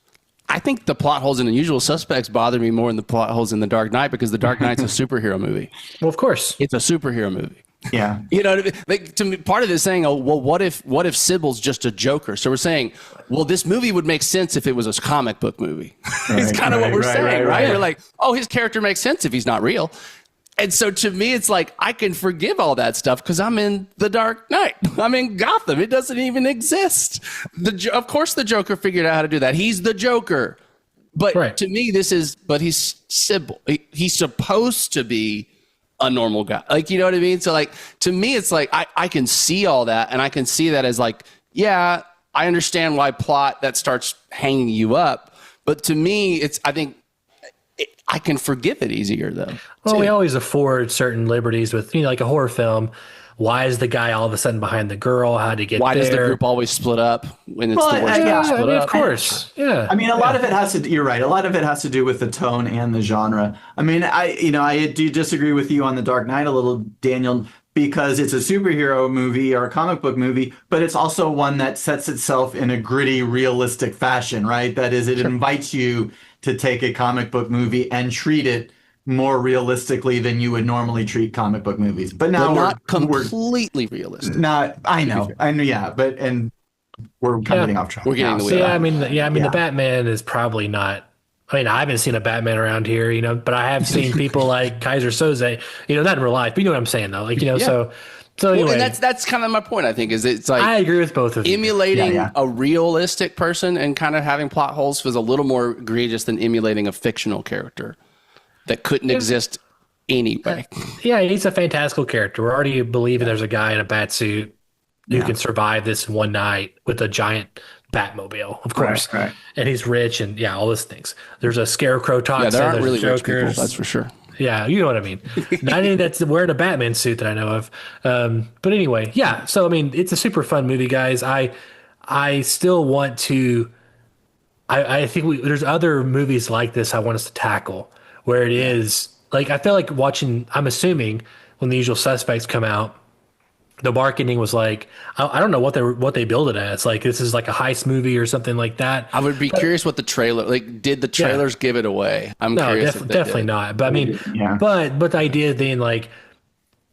I think the plot holes in The Usual Suspects bother me more than the plot holes in The Dark Knight because The Dark Knight's a superhero movie. Well, of course. It's a superhero movie. Yeah. You know what I mean? Like, to me, part of it is saying, oh, well, what if Sybil's just a joker? So we're saying, well, this movie would make sense if it was a comic book movie. It's kind of what we're saying, right? We're like, oh, his character makes sense if he's not real. And so to me, it's like, I can forgive all that stuff because I'm in The Dark Knight. I'm in Gotham. It doesn't even exist. Of course, the Joker figured out how to do that. He's the Joker. But to me, he's Sybil. He's supposed to be a normal guy. Like, you know what I mean? So like, to me, it's like, I can see all that. And I can see that as like, yeah, I understand why plot that starts hanging you up. But to me, I can forgive it easier though. Well, we always afford certain liberties with, like a horror film. Why is the guy all of a sudden behind the girl? How to get Why there? does the group always split up when it's the worst yeah, split up? Of course. Yeah. I mean, a lot of it has to, you're right. A lot of it has to do with the tone and the genre. I mean, I do disagree with you on The Dark Knight a little, Daniel, because it's a superhero movie or a comic book movie, but it's also one that sets itself in a gritty, realistic fashion, right? That is, it invites you to take a comic book movie and treat it more realistically than you would normally treat comic book movies. But now not completely realistic. Not, I know, but we're getting off track. We're getting now, the So, the Batman is probably not. I mean, I haven't seen a Batman around here, but I have seen people like Kaiser Söze, not in real life, but you know what I'm saying though, so anyway. And that's kind of my point. I think is it's like I agree with both of you. Emulating a realistic person and kind of having plot holes was a little more egregious than emulating a fictional character that couldn't exist anyway. Yeah, he's a fantastical character. We're already believing there's a guy in a bat suit who can survive this one night with a giant Batmobile, of course. Right. And he's rich and all those things. There's a scarecrow toxin. Yeah, there aren't really rich Jokers. people, that's for sure. Yeah, you know what I mean. Not any that's wearing a Batman suit that I know of. But anyway, yeah. So I mean, it's a super fun movie, guys. I still want to. I think there's other movies like this I want us to tackle where it is like I feel like watching. I'm assuming when The Usual Suspects come out, the marketing was like I don't know what they build it as. Like this is like a heist movie or something like that. I would be curious what the trailer did the trailers give it away? I'm curious. Definitely not. But I mean, but the idea being like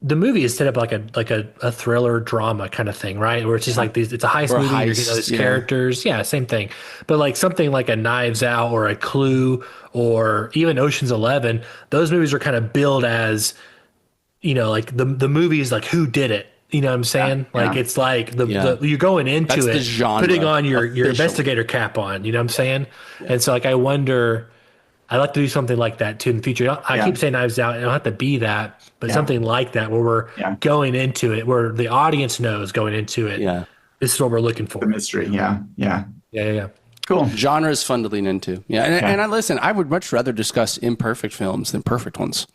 the movie is set up like a thriller drama kind of thing, right? Where it's just like these, it's a heist Or a movie. You're heist, getting all these yeah. characters, yeah, same thing. But like something like a Knives Out or a Clue or even Ocean's 11, those movies are kind of billed as, like the movie is like who did it. You know what I'm saying? Like yeah. it's like Yeah. you're going into That's it, the genre putting on your officially. investigator cap on. You know what I'm saying? And so like I wonder, I'd like to do something like that too in the future. I Yeah. keep saying Knives Out. It don't have to be that, but Yeah. something like that where we're Yeah. going into it, where the audience knows going into it. Yeah. This is what we're looking for. The mystery. Yeah. Yeah. Yeah. Cool. Genre is fun to lean into. Yeah. And I listen, I would much rather discuss imperfect films than perfect ones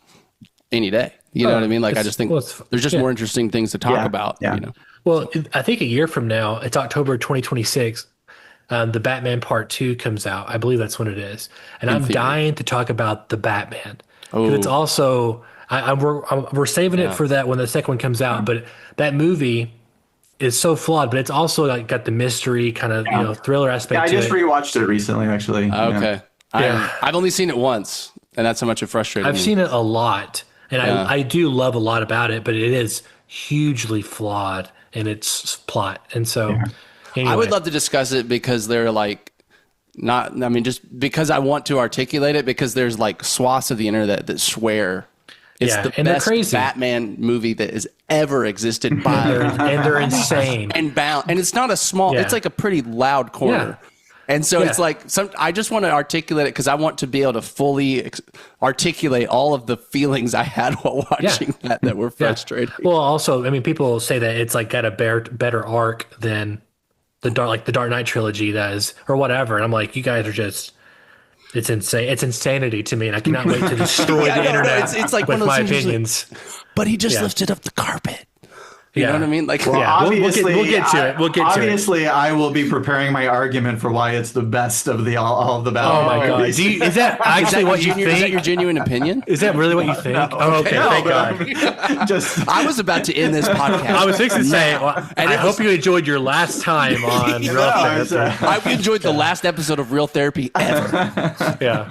any day. You know what I mean? Like, I just think there's just more interesting things to talk about. Yeah. Well, I think a year from now, it's October 2026. The Batman Part 2 comes out. I believe that's when it is. And I'm dying to talk about the Batman. 'Cause it's also, we're saving it for that when the second one comes out. But that movie is so flawed, but it's also like got the mystery kind of thriller aspect Yeah, I to just it. rewatched it recently, actually. Okay. Yeah. I've only seen it once, and that's how much it frustrated I've me. seen it a lot, and Yeah. I do love a lot about it, but it is hugely flawed in its plot. And so, anyway. I would love to discuss it because they're like, just because I want to articulate it, because there's like swaths of the internet that swear it's Yeah, the and they're best crazy. Batman movie that has ever existed by and they're insane. and bound. And it's not a small, Yeah. it's like a pretty loud corner. And so it's like I just want to articulate it because I want to be able to fully articulate all of the feelings I had while watching that were frustrating. Well, also, I mean, people say that it's like got a better arc than the Dark Knight trilogy does, or whatever. And I'm like, you guys are just. It's insane. It's insanity to me, and I cannot wait to destroy the internet it's like with one of those my things opinions. But he just lifted up the carpet. You Yeah. know what I mean? Like, Well, Yeah, we'll get to it. We'll get to it. Obviously, I will be preparing my argument for why it's the best of all of the Oh Batman my god! movies. Is that actually what you Is that your think? genuine opinion? Is that really what you think? Oh, okay. No, Thank but God. just I was about to end this podcast. I was fixing to say, well, And I it hope you enjoyed your last time on Real it's, Therapy. I enjoyed the last episode of Real Therapy ever. Yeah.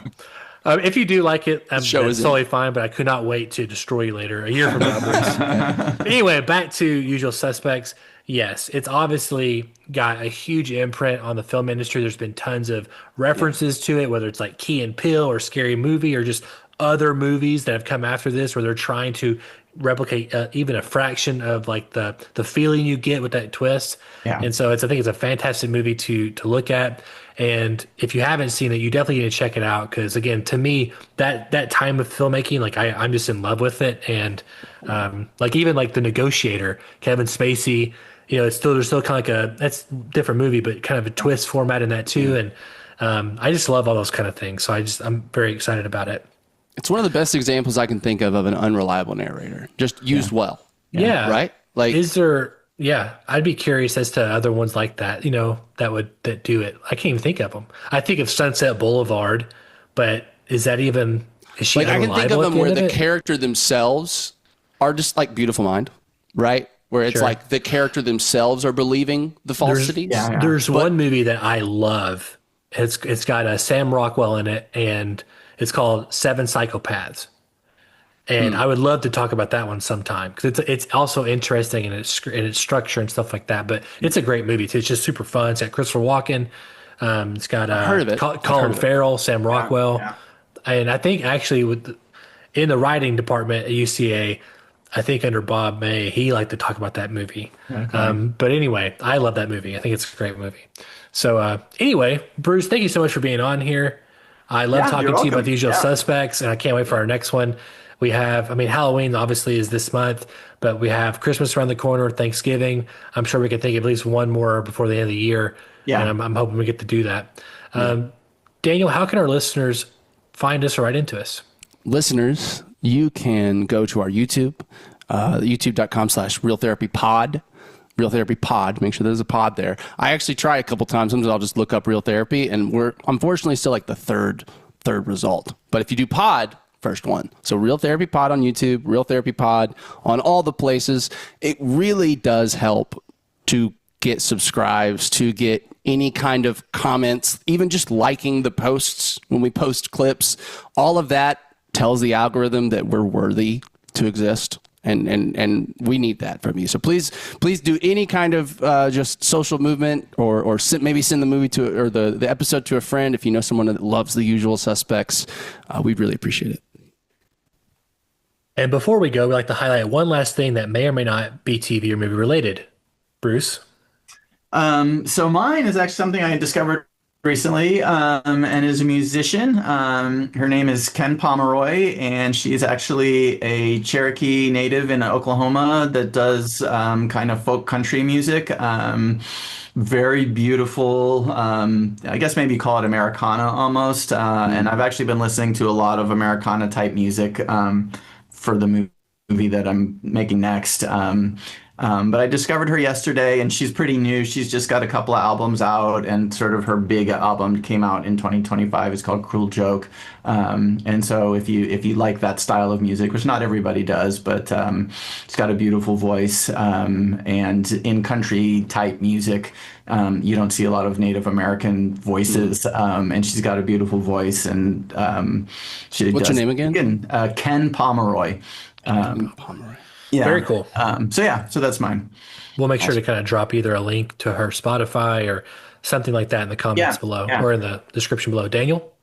If you do like it, show that's is totally fine, but I could not wait to destroy you later, a year from now. Bruce. Anyway, back to Usual Suspects. Yes, it's obviously got a huge imprint on the film industry. There's been tons of references to it, whether it's like Key and Peele or Scary Movie or just other movies that have come after this where they're trying to replicate even a fraction of like the feeling you get with that twist. Yeah. And so I think it's a fantastic movie to look at. And if you haven't seen it, you definitely need to check it out. Cause again, to me, that time of filmmaking, like I'm just in love with it. And like even like The Negotiator, Kevin Spacey, there's still kind of like that's a different movie, but kind of a twist format in that too. And I just love all those kind of things. So I'm very excited about it. It's one of the best examples I can think of an unreliable narrator, just used well. Yeah. Right? Like, Is there, I'd be curious as to other ones like that, that do it. I can't even think of them. I think of Sunset Boulevard, but is she I can think of unreliable them at where end the of it? character themselves are just like Beautiful Mind, right? Where it's Sure. like the character themselves are believing the falsities. There's one movie that I love. It's got Sam Rockwell in it, and it's called Seven Psychopaths. And I would love to talk about that one sometime because it's also interesting in its structure and stuff like that. But it's a great movie too. It's just super fun. It's got Christopher Walken. It's got heard of it. Colin Farrell, Sam Rockwell, and I think actually in the writing department at UCA, I think under Bob May, he liked to talk about that movie. Okay. But anyway, I love that movie. I think it's a great movie. So anyway, Bruce, thank you so much for being on here. I love talking to you about The Usual Suspects, and I can't wait for our next one. We have, Halloween obviously is this month, but we have Christmas around the corner, Thanksgiving. I'm sure we can think of at least one more before the end of the year. Yeah. And I'm hoping we get to do that. Daniel, how can our listeners find us or write into us? Listeners, you can go to our YouTube, youtube.com/realtherapypod. Real Therapy Pod. Make sure there's a pod there. I actually try a couple times. Sometimes I'll just look up Real Therapy, and we're unfortunately still like the third result. But if you do pod, first one. So Real Therapy Pod on YouTube, Real Therapy Pod on all the places. It really does help to get subscribes, to get any kind of comments, even just liking the posts when we post clips. All of that tells the algorithm that we're worthy to exist. and we need that from you. So please do any kind of just social movement, or maybe send the movie to, or the episode to a friend if you know someone that loves The Usual Suspects. We'd really appreciate it. And before we go, we like to highlight one last thing that may or may not be TV or movie related. Bruce? So mine is actually something I discovered recently, and is a musician. Her name is Ken Pomeroy, and she's actually a Cherokee native in Oklahoma that does kind of folk country music. Very beautiful. I guess maybe call it Americana almost. And I've actually been listening to a lot of Americana type music for the movie that I'm making next. But I discovered her yesterday, and she's pretty new. She's just got a couple of albums out, and sort of her big album came out in 2025. It's called Cruel Joke. And so if you like that style of music, which not everybody does, but she's got a beautiful voice. And in country type music, you don't see a lot of Native American voices. And she's got a beautiful voice. And What's her name again? Ken Pomeroy. Pomeroy. Yeah. Very cool. So that's mine. We'll make sure to kind of drop either a link to her Spotify or something like that in the comments below, or in the description below. Daniel?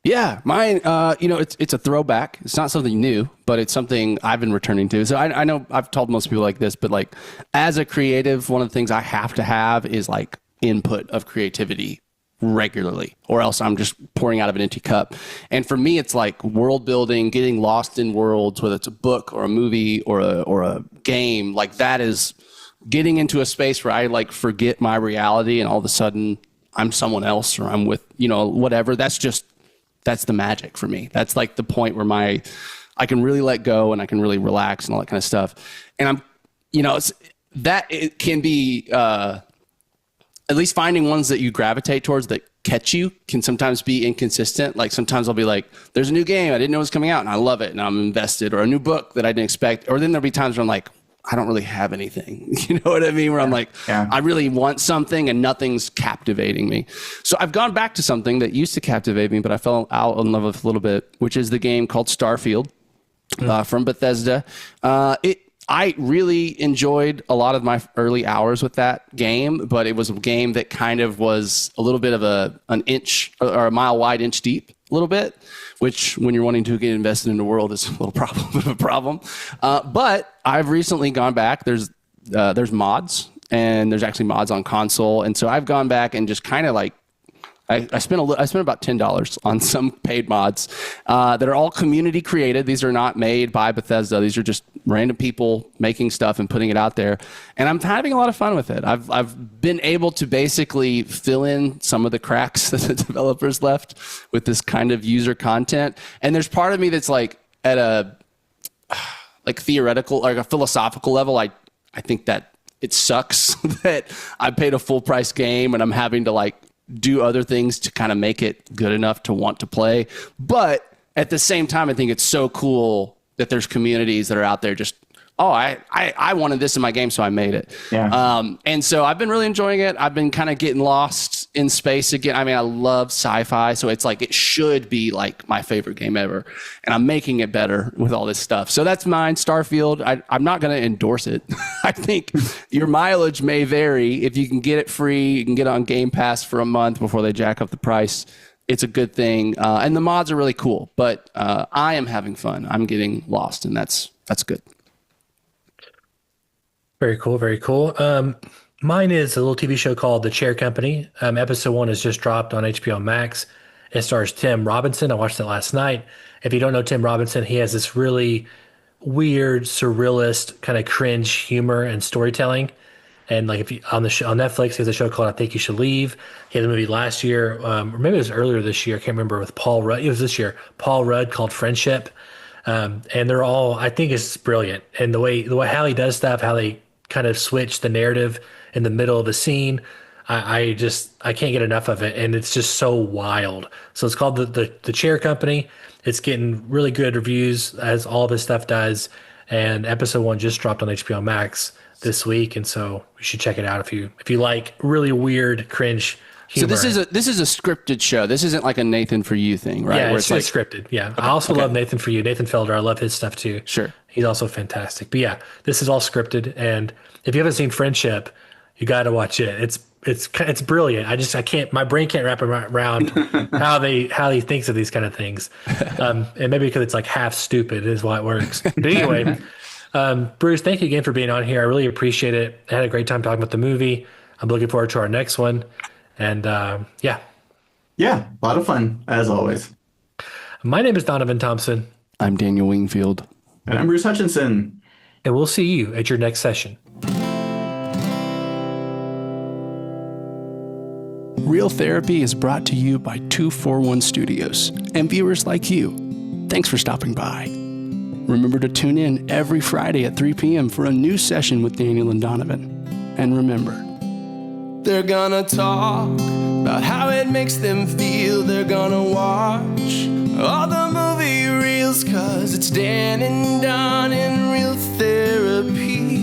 Yeah, mine, it's a throwback. It's not something new, but it's something I've been returning to. So I know I've told most people like this, but like as a creative, one of the things I have to have is like input of creativity regularly, or else I'm just pouring out of an empty cup. And for me, it's like world building, getting lost in worlds, whether it's a book or a movie or a game. Like that is getting into a space where I like forget my reality, and all of a sudden I'm someone else, or I'm with, whatever. That's the magic for me. That's like the point where I can really let go, and I can really relax and all that kind of stuff. And it can be, at least finding ones that you gravitate towards that catch you can sometimes be inconsistent. Like sometimes I'll be like, there's a new game I didn't know was coming out and I love it and I'm invested, or a new book that I didn't expect. Or then there'll be times where I'm like, I don't really have anything. You know what I mean? Where I'm like, I really want something and nothing's captivating me. So I've gone back to something that used to captivate me, but I fell out in love with a little bit, which is the game called Starfield from Bethesda. I really enjoyed a lot of my early hours with that game, but it was a game that kind of was a little bit of an inch or a mile wide, inch deep, a little bit, which when you're wanting to get invested in the world is a little problem. But I've recently gone back. There's mods, and there's actually mods on console. And so I've gone back and just kind of like, I spent about $10 on some paid mods that are all community created. These are not made by Bethesda. These are just random people making stuff and putting it out there. And I'm having a lot of fun with it. I've been able to basically fill in some of the cracks that the developers left with this kind of user content. And there's part of me that's like at a like theoretical, like a philosophical level. I think that it sucks that I paid a full price game and I'm having to like do other things to kind of make it good enough to want to play. But at the same time, I think it's so cool that there's communities that are out there just, I wanted this in my game, so I made it. Yeah. And so I've been really enjoying it. I've been kind of getting lost in space again. I mean, I love sci-fi, so it's like it should be like my favorite game ever. And I'm making it better with all this stuff. So that's mine, Starfield. I'm not going to endorse it. I think your mileage may vary. If you can get it free, you can get it on Game Pass for a month before they jack up the price. It's a good thing. And the mods are really cool. But I am having fun. I'm getting lost, and that's good. Very cool, very cool. Mine is a little TV show called The Chair Company. Episode 1 has just dropped on HBO Max. It stars Tim Robinson. I watched it last night. If you don't know Tim Robinson, he has this really weird, surrealist, kind of cringe humor and storytelling. And like if you, on Netflix, he has a show called I Think You Should Leave. He had a movie last year, or maybe it was earlier this year. I can't remember, with Paul Rudd. It was this year. Paul Rudd, called Friendship. And they're all, I think it's brilliant. And the way how he does stuff, how they kind of switch the narrative in the middle of the scene. I can't get enough of it. And it's just so wild. So it's called the Chair Company. It's getting really good reviews, as all of his stuff does. And episode 1 just dropped on HBO Max this week. And so you should check it out if you like really weird, cringe So humor. this is a scripted show. This isn't like a Nathan For You thing, right? Yeah, Where it's scripted. Yeah. I also love Nathan For You. Nathan Felder. I love his stuff too. Sure. He's also fantastic. But yeah, this is all scripted. And if you haven't seen Friendship, you got to watch it. It's brilliant. I can't, my brain can't wrap around how he thinks of these kind of things. And maybe because it's like half stupid is why it works. But anyway, Bruce, thank you again for being on here. I really appreciate it. I had a great time talking about the movie. I'm looking forward to our next one. And yeah. Yeah, a lot of fun, as always. My name is Donavon Thompson. I'm Daniel Wingfield. And I'm Bruce Hutchinson. And we'll see you at your next session. Real Therapy is brought to you by 241 Studios and viewers like you. Thanks for stopping by. Remember to tune in every Friday at 3 p.m. for a new session with Daniel and Donavon. And remember, They're gonna talk about how it makes them feel. They're gonna watch all the movie reels, 'cause it's Dan and Don in Real Therapy.